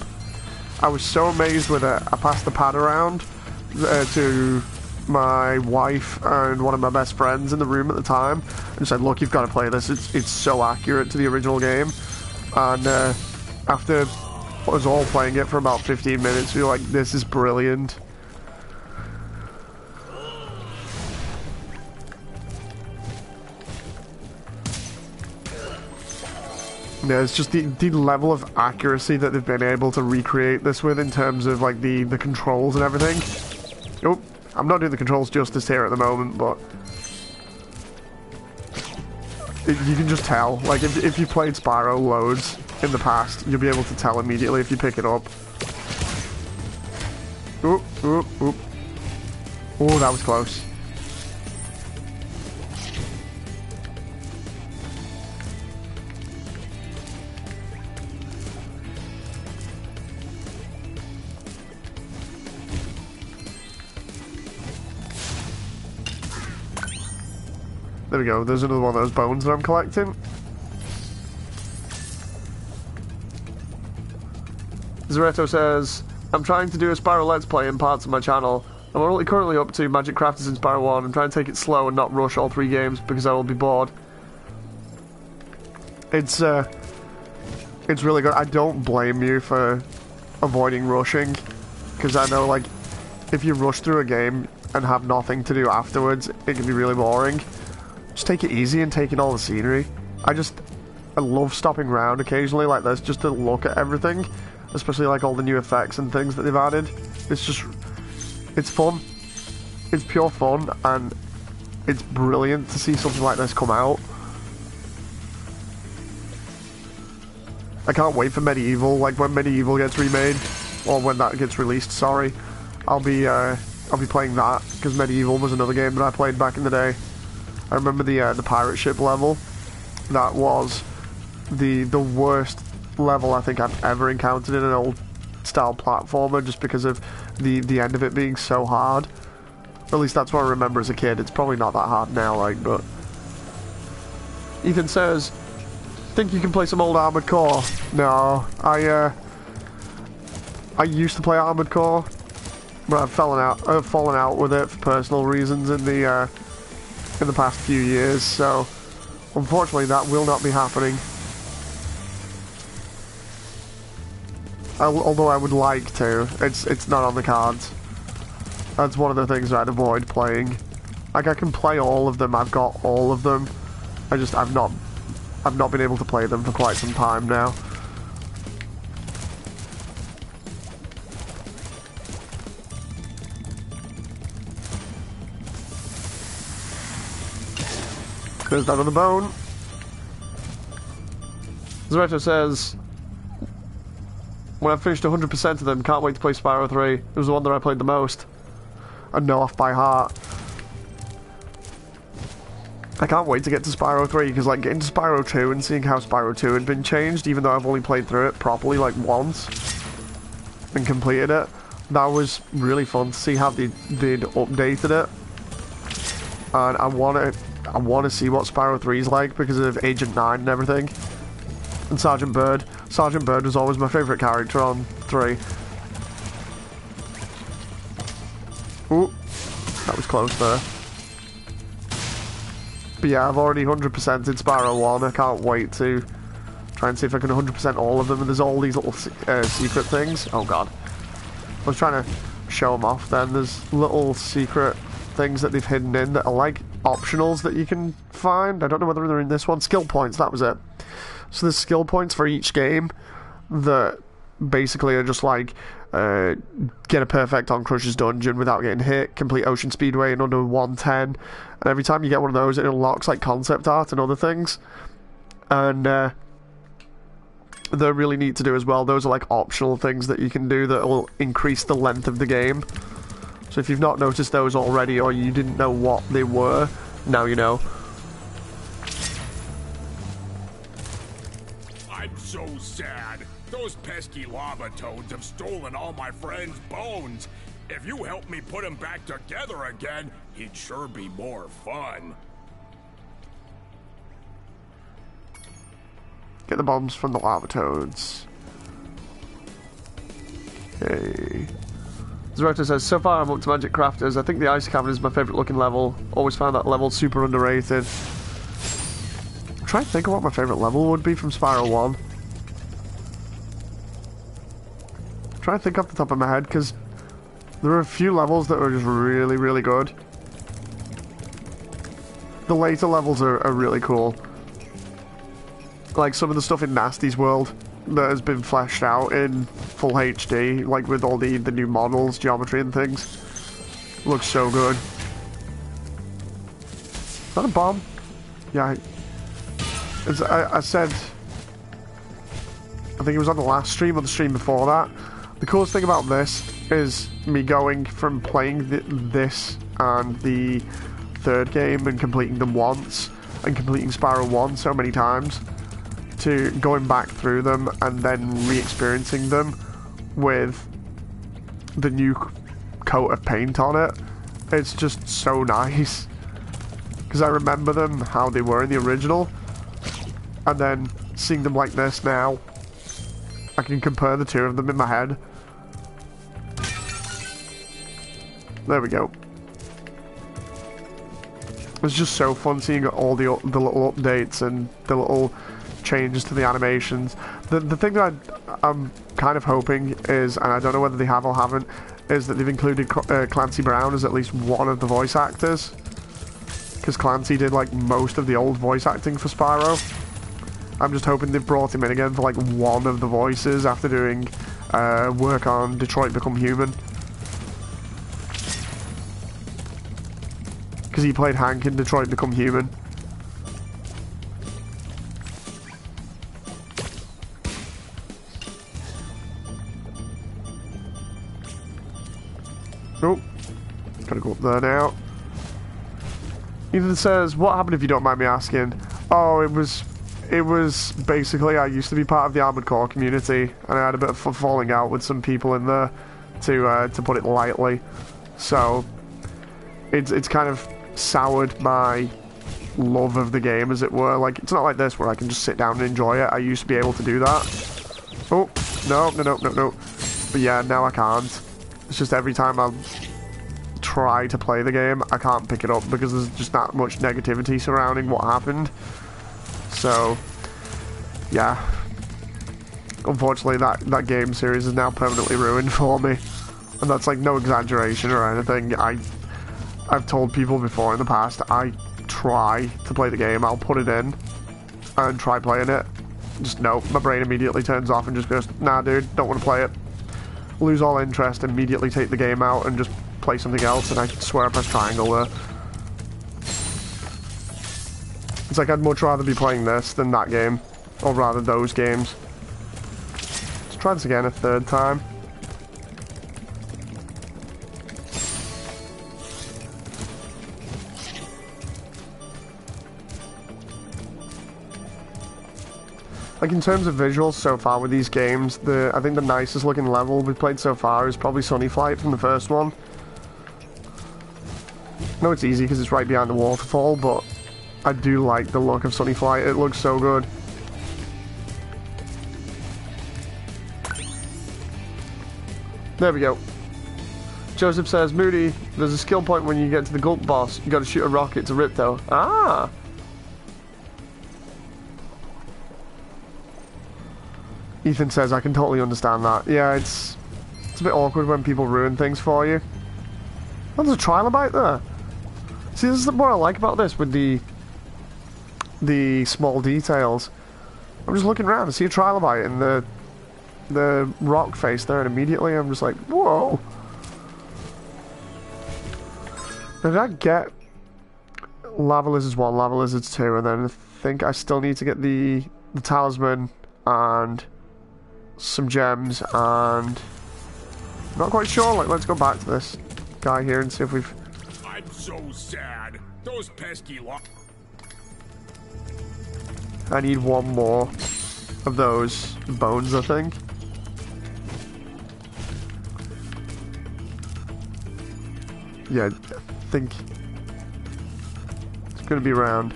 I was so amazed with it, I passed the pad around to my wife and one of my best friends in the room at the time, and said, look, you've got to play this, it's so accurate to the original game. And after us all playing it for about 15 minutes, we were like, this is brilliant. Yeah, it's just the level of accuracy that they've been able to recreate this with in terms of like the controls and everything. Oh, I'm not doing the controls justice here at the moment, but you can just tell. Like if you played Spyro loads in the past, you'll be able to tell immediately if you pick it up. Oop, oop, oop. Oh, that was close. There we go, there's another one of those bones that I'm collecting. Zereto says, I'm trying to do a Spyro Let's Play in parts of my channel. I'm only currently up to Magic Crafters in Spyro 1. I'm trying to take it slow and not rush all 3 games because I will be bored. It's really good. I don't blame you for avoiding rushing, because I know, like, if you rush through a game and have nothing to do afterwards, it can be really boring. Just take it easy and take in all the scenery. I love stopping around occasionally like this just to look at everything, especially like all the new effects and things that they've added. It's fun. It's pure fun, and it's brilliant to see something like this come out. I can't wait for Medieval. Like when Medieval gets remade, or when that gets released, sorry, I'll be playing that, because Medieval was another game that I played back in the day. I remember the pirate ship level. That was the worst level I think I've ever encountered in an old style platformer, just because of the end of it being so hard. Or at least that's what I remember as a kid. It's probably not that hard now, like, but Ethan says, think you can play some old Armored Core? No, I used to play Armored Core, but I've fallen out with it for personal reasons in the past few years, so unfortunately that will not be happening. Although I would like to, it's not on the cards. That's one of the things I'd avoid playing. Like, I can play all of them, I've got all of them. I've not been able to play them for quite some time now. There's that other bone. Zereto says, when I've finished 100% of them, can't wait to play Spyro 3. It was the one that I played the most. I know off by heart. I can't wait to get to Spyro 3, because like getting to Spyro 2 and seeing how Spyro 2 had been changed, even though I've only played through it properly like once and completed it, that was really fun to see how they'd updated it. And I want to see what Spyro 3 is like because of Agent 9 and everything. And Sergeant Bird. Sergeant Bird was always my favourite character on 3. Ooh, that was close there. But yeah, I've already 100%ed Spyro 1. I can't wait to try and see if I can 100% all of them. And there's all these little secret things. Oh god. I was trying to show them off then. There's little secret things that they've hidden in that are like optionals that you can find. I don't know whether they're in this one. Skill points, that was it. So there's skill points for each game that basically are just like get a perfect on Crusher's Dungeon without getting hit, complete Ocean Speedway in under 110, and every time you get one of those, it unlocks like concept art and other things, and they're really neat to do as well. Those are like optional things that you can do that will increase the length of the game. So if you've not noticed those already, or you didn't know what they were, now you know. I'm so sad. Those pesky lava toads have stolen all my friend's bones. If you help me put them back together again, it'd sure be more fun. Get the bombs from the lava toads. Okay. Zerota says, so far I'm up to Magic Crafters. I think the Ice Cavern is my favourite looking level. Always found that level super underrated. I'm trying to think of what my favourite level would be from Spyro 1. I'm trying to think off the top of my head, because there are a few levels that are just really, really good. The later levels are really cool. Like some of the stuff in Nasty's world that has been fleshed out in full HD, like with all the new models, geometry and things. Looks so good. Is that a bomb? Yeah. I said, I think it was on the last stream or the stream before that. The coolest thing about this is me going from playing this and the third game and completing them once, and completing Spyro 1 so many times, to going back through them and then re-experiencing them with the new coat of paint on it. It's just so nice, because I remember them how they were in the original, and then seeing them like this now, I can compare the two of them in my head. There we go. It's just so fun seeing all the little updates and the little changes to the animations. The thing that I'm kind of hoping is, and I don't know whether they have or haven't, is that they've included Clancy Brown as at least one of the voice actors, because Clancy did like most of the old voice acting for Spyro. I'm just hoping they've brought him in again for like one of the voices after doing work on Detroit Become Human, because he played Hank in Detroit Become Human. Oh, gotta go up there now. Ethan says, what happened if you don't mind me asking? Oh, it was basically, I used to be part of the Armored Core community, and I had a bit of falling out with some people in there, to put it lightly. So, it's kind of soured my love of the game, as it were. Like, it's not like this where I can just sit down and enjoy it. I used to be able to do that. Oh, no. But yeah, now I can't. It's just every time I try to play the game, I can't pick it up because there's just that much negativity surrounding what happened. So, yeah. Unfortunately, that game series is now permanently ruined for me. And that's like no exaggeration or anything. I've told people before in the past, I try to play the game, I'll put it in and try playing it. Just no, my brain immediately turns off and just goes, nah dude, don't want to play it. Lose all interest, immediately take the game out and just play something else, and I swear I press triangle there. It's like I'd much rather be playing this than that game, or rather those games. Let's try this again a third time. Like, in terms of visuals so far with these games, I think the nicest looking level we've played so far is probably Sunny Flight from the first one. I know it's easy because it's right behind the waterfall, but I do like the look of Sunny Flight. It looks so good. There we go. Joseph says, Moody, there's a skill point when you get to the Gulp boss. You gotta shoot a rocket to Ripto. Ah! Ethan says, I can totally understand that. Yeah, it's a bit awkward when people ruin things for you. Oh, there's a trilobite there. See, this is what I like about this with the small details. I'm just looking around and see a trilobite the rock face there, and immediately I'm just like, whoa. Did I get Lava Lizards 1, Lava Lizards 2, and then I think I still need to get the talisman and some gems, and not quite sure. Like, let's go back to this guy here and see if we've... I'm so sad. Those pesky I need one more of those bones, I think. Yeah, I think it's going to be around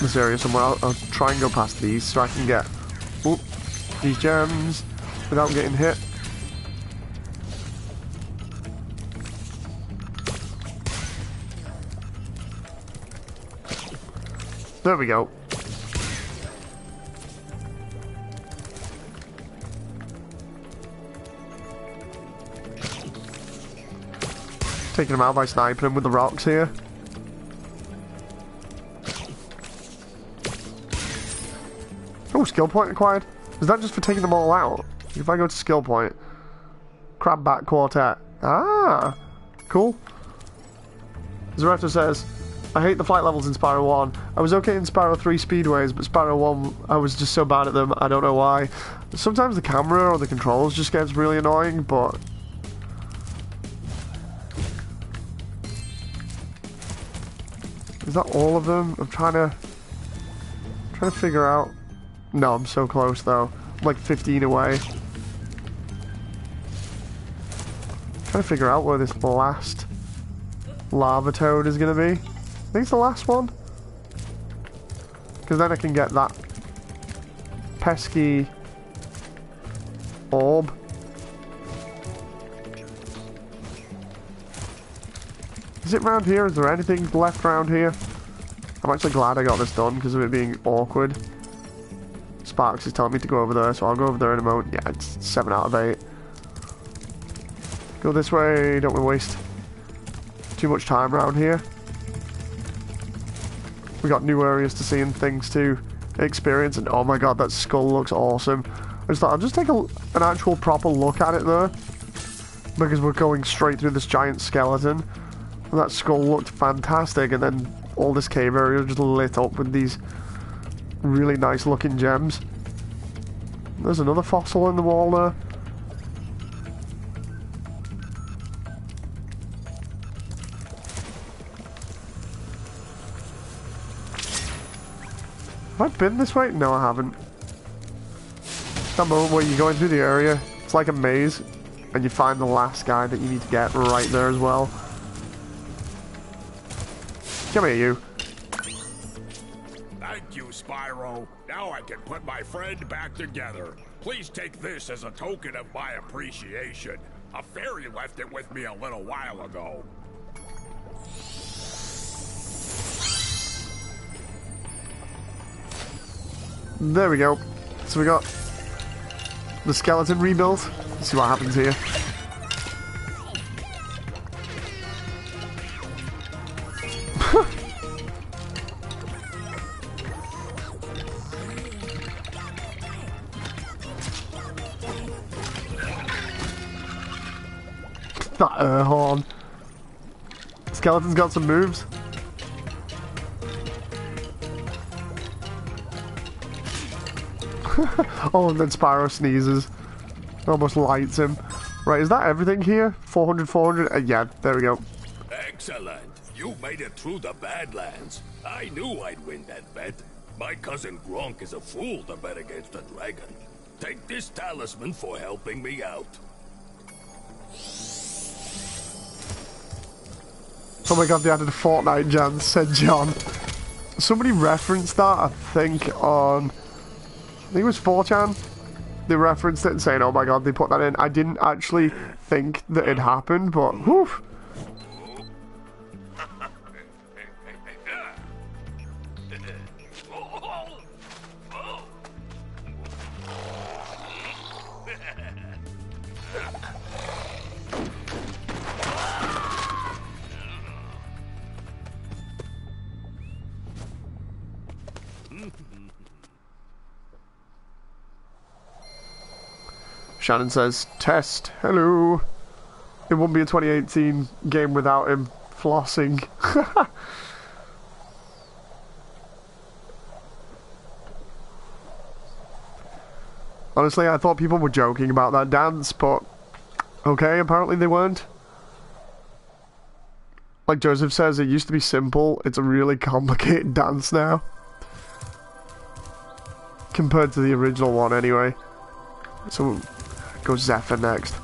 this area somewhere. I'll try and go past these so I can get these gems without getting hit. There we go. Taking him out by sniping him with the rocks here. Oh, skill point acquired. Is that just for taking them all out? If I go to skill point. Crabback Quartet. Ah, cool. Zoretto says, I hate the flight levels in Spyro 1. I was okay in Spyro 3 speedways, but Spyro 1, I was just so bad at them, I don't know why. Sometimes the camera or the controls just gets really annoying, but... Is that all of them? I'm trying to figure out... No, I'm so close though. I'm like 15 away. Trying to figure out where this last lava toad is going to be. I think it's the last one. Because then I can get that pesky orb. Is it round here? Is there anything left around here? I'm actually glad I got this done because of it being awkward. Sparks is telling me to go over there, so I'll go over there in a moment. Yeah, it's 7 out of 8. Go this way, don't want to waste too much time around here. We got new areas to see and things to experience, and oh my god, that skull looks awesome. I just thought I'll just take an actual proper look at it there, because we're going straight through this giant skeleton. And that skull looked fantastic, and then all this cave area just lit up with these really nice looking gems. There's another fossil in the wall there. Have I been this way? No, I haven't. That moment where you're going through the area, it's like a maze, and you find the last guy that you need to get right there as well. Come here, you. Thank you, Spyro. Now I can put my friend back together. Please take this as a token of my appreciation. A fairy left it with me a little while ago. There we go. So we got the skeleton rebuilt. Let's see what happens here. That air horn. Skeleton's got some moves. Oh, and then Spyro sneezes. Almost lights him. Right, is that everything here? 400, 400? Yeah, there we go. Excellent. You made it through the Badlands. I knew I'd win that bet. My cousin Gronk is a fool to bet against a dragon. Take this talisman for helping me out. Oh my god, they added a Fortnite Jan, said John. Somebody referenced that, I think, on... I think it was 4chan. They referenced it and saying, oh my god, they put that in. I didn't actually think that it happened, but whew. Shannon says, test, hello. It wouldn't be a 2018 game without him flossing. Honestly, I thought people were joking about that dance, but okay, apparently they weren't. Like Joseph says, it used to be simple. It's a really complicated dance now. Compared to the original one, anyway. So, go Zephyr next.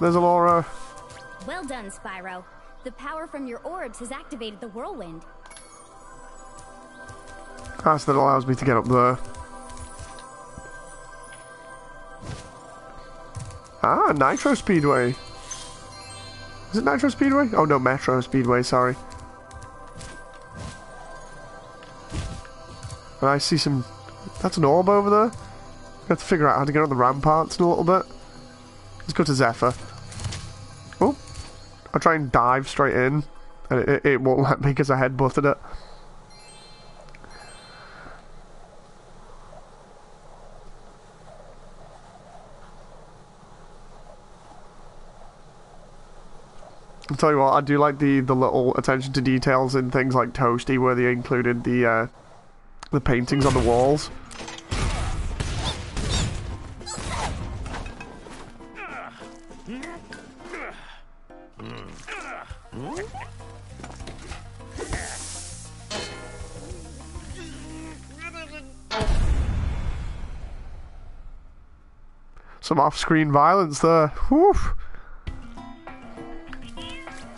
There's Alora. Well done, Spyro. The power from your orbs has activated the whirlwind. That's that allows me to get up there. Ah, Nitro Speedway. Is it Nitro Speedway? Oh no, Metro Speedway, sorry. And I see some... That's an orb over there. I have to figure out how to get on the ramparts in a little bit. Let's go to Zephyr. Oh, I'll try and dive straight in. And it won't let me because I headbutted it. I'll tell you what, I do like the little attention to details in things like Toasty, where they included the paintings on the walls. Some off-screen violence there. Whew.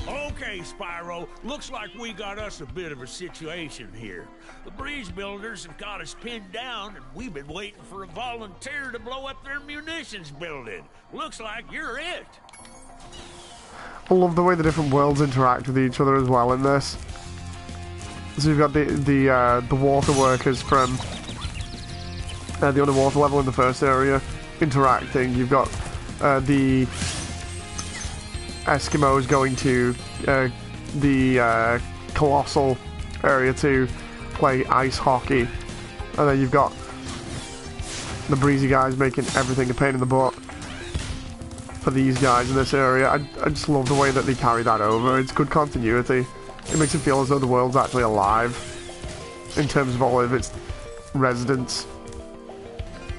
Okay, Spyro, looks like we got us a bit of a situation here. The breeze builders have got us pinned down, and we've been waiting for a volunteer to blow up their munitions building. Looks like you're it. I love the way the different worlds interact with each other as well in this. So you've got the water workers from the underwater level in the first area interacting. You've got the Eskimos going to the colossal area to play ice hockey, and then you've got the breezy guys making everything a pain in the butt for these guys in this area. I just love the way that they carry that over. It's good continuity. It makes it feel as though the world's actually alive in terms of all of its residents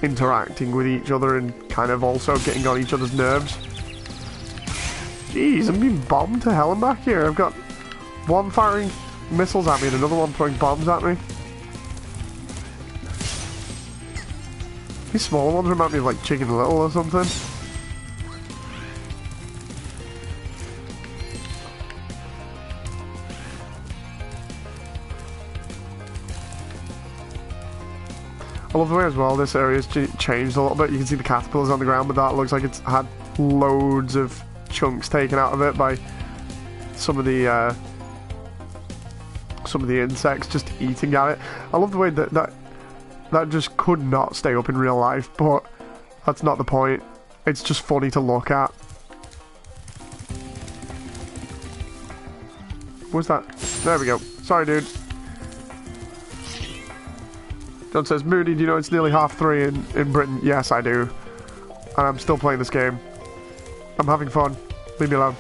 interacting with each other and kind of also getting on each other's nerves. Jeez, I'm being bombed to hell and back here. I've got one firing missiles at me and another one throwing bombs at me. These smaller ones remind me of like Chicken Little or something. I love the way as well this area's changed a little bit. You can see the caterpillars on the ground, but that looks like it's had loads of chunks taken out of it by some of the insects just eating at it. I love the way that just could not stay up in real life, but that's not the point. It's just funny to look at. What's that? There we go. Sorry, dude. John says, Moody, do you know it's nearly 3:30 in Britain? Yes, I do. And I'm still playing this game. I'm having fun. Leave me alone.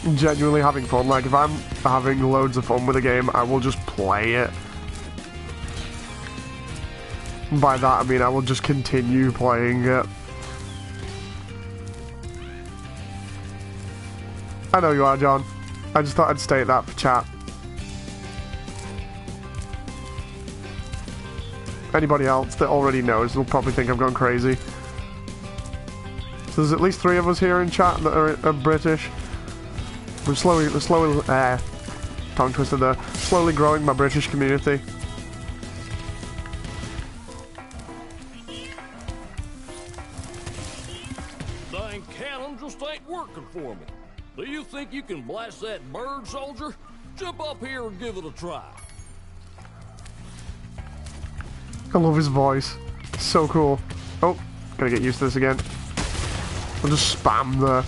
I'm genuinely having fun. Like, if I'm having loads of fun with a game, I will just play it. And by that, I mean I will just continue playing it. I know you are, John. I just thought I'd state that for chat. Anybody else that already knows will probably think I've gone crazy. So there's at least 3 of us here in chat that are British. We're slowly, tongue twisted there, slowly growing my British community. Dang cannon just ain't working for me. Do you think you can blast that bird, soldier? Jump up here and give it a try. I love his voice. So cool. Oh, gotta get used to this again. I'll just spam the...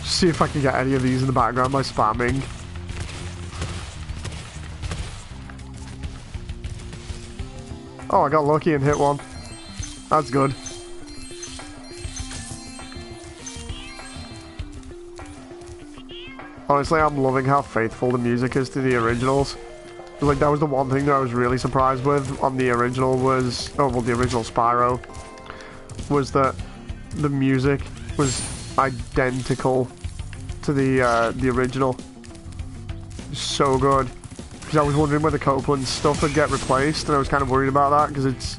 See if I can get any of these in the background by spamming. Oh, I got lucky and hit one. That's good. Honestly, I'm loving how faithful the music is to the originals. Like, that was the one thing that I was really surprised with on the original was... Oh, well, the original Spyro. Was that the music was identical to the original. So good. Because I was wondering whether Copeland's stuff would get replaced, and I was kind of worried about that, because it's...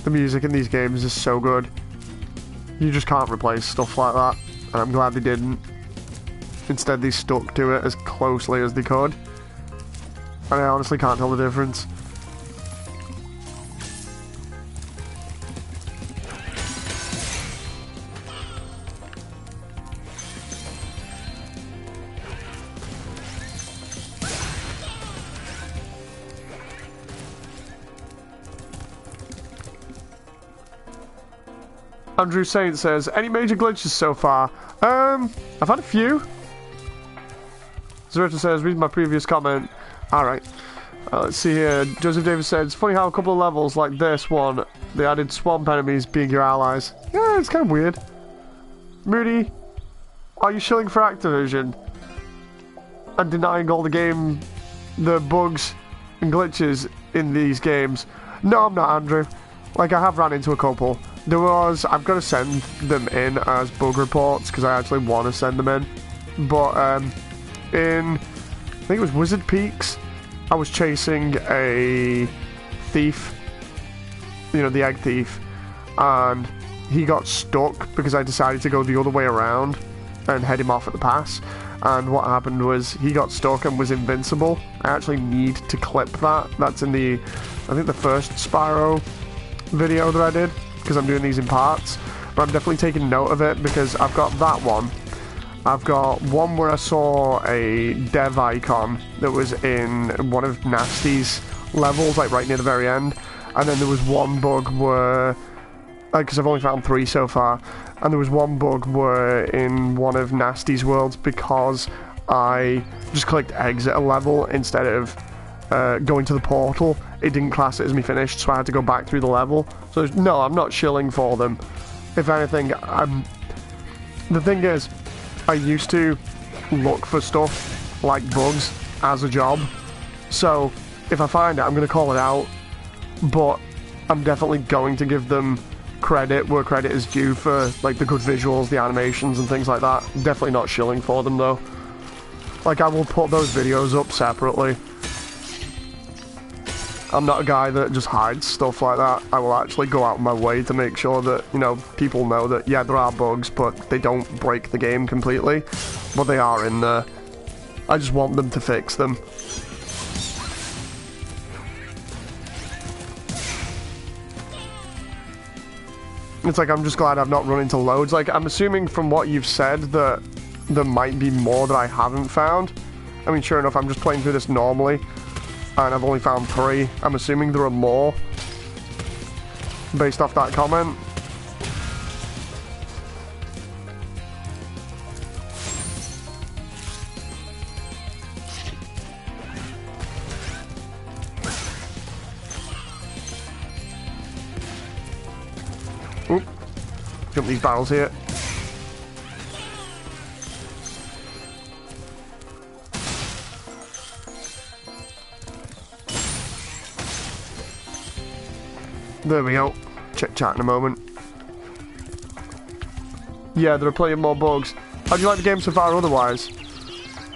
The music in these games is so good. You just can't replace stuff like that, and I'm glad they didn't. Instead, they stuck to it as closely as they could. And I honestly can't tell the difference. Andrew Saint says, any major glitches so far? I've had a few. Zerta says, read my previous comment. Alright. Let's see here. Joseph Davis said, it's funny how a couple of levels like this one, they added swamp enemies being your allies. Yeah, it's kind of weird. Moody, are you shilling for Activision? And denying all the bugs and glitches in these games? No, I'm not, Andrew. Like, I have ran into a couple. I've got to send them in as bug reports, because I actually want to send them in. But, I think it was Wizard Peaks, I was chasing a thief, you know, the egg thief, and he got stuck because I decided to go the other way around and head him off at the pass, and what happened was he got stuck and was invincible. I actually need to clip that. That's in I think the first Spyro video that I did, because I'm doing these in parts, but I'm definitely taking note of it, because I've got that one. I've got one where I saw a dev icon that was in one of Nasty's levels, like right near the very end. And then there was one bug where, because I've only found 3 so far, and there was one bug where in one of Nasty's worlds, because I just clicked exit a level instead of going to the portal, it didn't class it as me finished, so I had to go back through the level. So no, I'm not shilling for them. If anything, the thing is, I used to look for stuff like bugs as a job, so if I find it, I'm going to call it out, but I'm definitely going to give them credit where credit is due for like the good visuals, the animations and things like that. Definitely not shilling for them though. Like, I will put those videos up separately. I'm not a guy that just hides stuff like that. I will actually go out of my way to make sure that, you know, people know that, yeah, there are bugs, but they don't break the game completely. But they are in there. I just want them to fix them. It's like, I'm just glad I've not run into loads. Like, I'm assuming from what you've said that there might be more that I haven't found. I mean, sure enough, I'm just playing through this normally, and I've only found 3. I'm assuming there are more, based off that comment. Oop. Jump these barrels here. There we go. Check chat in a moment. Yeah, there are plenty more bugs. How do you like the game so far otherwise?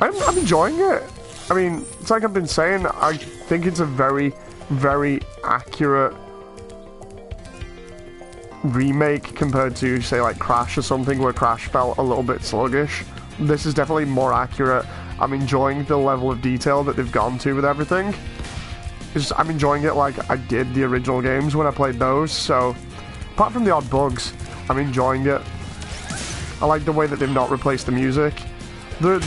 I'm enjoying it. I mean, it's like I've been saying, I think it's a very, very accurate remake compared to, say, like Crash or something, where Crash felt a little bit sluggish. This is definitely more accurate. I'm enjoying the level of detail that they've gone to with everything. I'm enjoying it like I did the original games when I played those, so apart from the odd bugs, I'm enjoying it. I like the way that they've not replaced the music. There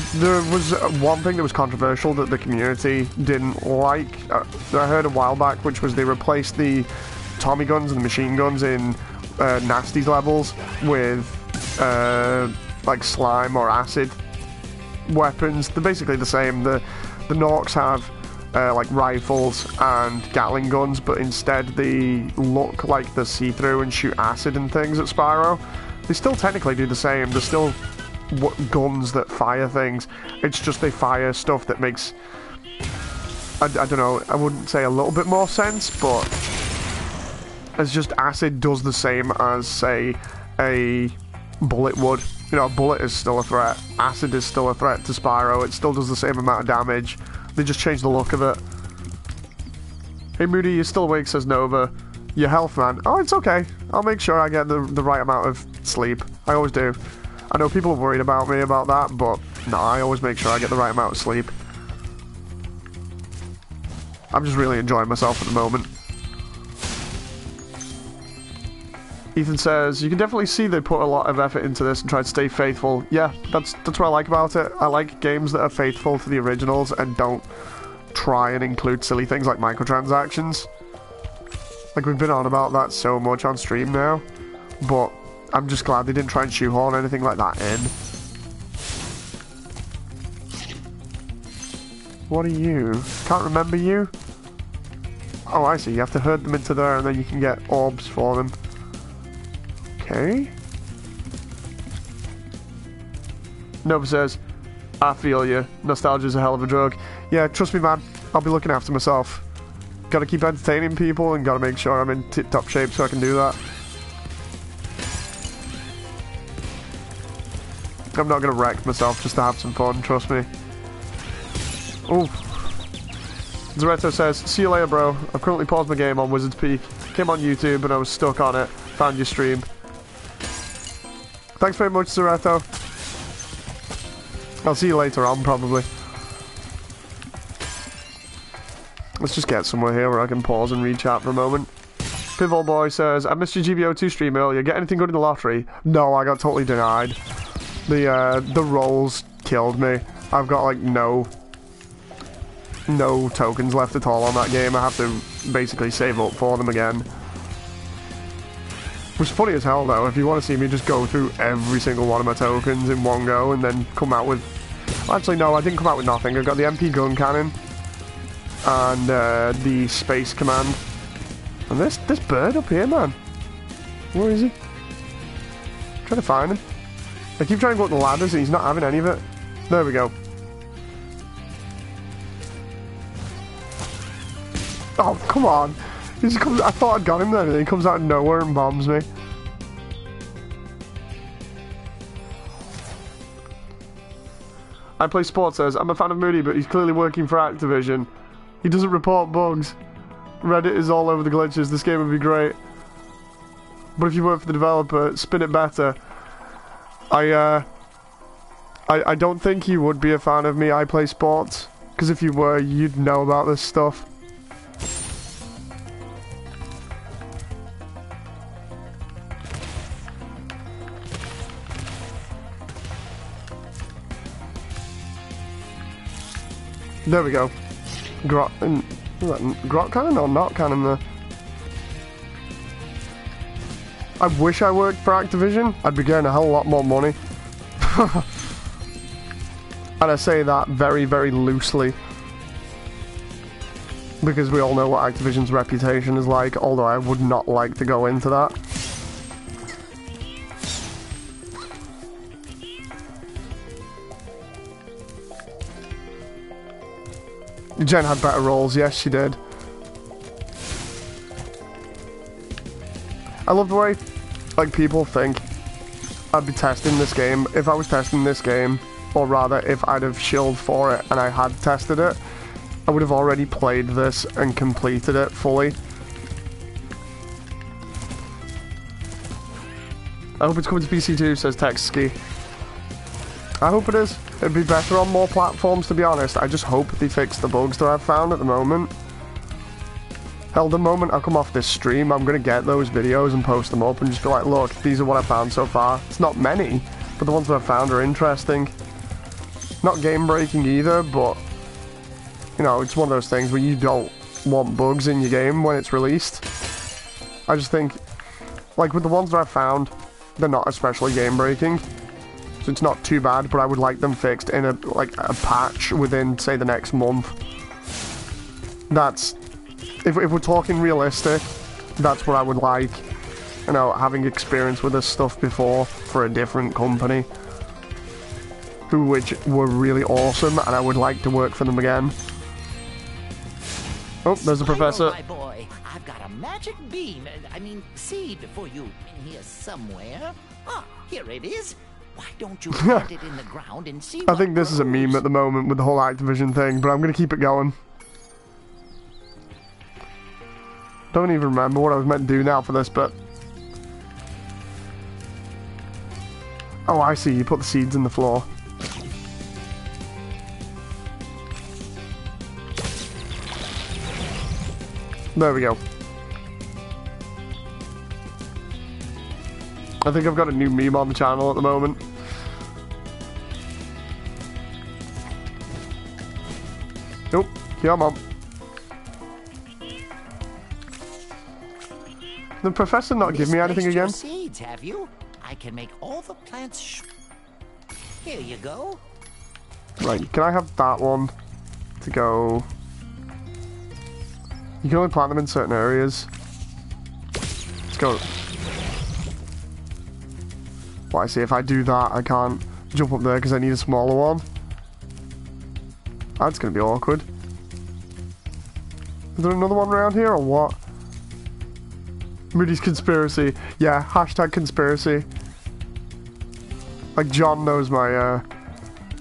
was one thing that was controversial that the community didn't like. I heard a while back, which was they replaced the Tommy guns and the machine guns in Nasty's levels with like slime or acid weapons. They're basically the same. The Norks have like rifles and Gatling guns, but instead they look like they see-through and shoot acid and things at Spyro. They still technically do the same. They're still guns that fire things. It's just they fire stuff that makes, I don't know, I wouldn't say a little bit more sense, but it's just acid does the same as, say, a bullet would. You know, a bullet is still a threat. Acid is still a threat to Spyro. It still does the same amount of damage. They just changed the look of it. Hey Moody, you still awake, says Nova. Your health, man. Oh, it's okay. I'll make sure I get the right amount of sleep. I always do. I know people are worried about me about that, but no, I always make sure I get the right amount of sleep. I'm just really enjoying myself at the moment. Ethan says, you can definitely see they put a lot of effort into this and try to stay faithful. Yeah, that's what I like about it. I like games that are faithful to the originals and don't try and include silly things like microtransactions. Like, we've been on about that so much on stream now, but I'm just glad they didn't try and shoehorn anything like that in. What are you? Can't remember you? Oh, I see. You have to herd them into there and then you can get orbs for them. Okay. Nova says, I feel you. Nostalgia's a hell of a drug. Yeah, trust me, man. I'll be looking after myself. Gotta keep entertaining people and gotta make sure I'm in tip-top shape so I can do that. I'm not gonna wreck myself just to have some fun, trust me. Ooh. Zoretto says, see you later, bro. I've currently paused my game on Wizard's Peak. Came on YouTube and I was stuck on it. Found your stream. Thanks very much, Zoretto. I'll see you later on, probably. Let's just get somewhere here where I can pause and read chat for a moment. Pivot Boy says, I missed your GBO2 stream earlier. Get anything good in the lottery? No, I got totally denied. The rolls killed me. I've got like no tokens left at all on that game. I have to basically save up for them again. Which is funny as hell though. If you want to see me just go through every single one of my tokens in one go and then come out with... Actually no, I didn't come out with nothing. I got the MP gun cannon and the space command. And this bird up here, man. Where is he? I'm trying to find him. I keep trying to go up the ladders and he's not having any of it. There we go. Oh, come on. He just comes, I thought I'd got him then and he comes out of nowhere and bombs me. I Play Sports says, I'm a fan of Moody, but he's clearly working for Activision. He doesn't report bugs. Reddit is all over the glitches. This game would be great. But if you work for the developer, spin it better. I don't think you would be a fan of me, I Play Sports. Because if you were, you'd know about this stuff. There we go. Grot cannon or not cannon there? I wish I worked for Activision. I'd be getting a hell of a lot more money. And I say that very, very loosely. Because we all know what Activision's reputation is like, although I would not like to go into that. Jen had better rolls, yes she did. I love the way, like, people think I'd be testing this game. If I was testing this game, or rather, if I'd have shilled for it and I had tested it, I would have already played this and completed it fully. I hope it's coming to PC too, says Texski. I hope it is. It'd be better on more platforms, to be honest. I just hope they fix the bugs that I've found at the moment. Hell, the moment I come off this stream, I'm going to get those videos and post them up and just be like, look, these are what I found so far. It's not many, but the ones that I've found are interesting. not game-breaking either, but, you know, it's one of those things where you don't want bugs in your game when it's released. I just think, like, with the ones that I've found, they're not especially game-breaking. So it's not too bad, but I would like them fixed in a patch within, say, the next month. That's, if we're talking realistic, that's what I would like. You know, having experience with this stuff before for a different company, which were really awesome, and I would like to work for them again. Oh, there's the professor. My boy, I've got a magic beam, seed for you in here somewhere. Ah, here it is. Why don't you plant it in the ground and see I think this is a meme at the moment with the whole Activision thing, but I'm going to keep it going. Don't even remember what I was meant to do now for this, but... Oh, I see. You put the seeds in the floor. There we go. I think I've got a new meme on the channel at the moment. Nope. Come on. The professor not give me anything again? Seeds, have you? I can make all the plants Here you go. Right, can I have that one to go? You can only plant them in certain areas. Let's go. Well, I see, if I do that, I can't jump up there because I need a smaller one. That's going to be awkward. Is there another one around here, or what? Moody's conspiracy. Yeah, hashtag conspiracy. Like, John knows my,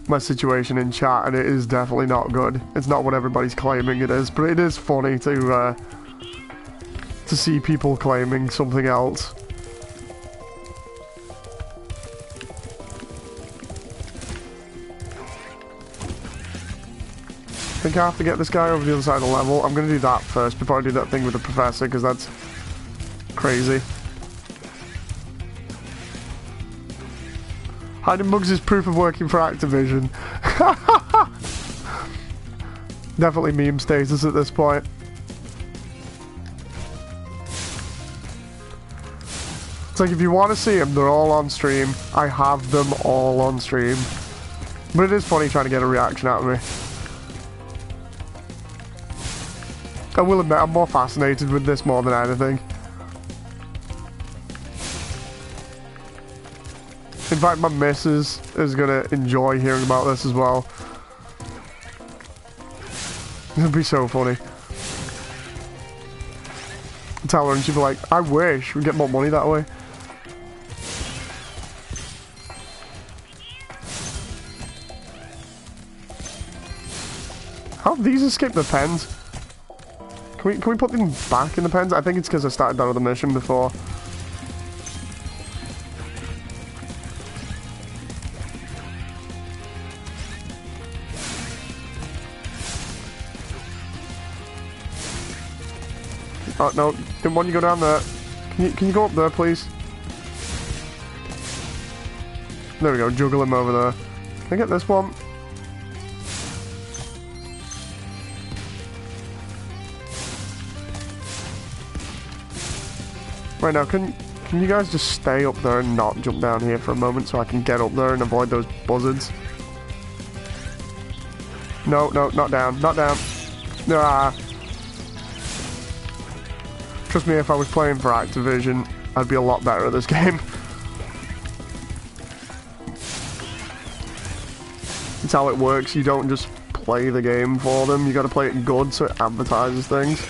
my situation in chat, and it is definitely not good. It's not what everybody's claiming it is, but it is funny to see people claiming something else. I think I have to get this guy over the other side of the level. I'm going to do that first before I do that thing with the professor, because that's crazy. Hiding bugs is proof of working for Activision. Definitely meme status at this point. It's like, if you want to see them, they're all on stream. I have them all on stream. But it is funny trying to get a reaction out of me. I will admit, I'm more fascinated with this more than anything. In fact, my missus is going to enjoy hearing about this as well. It'll be so funny. I'll tell her and she'll be like, I wish we'd get more money that way. How have these escaped the pens? Can we put them back in the pens? I think it's because I started that other mission before. Oh no, didn't want you to go down there. Can you go up there, please? There we go, juggle him over there. Can I get this one? Right now, can you guys just stay up there and not jump down here for a moment so I can get up there and avoid those buzzards? No, no, not down, not down. Ah. Trust me, if I was playing for Activision, I'd be a lot better at this game. It's how it works. You don't just play the game for them. You got to play it good so it advertises things.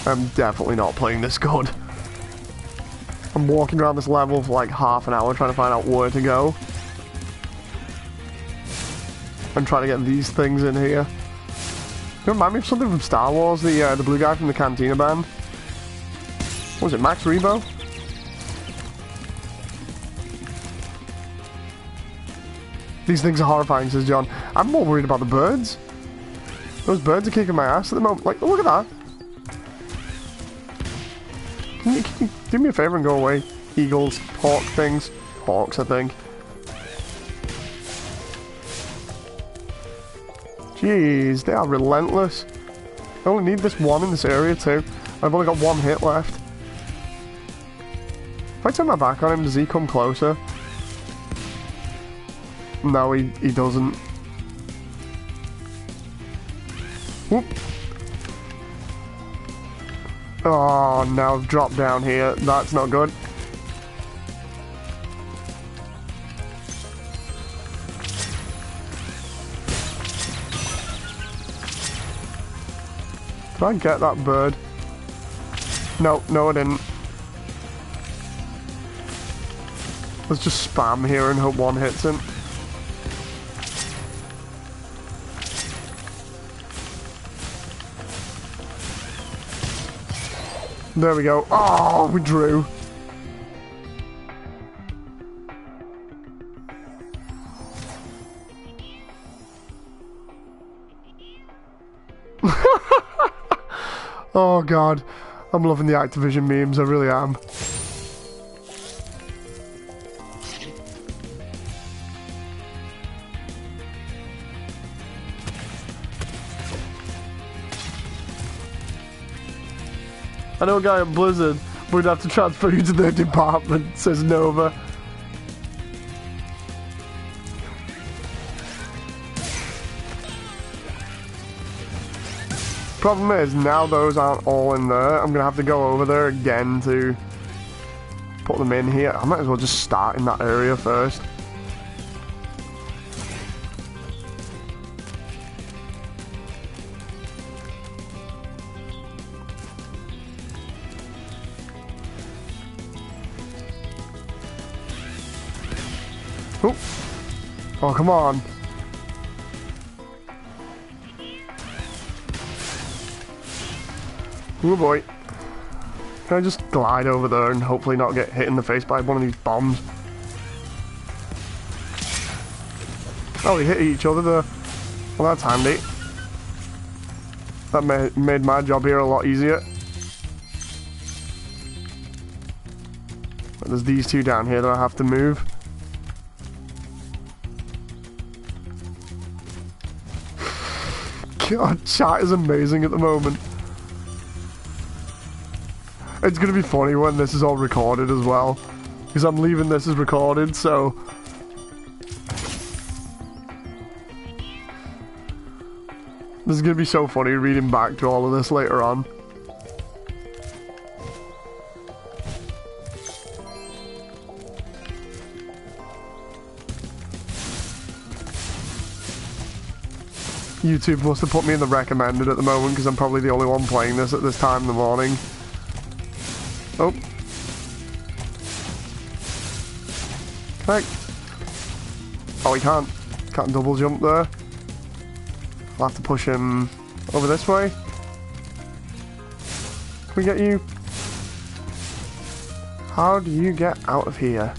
I'm definitely not playing this good. I'm walking around this level for like half an hour trying to find out where to go. I'm trying to get these things in here. You remind me of something from Star Wars, the blue guy from the Cantina band. What was it, Max Rebo? These things are horrifying, says John. I'm more worried about the birds. Those birds are kicking my ass at the moment. Like, oh, look at that. Can you do me a favor and go away? Eagles, hawk things. box, I think. Jeez, they are relentless. I only need this one in this area too. I've only got one hit left. If I turn my back on him, does he come closer? No, he doesn't. Whoop. Oh, now I've dropped down here. That's not good. Did I get that bird? No, I didn't. Let's just spam here and hope one hits him. There we go. Oh, we drew. Oh god, I'm loving the Activision memes, I really am. I know a guy at Blizzard, but we'd have to transfer you to their department, says Nova. Problem is, now those aren't all in there, I'm gonna have to go over there again to put them in here. I might as well just start in that area first. Oh, come on. Oh boy. Can I just glide over there and hopefully not get hit in the face by one of these bombs? Oh, they hit each other there. Well, that's handy. That made my job here a lot easier. But there's these two down here that I have to move. God, chat is amazing at the moment. It's gonna be funny when this is all recorded as well, because I'm leaving this as recorded, so this is gonna be so funny reading back to all of this later on. YouTube must have put me in the recommended at the moment because I'm probably the only one playing this at this time in the morning. Oh. Can I? Oh, he can't. Can't double jump there. I'll have to push him over this way. Can we get you? How do you get out of here?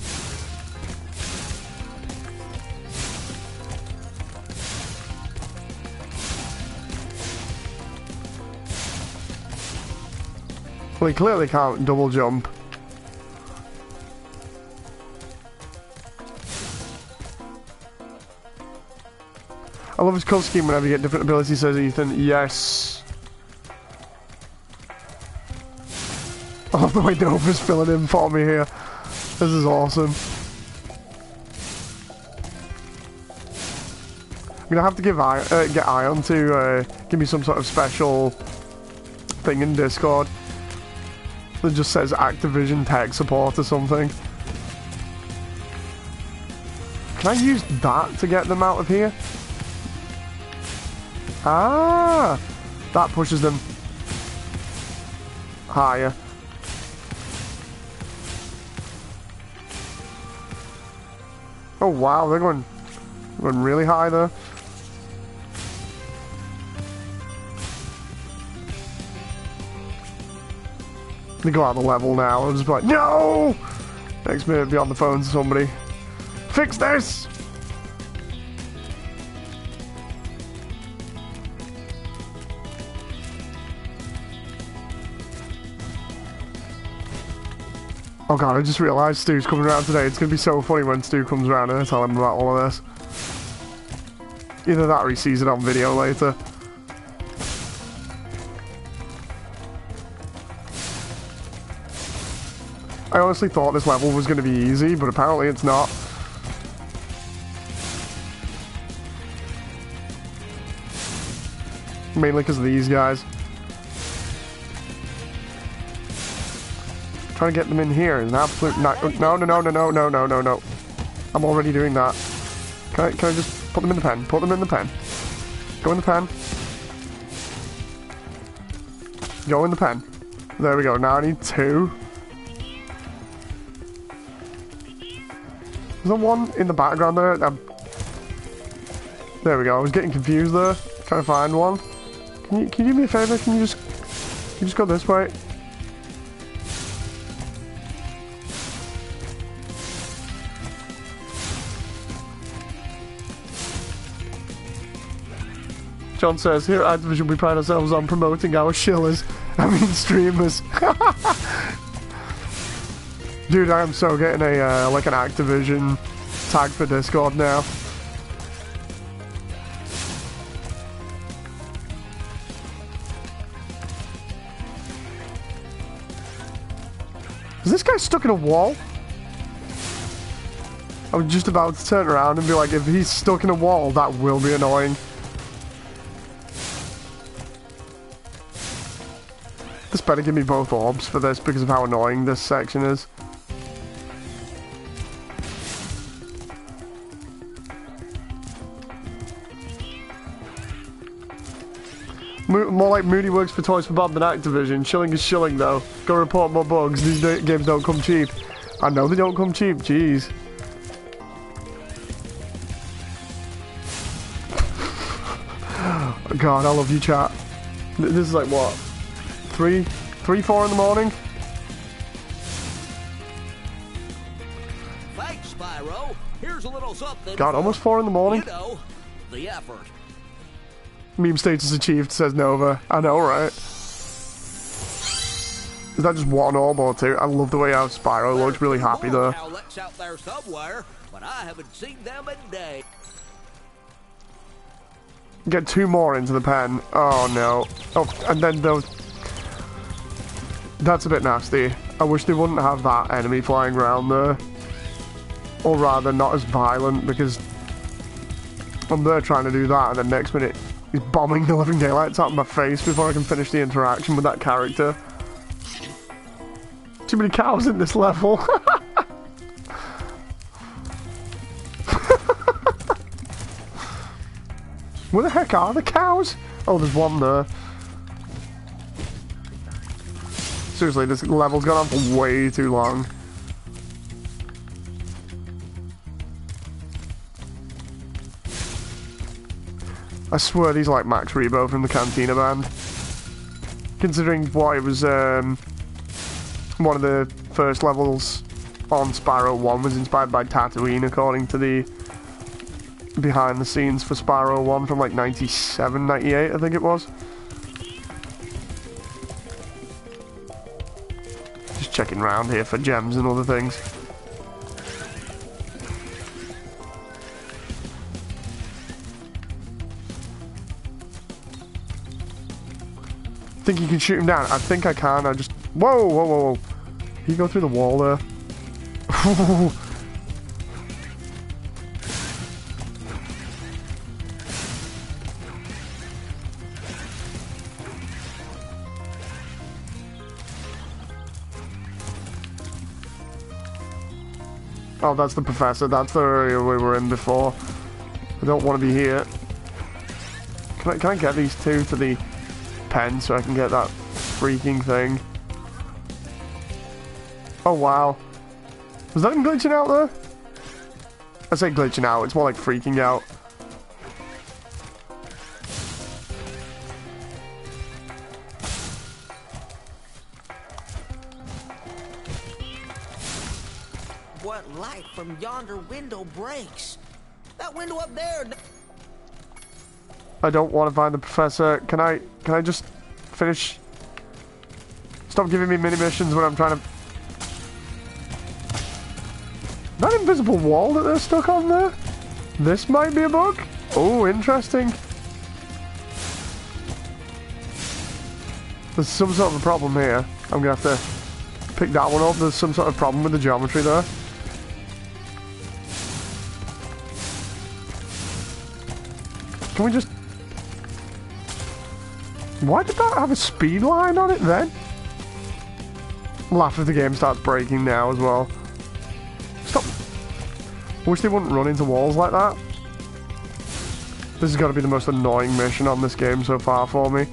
Well, he clearly can't double jump. I love his code scheme whenever you get different abilities, says Ethan. Yes. I love the way Nova's filling in for me here. This is awesome. I'm gonna have to give get Ion to give me some sort of special thing in Discord. That just says Activision tech support or something. Can I use that to get them out of here? Ah! That pushes them higher. Oh wow, they're going really high there. They go out the level now. I'm just like, no! Next minute, be on the phone to somebody. Fix this! Oh god, I just realised Stu's coming around today. It's going to be so funny when Stu comes around and I tell him about all of this. Either that or he sees it on video later. I honestly thought this level was going to be easy, but apparently it's not. Mainly because of these guys. Trying to get them in here is an absolute no. I'm already doing that. Can I just put them in the pen? Put them in the pen. Go in the pen. Go in the pen. There we go. Now I need 2. Is there one in the background there? There we go. I was getting confused there. Trying to find one. Can you do me a favor? Can you just go this way? John says, here at Activision we pride ourselves on promoting our shillers. I mean streamers. Dude, I am so getting a like an Activision tag for Discord now. Is this guy stuck in a wall? I was just about to turn around and be like, if he's stuck in a wall, that will be annoying. This better give me both orbs for this because of how annoying this section is. More like Moody works for Toys for Bob than Activision. Shilling is shilling though. Go report more bugs. These games don't come cheap. I know they don't come cheap, jeez. God, I love you, chat. This is like what? 3, 4 in the morning? Thanks, Spyro. Here's a little something. God, almost 4 in the morning? You know, the effort. Meme status achieved, says Nova. I know, right? Is that just 1 orb or 2? I love the way how Spyro looks really happy there. Outlets out there somewhere, but I haven't seen them in days. Get 2 more into the pen. Oh no. Oh, and then those... That's a bit nasty. I wish they wouldn't have that enemy flying around there. Or rather, not as violent, because I'm there trying to do that, and then next minute he's bombing the living daylights out of my face before I can finish the interaction with that character. Too many cows in this level. Where the heck are the cows? Oh, there's one there. Seriously, this level's gone on for way too long. I swear these are like Max Rebo from the Cantina Band. Considering what it was, one of the first levels on Spyro 1 was inspired by Tatooine, according to the behind the scenes for Spyro 1 from like 97, 98, I think it was. Just checking around here for gems and other things. Think you can shoot him down? I think I can. I just... Whoa, whoa, whoa, whoa. Can you go through the wall there? Oh, that's the professor. That's the area we were in before. I don't want to be here. Can I get these 2 to the pen so I can get that freaking thing? Oh wow. Was that him glitching out there? I say glitching out, it's more like freaking out. What light from yonder window breaks? That window up there. I don't want to find the professor. Can I just finish? Stop giving me mini missions when I'm trying to... That invisible wall that they're stuck on there? This might be a bug? Oh, interesting. There's some sort of a problem here. I'm gonna have to pick that one up. There's some sort of problem with the geometry there. Can we just... Why did that have a speed line on it then? Laugh if the game starts breaking now as well. Stop. I wish they wouldn't run into walls like that. This has got to be the most annoying mission on this game so far for me.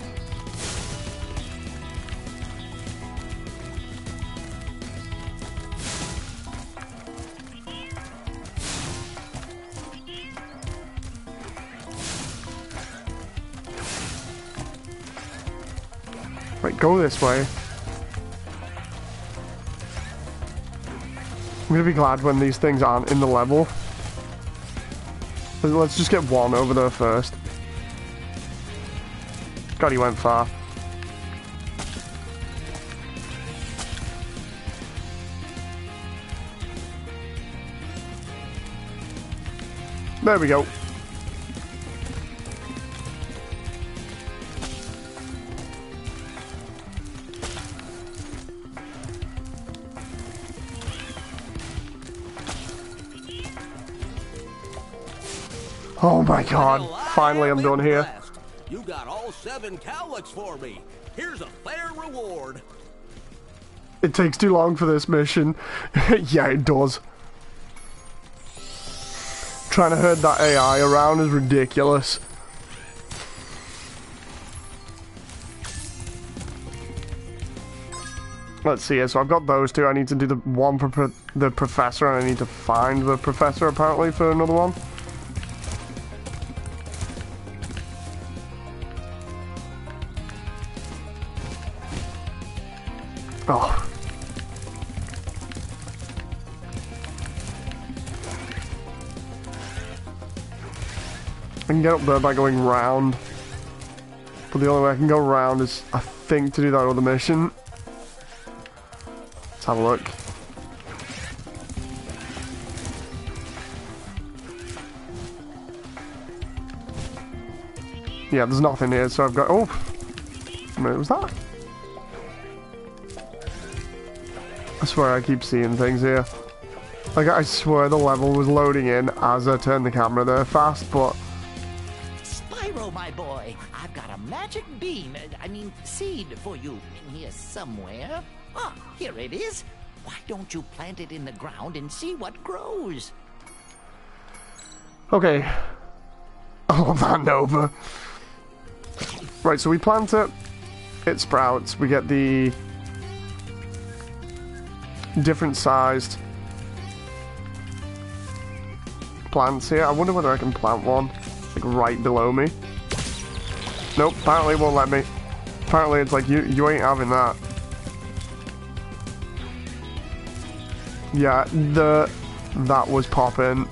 Right, go this way. I'm gonna be glad when these things aren't in the level. Let's just get one over there first. God, he went far. There we go. Oh my god, finally I'm done here. You got all 7 cowlicks for me. Here's a fair reward. It takes too long for this mission. Yeah, it does. Trying to herd that AI around is ridiculous. Let's see here, so I've got those two. I need to do the one for the professor, and I need to find the professor apparently for another one. Oh. I can get up there by going round. But the only way I can go round is, I think, to do that other mission. Let's have a look. Yeah, there's nothing here, so I've got... Oh! A minute, was that? I swear I keep seeing things here. Like, I swear the level was loading in as I turned the camera there fast, but... Spyro, my boy, I've got a magic beam, seed for you in here somewhere. Ah, here it is. Why don't you plant it in the ground and see what grows? Okay. I love that Nova. Right, so we plant it. It sprouts. We get the... different sized plants here. I wonder whether I can plant one like right below me. Nope, apparently it won't let me. Apparently it's like you ain't having that. Yeah, that was popping.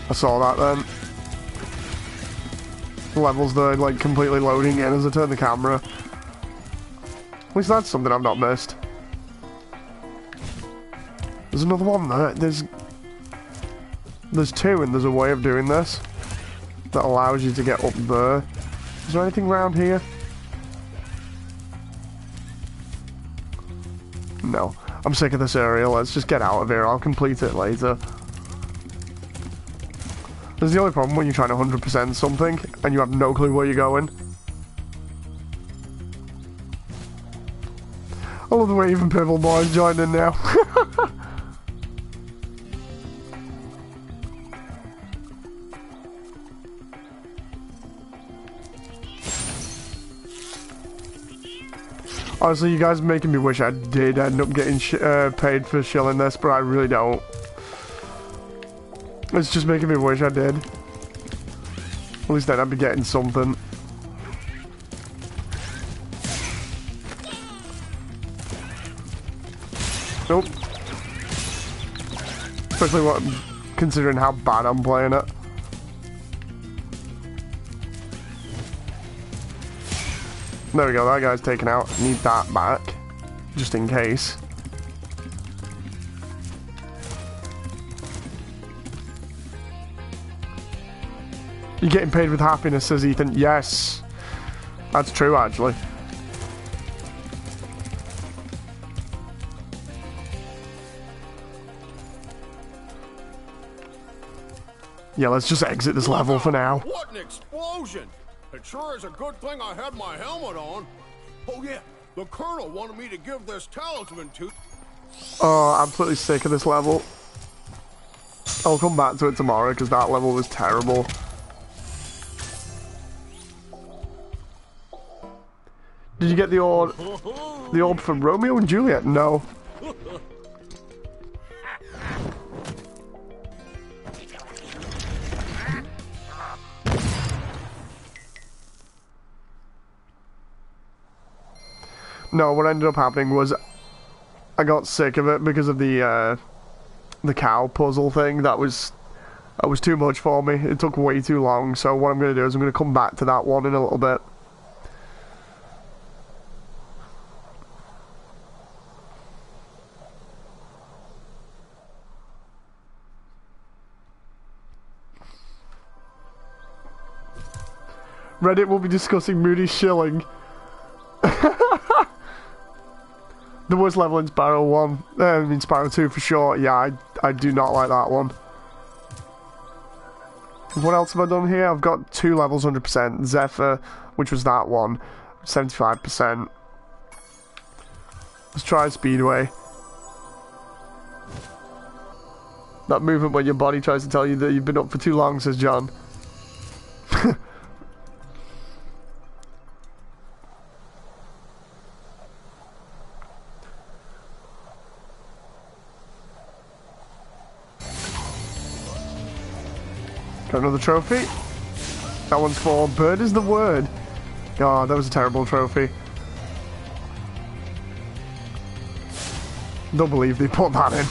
I saw that then. The levels there like completely loading in as I turn the camera. At least that's something I've not missed. There's another one there. There's two, and there's a way of doing this that allows you to get up there. Is there anything around here? No. I'm sick of this area. Let's just get out of here. I'll complete it later. There's the only problem when you're trying to 100% something and you have no clue where you're going. I love the way even Piffle Boy's joined in now. Honestly, you guys are making me wish I did end up getting paid for shilling this, but I really don't. It's just making me wish I did. At least then I'd be getting something. Nope. Especially considering how bad I'm playing it. There we go, that guy's taken out. Need that back. Just in case. You're getting paid with happiness, says Ethan. Yes. That's true, actually. Yeah, let's just exit this level for now. What an explosion! It sure is a good thing I had my helmet on. Oh yeah, the Colonel wanted me to give this talisman to... Oh, I'm absolutely sick of this level. I'll come back to it tomorrow because that level was terrible. Did you get the orb from Romeo and Juliet? No. No, what ended up happening was I got sick of it because of the cow puzzle thing. That was too much for me. It took way too long. So what I'm going to do is I'm going to come back to that one in a little bit. Reddit will be discussing Moody's shilling. The worst level in Spyro 1. In Spyro 2 for sure. Yeah, I do not like that one. What else have I done here? I've got 2 levels 100%. Zephyr, which was that one, 75%. Let's try Speedway. That movement when your body tries to tell you that you've been up for too long, says John. Got another trophy. That one's for Bird is the Word. God, that was a terrible trophy. Don't believe they put that in.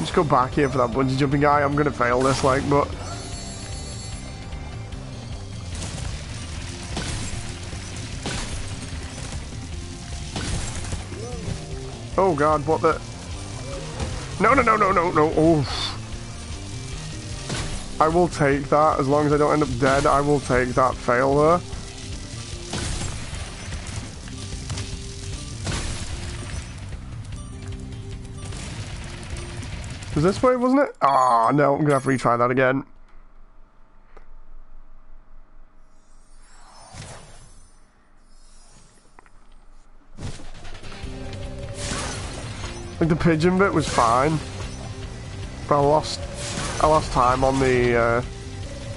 Just go back here for that bungee jumping guy. I'm gonna fail this, like, but... Oh god, what the... No, no, no, no, no, no, oh. I will take that, as long as I don't end up dead, I will take that fail there. Was this way, wasn't it? Ah, no, I'm gonna have to retry that again. Like the pigeon bit was fine, but I lost time on the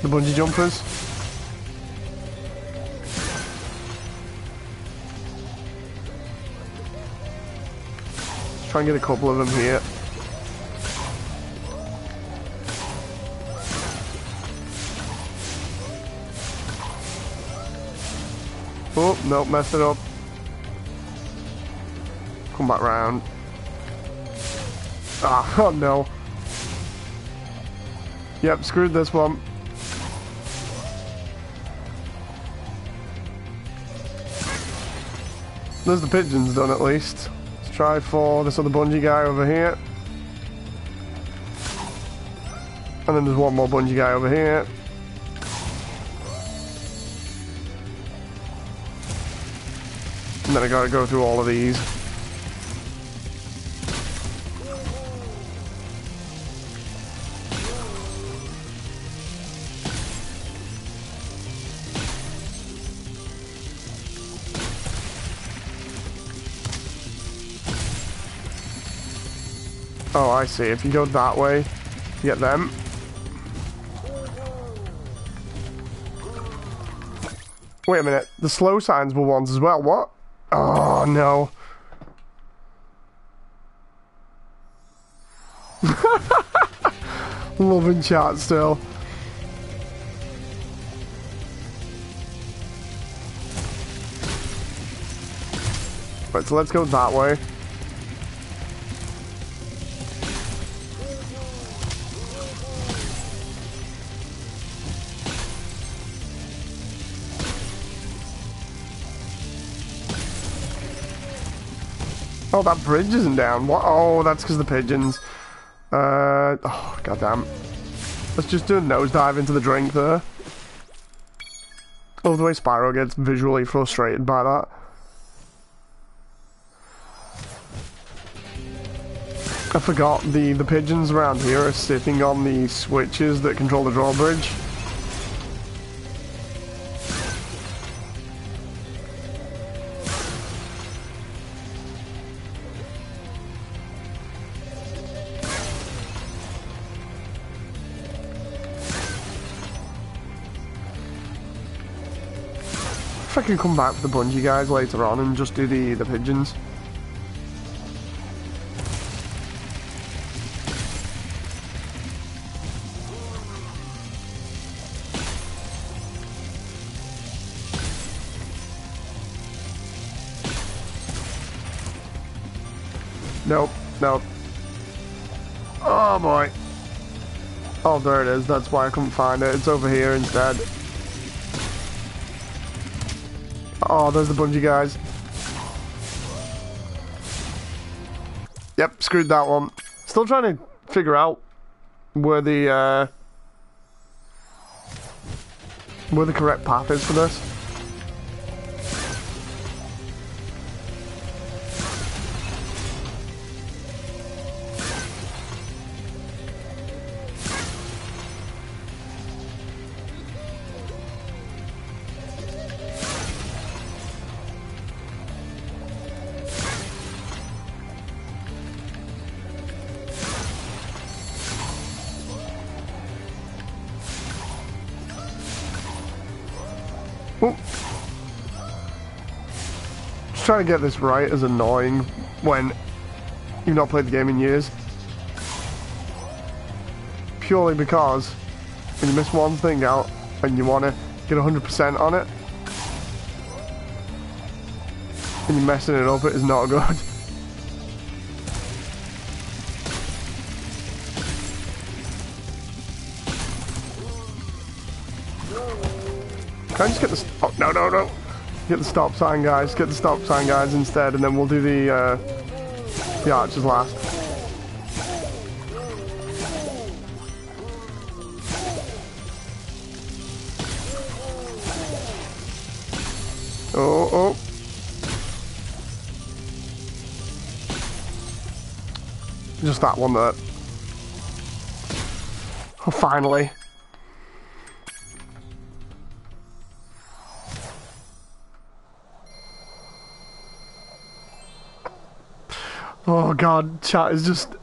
bungee jumpers. Let's try and get a couple of them here. Oh, nope, messed it up. Come back round. Ah, oh no. Yep, screwed this one. There's the pigeons done at least. Let's try for this other bungee guy over here. And then there's one more bungee guy over here. And then I gotta go through all of these. Oh, I see. If you go that way, you get them. Wait a minute. The slow signs were ones as well. What? Oh, no. Loving chat still. Right, so let's go that way. Oh, that bridge isn't down. What? Oh, that's because of the pigeons. Oh, goddamn. Let's just do a nosedive into the drink there. Oh, the way Spyro gets visually frustrated by that. I forgot the pigeons around here are sitting on the switches that control the drawbridge. If I can come back with the bungee guys later on and just do the pigeons. Nope, nope. Oh boy. Oh, there it is. That's why I couldn't find it. It's over here instead. Oh, there's the bungee guys. Yep, screwed that one. Still trying to figure out where the correct path is for this. Trying to get this right is annoying when you've not played the game in years. Purely because when you miss one thing out and you want to get 100% on it and you're messing it up, it is not good. Can I just get this? Oh, no, no, no. Get the stop sign, guys. Get the stop sign, guys, instead, and then we'll do the archers last. Oh, oh. Just that one there. Oh, finally. Oh god, chat is just...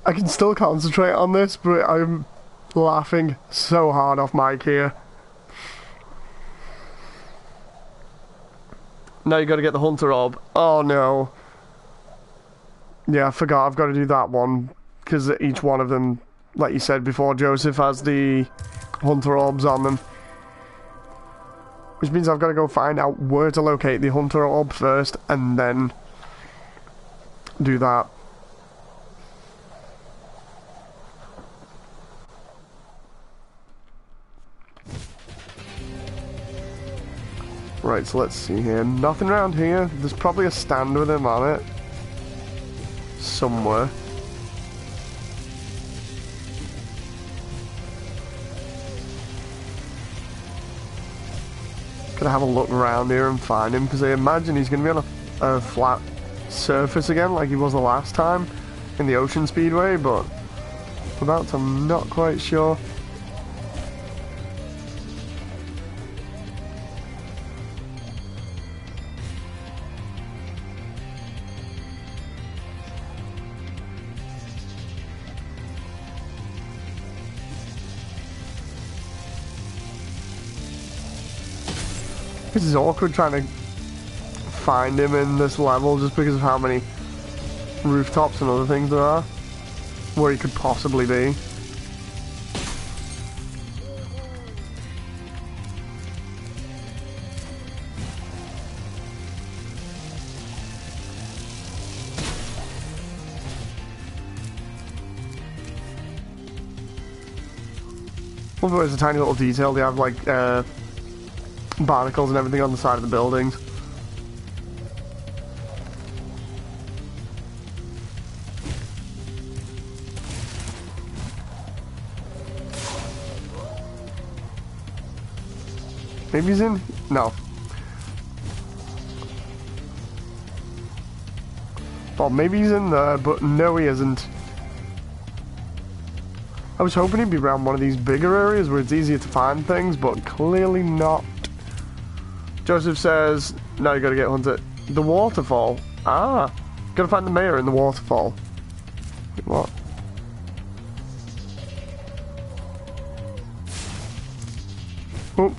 I can still concentrate on this, but I'm laughing so hard off mic here. Now you gotta get the hunter orb. Oh no. Yeah, I forgot, I've got to do that one. Because each one of them, like you said before, Joseph, has the hunter orbs on them. Which means I've got to go find out where to locate the hunter orb first, and then do that. Right, so let's see here. Nothing around here. There's probably a stand with him on it. Somewhere. Gonna have a look around here and find him, because I imagine he's gonna be on a flat surface again, like he was the last time in the Ocean Speedway, but for that I'm not quite sure. This is awkward trying to find him in this level just because of how many rooftops and other things there are where he could possibly be. Although it's a tiny little detail, they have like barnacles and everything on the side of the buildings. Maybe he's in... No. Well, maybe he's in there, but no, he isn't. I was hoping he'd be around one of these bigger areas where it's easier to find things, but clearly not. Joseph says, no, you gotta get hunted. The waterfall. Ah, gotta find the mayor in the waterfall. Wait, what? Oh.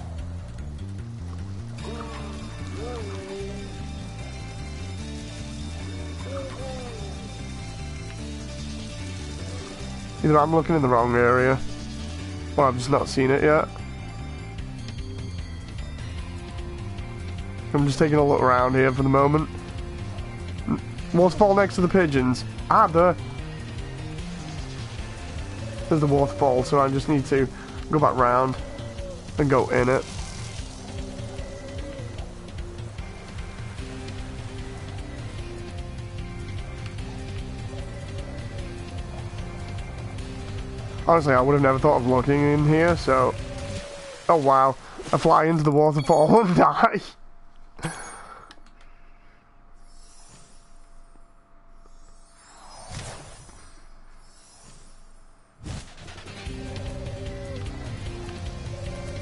Either I'm looking in the wrong area, or I've just not seen it yet. I'm just taking a look around here for the moment. Waterfall next to the pigeons. Ah, there's the waterfall, so I just need to go back round and go in it. Honestly, I would have never thought of looking in here, so... Oh wow, I fly into the waterfall and die.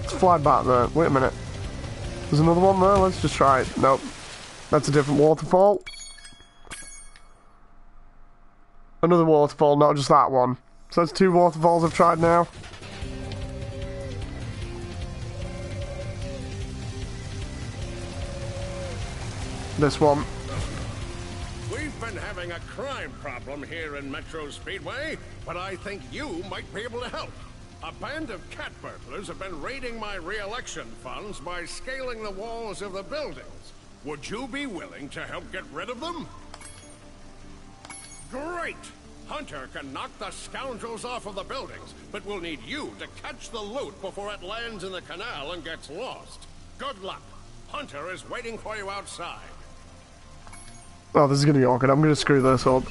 Let's fly back there. Wait a minute. There's another one there, let's just try it. Nope. That's a different waterfall. Another waterfall, not just that one. So that's 2 waterfalls I've tried now. This one. We've been having a crime problem here in Metro Speedway, but I think you might be able to help. A band of cat burglars have been raiding my re-election funds by scaling the walls of the buildings. Would you be willing to help get rid of them? Great! Hunter can knock the scoundrels off of the buildings, but we'll need you to catch the loot before it lands in the canal and gets lost. Good luck. Hunter is waiting for you outside. Oh, this is gonna be awkward. I'm gonna screw this up.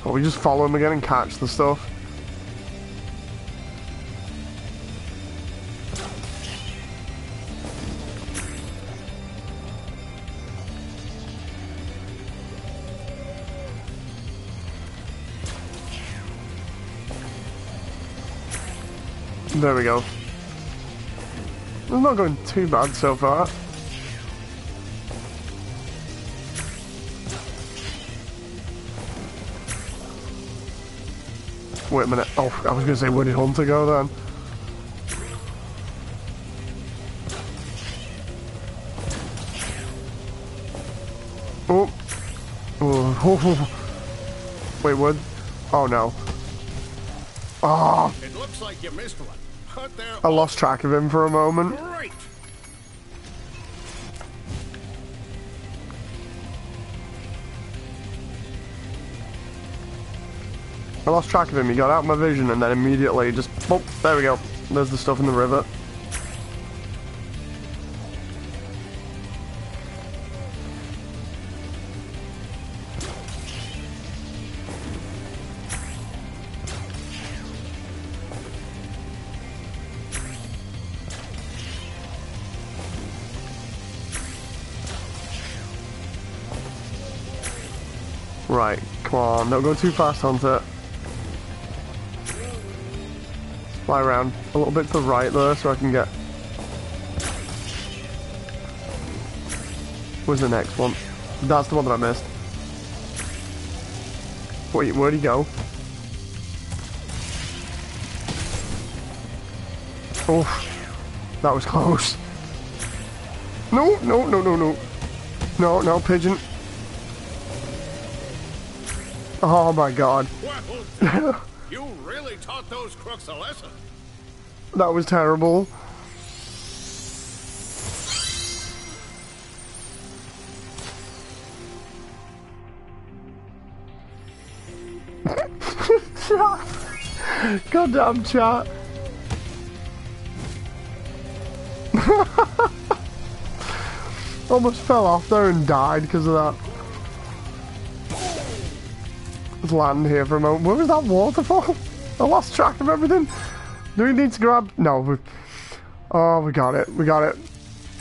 So we just follow him again and catch the stuff. There we go. It's not going too bad so far. Wait a minute. Oh, I was going to say, where did Hunter go then? Oh. Oh. Wait, what? Oh, no. Oh. It looks like you missed one. I lost track of him for a moment. Great. I lost track of him. He got out of my vision and then immediately just... Oh, there we go. There's the stuff in the river. Right, come on, don't go too fast, Hunter. Fly around a little bit to the right there so I can get... Where's the next one? That's the one that I missed. Wait, where'd he go? Oh, that was close. No, no, no, no, no. No, no, pigeon. Oh my god. Well, you really taught those crooks a lesson. That was terrible. Goddamn chat. Almost fell off there and died because of that. Let's land here for a moment. Where was that waterfall? I lost track of everything. Do we need to grab? No. Oh, we got it. We got it.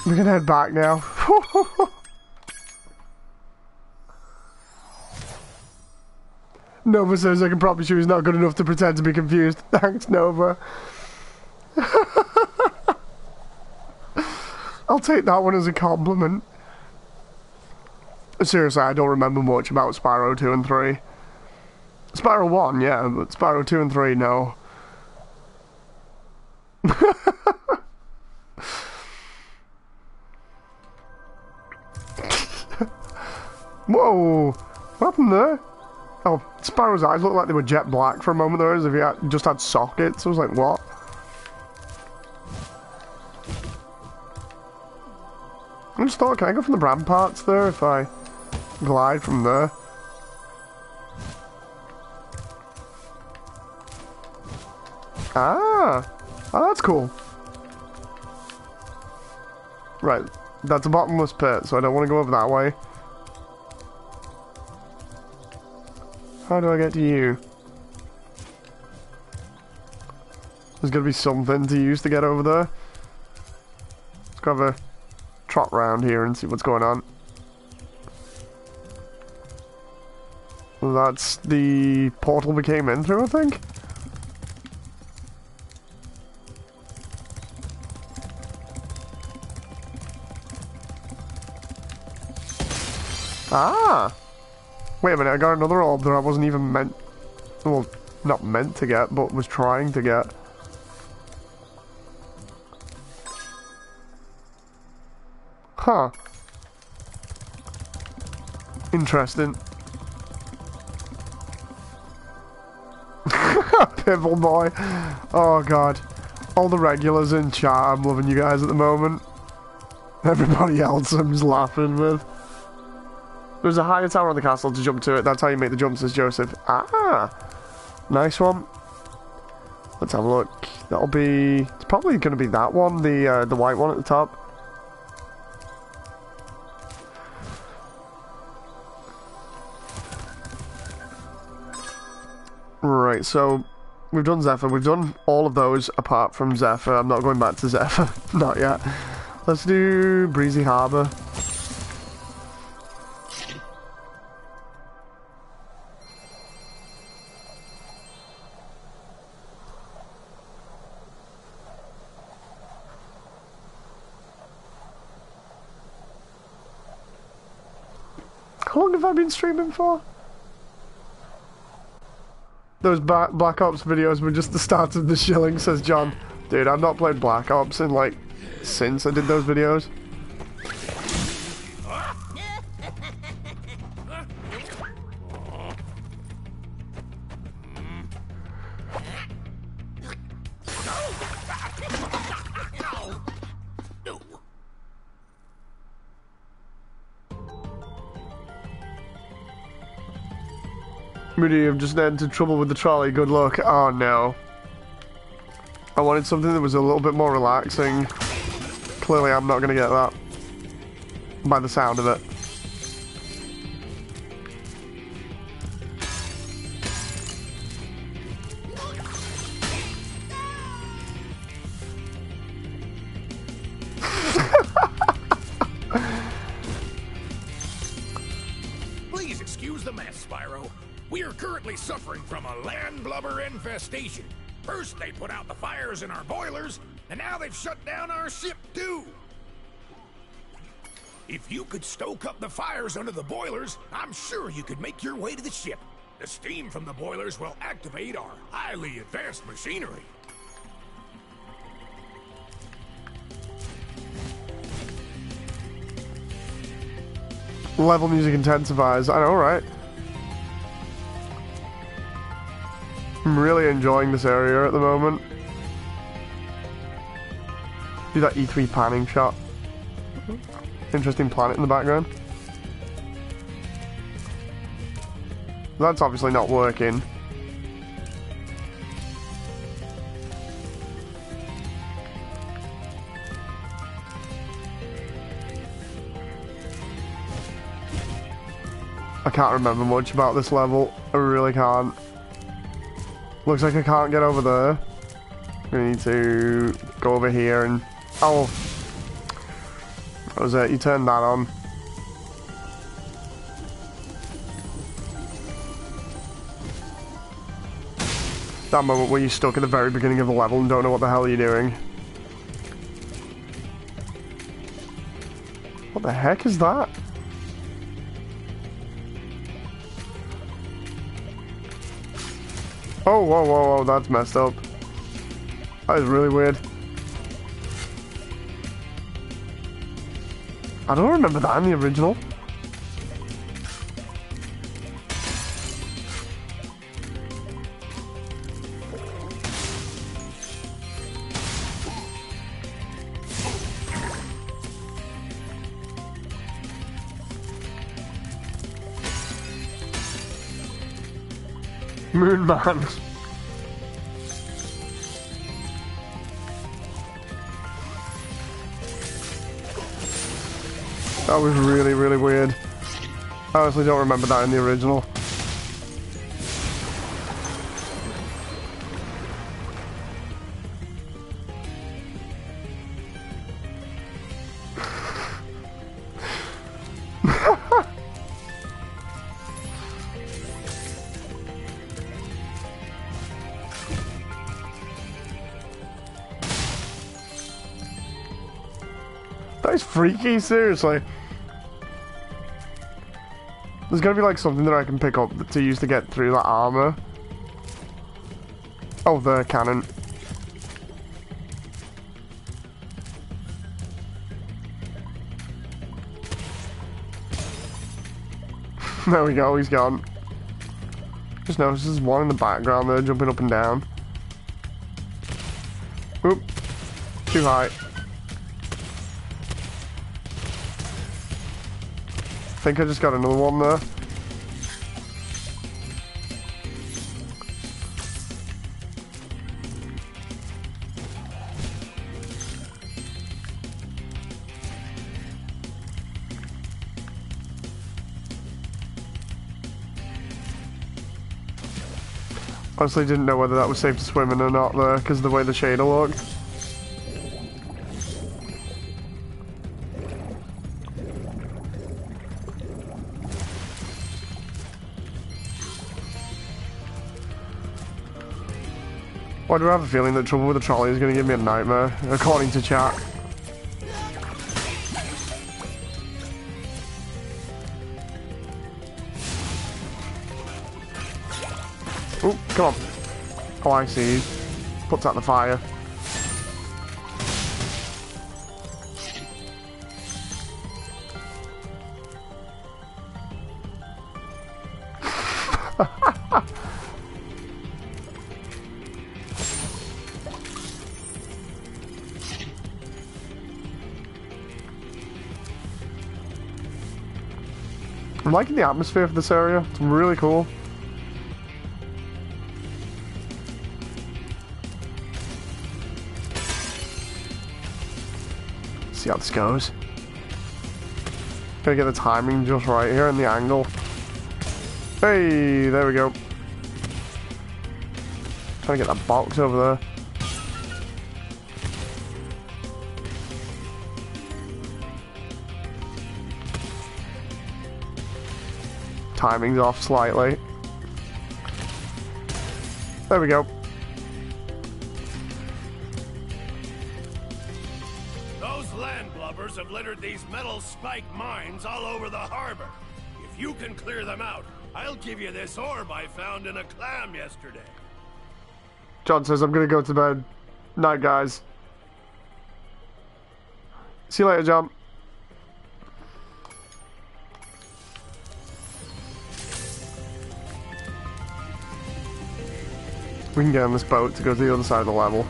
We can head back now. Nova says I can promise you he's not good enough to pretend to be confused. Thanks, Nova. I'll take that one as a compliment. Seriously, I don't remember much about Spyro 2 and 3. Spyro 1, yeah, but Spyro 2 and 3, no. Whoa! What happened there? Oh, Spyro's eyes looked like they were jet black for a moment there, as if he just had sockets. I was like, what? I just thought, can I go from the ramparts there if I glide from there? Ah! Oh, that's cool. Right, that's a bottomless pit, so I don't want to go over that way. How do I get to you? There's gotta be something to use to get over there. Let's go have a trot round here and see what's going on. That's the portal we came in through, I think? Ah! Wait a minute, I got another orb that I wasn't even meant... Well, not meant to get, but was trying to get. Huh. Interesting. Pibble boy. Oh god. All the regulars in chat, I'm loving you guys at the moment. Everybody else I'm just laughing with. There's a higher tower on the castle to jump to it. That's how you make the jump, says Joseph. Ah! Nice one. Let's have a look. That'll be... It's probably going to be that one, the white one at the top. Right, so... We've done Zephyr. We've done all of those apart from Zephyr. I'm not going back to Zephyr. Not yet. Let's do Breezy Harbour. How long have I been streaming for? Those Black Ops videos were just the start of the shilling, says John. Dude, I've not played Black Ops in like, since I did those videos. Moody, I've just entered trouble with the trolley, good luck. Oh no. I wanted something that was a little bit more relaxing. Clearly I'm not going to get that. By the sound of it. Please excuse the mess, Spyro. We are currently suffering from a land blubber infestation. First they put out the fires in our boilers, and now they've shut down our ship too. If you could stoke up the fires under the boilers, I'm sure you could make your way to the ship. The steam from the boilers will activate our highly advanced machinery. Level music intensifies, I know, right? I'm really enjoying this area at the moment. Do that E3 panning shot. Interesting planet in the background. That's obviously not working. I can't remember much about this level. I really can't. Looks like I can't get over there. We need to go over here and... Oh! What was it? You turned that on. That moment where you're stuck at the very beginning of the level and don't know what the hell you're doing. What the heck is that? Oh, whoa, whoa, whoa, that's messed up. That is really weird. I don't remember that in the original. Moon Man. That was really, really weird. I honestly don't remember that in the original. That is freaky, seriously. There's gotta be like something that I can pick up to use to get through that armor. Oh, the cannon. There we go, he's gone. Just noticed there's one in the background there jumping up and down. Oop. Too high. I think I just got another one there. Honestly, didn't know whether that was safe to swim in or not there because of the way the shader looked. Why do I have a feeling that trouble with the trolley is going to give me a nightmare, according to chat? Oh, come on. Oh, I see. Puts out the fire. I'm liking the atmosphere of this area. It's really cool. See how this goes. Gotta get the timing just right here and the angle. Hey, there we go. Trying to get that box over there. Timing's off slightly. There we go. Those landlubbers have littered these metal spike mines all over the harbor. If you can clear them out, I'll give you this orb I found in a clam yesterday. John says, I'm gonna go to bed. Night, guys. See you later, John. We can get on this boat to go to the other side of the level.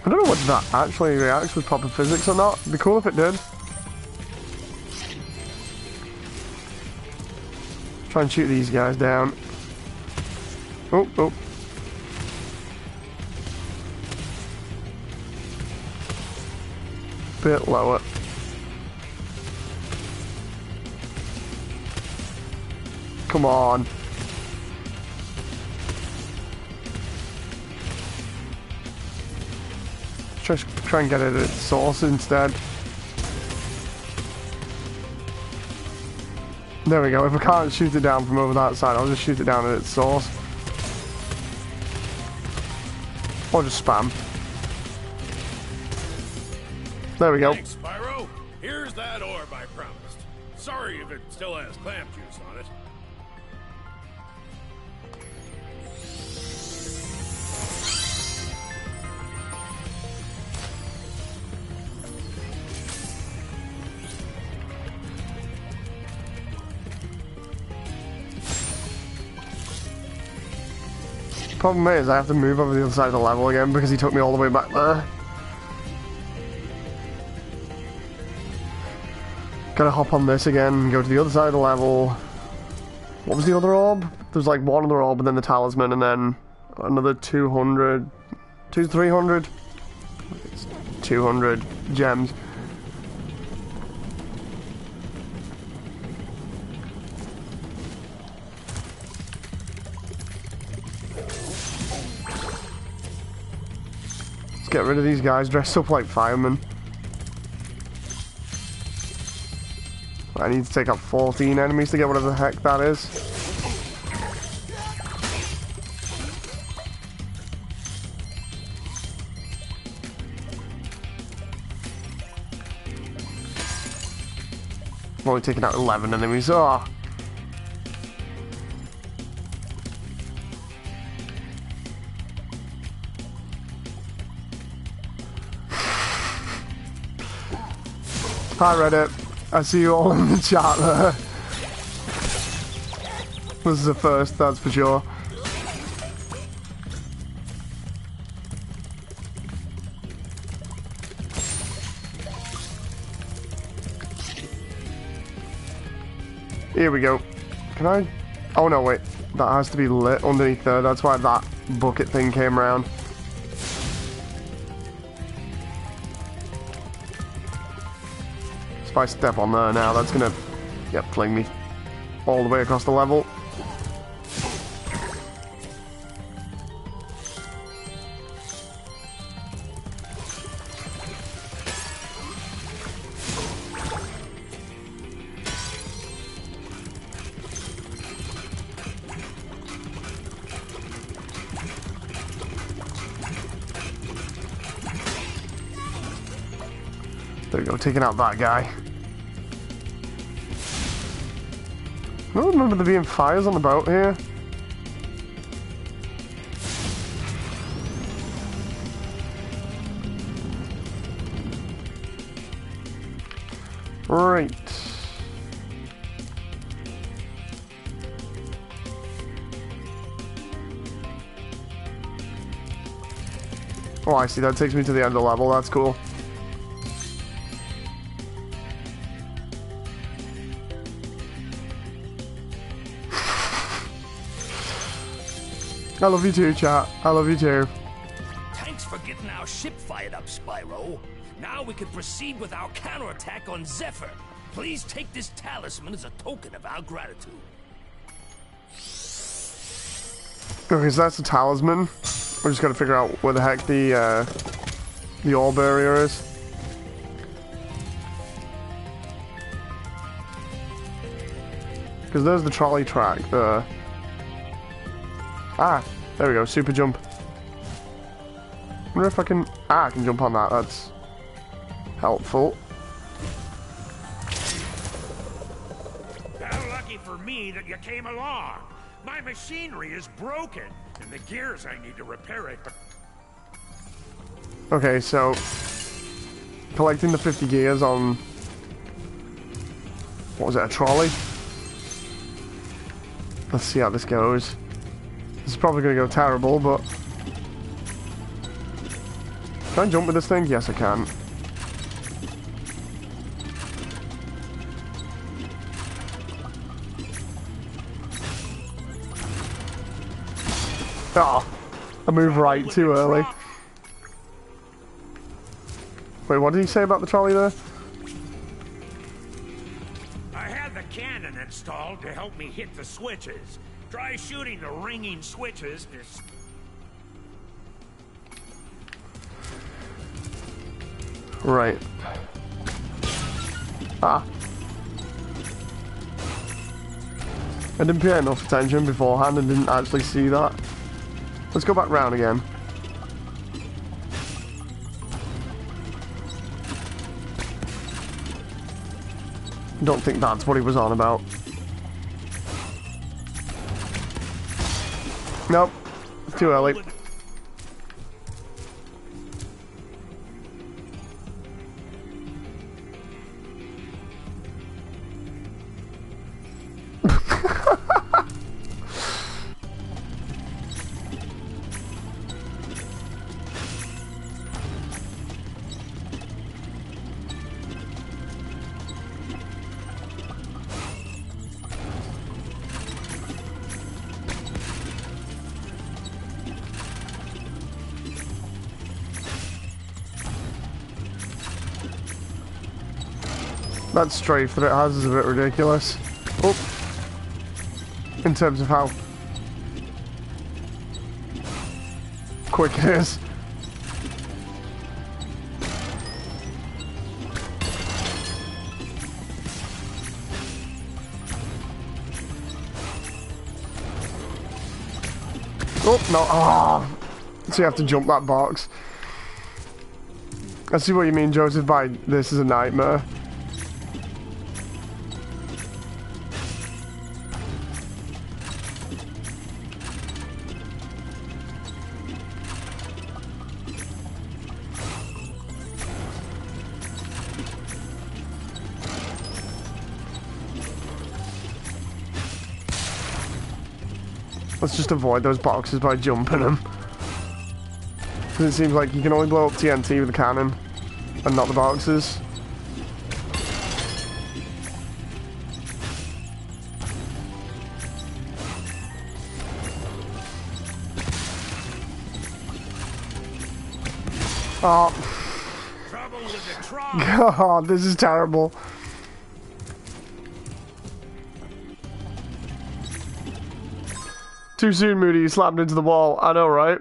I don't know whether that actually reacts with proper physics or not. It'd be cool if it did. Try and shoot these guys down. Oh, oh. bit lower. Come on. Try and get it at its source instead. There we go. If I can't shoot it down from over that side, I'll just shoot it down at its source. Or just spam. There we go. Thanks, Spyro. Here's that orb I promised. Sorry if it still has clam juice on it. Problem is, I have to move over the other side of the level again because he took me all the way back there. Gotta hop on this again and go to the other side of the level. What was the other orb? There's like one other orb and then the talisman and then another 200... 300? 200 gems. Let's get rid of these guys dressed up like firemen. I need to take out 14 enemies to get whatever the heck that is. I've only taken out 11 enemies. Oh. Hi Reddit, I see you all in the chat there. This is a first, that's for sure. Here we go. Can I? Oh no, wait. That has to be lit underneath there. That's why that bucket thing came around. If I step on there now, that's gonna, fling me all the way across the level. There we go, taking out that guy. I don't remember there being fires on the boat here. Right. Oh, I see. That takes me to the end of the level. That's cool. I love you too, chat. I love you too. Thanks for getting our ship fired up, Spyro. Now we can proceed with our counterattack on Zephyr. Please take this talisman as a token of our gratitude. Okay, so that's the talisman. We're just gotta figure out where the heck the orb area is. Because there's the trolley track there. Ah, there we go, super jump. Wonder if I can... I can jump on that, that's helpful. How lucky for me that you came along. My machinery is broken, and the gears I need to repair it. Okay, so... collecting the 50 gears on... what was it, a trolley? Let's see how this goes. This is probably going to go terrible, but... Can I jump with this thing? Yes, I can. Oh, I moved right too early. Wait, what did he say about the trolley there? I had the cannon installed to help me hit the switches. Try shooting the ringing switches to... Right. Ah. I didn't pay enough attention beforehand and didn't actually see that. Let's go back round again. Don't think that's what he was on about. Nope. Too early. That strafe that it has is a bit ridiculous. Oh. In terms of how quick it is. Oh, no. Oh. So you have to jump that box. I see what you mean, Joseph, by this is a nightmare. Let's just avoid those boxes by jumping them. Because it seems like you can only blow up TNT with the cannon, and not the boxes. Oh. God, this is terrible. Too soon, Moody. You slammed into the wall. I know, right?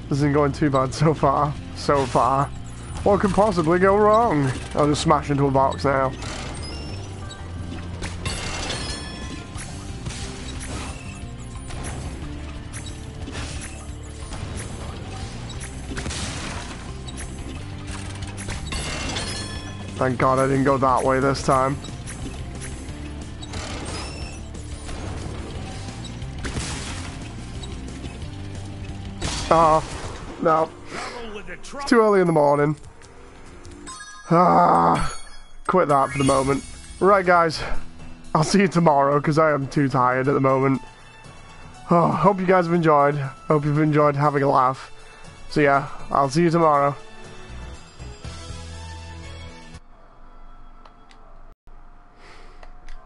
This isn't going too bad so far. So far. What could possibly go wrong? I'll just smash into a box now. Thank God I didn't go that way this time. Oh, no. It's too early in the morning. Quit that for the moment. Right, guys. I'll see you tomorrow, because I am too tired at the moment. Oh, hope you guys have enjoyed. Hope you've enjoyed having a laugh. So yeah, I'll see you tomorrow.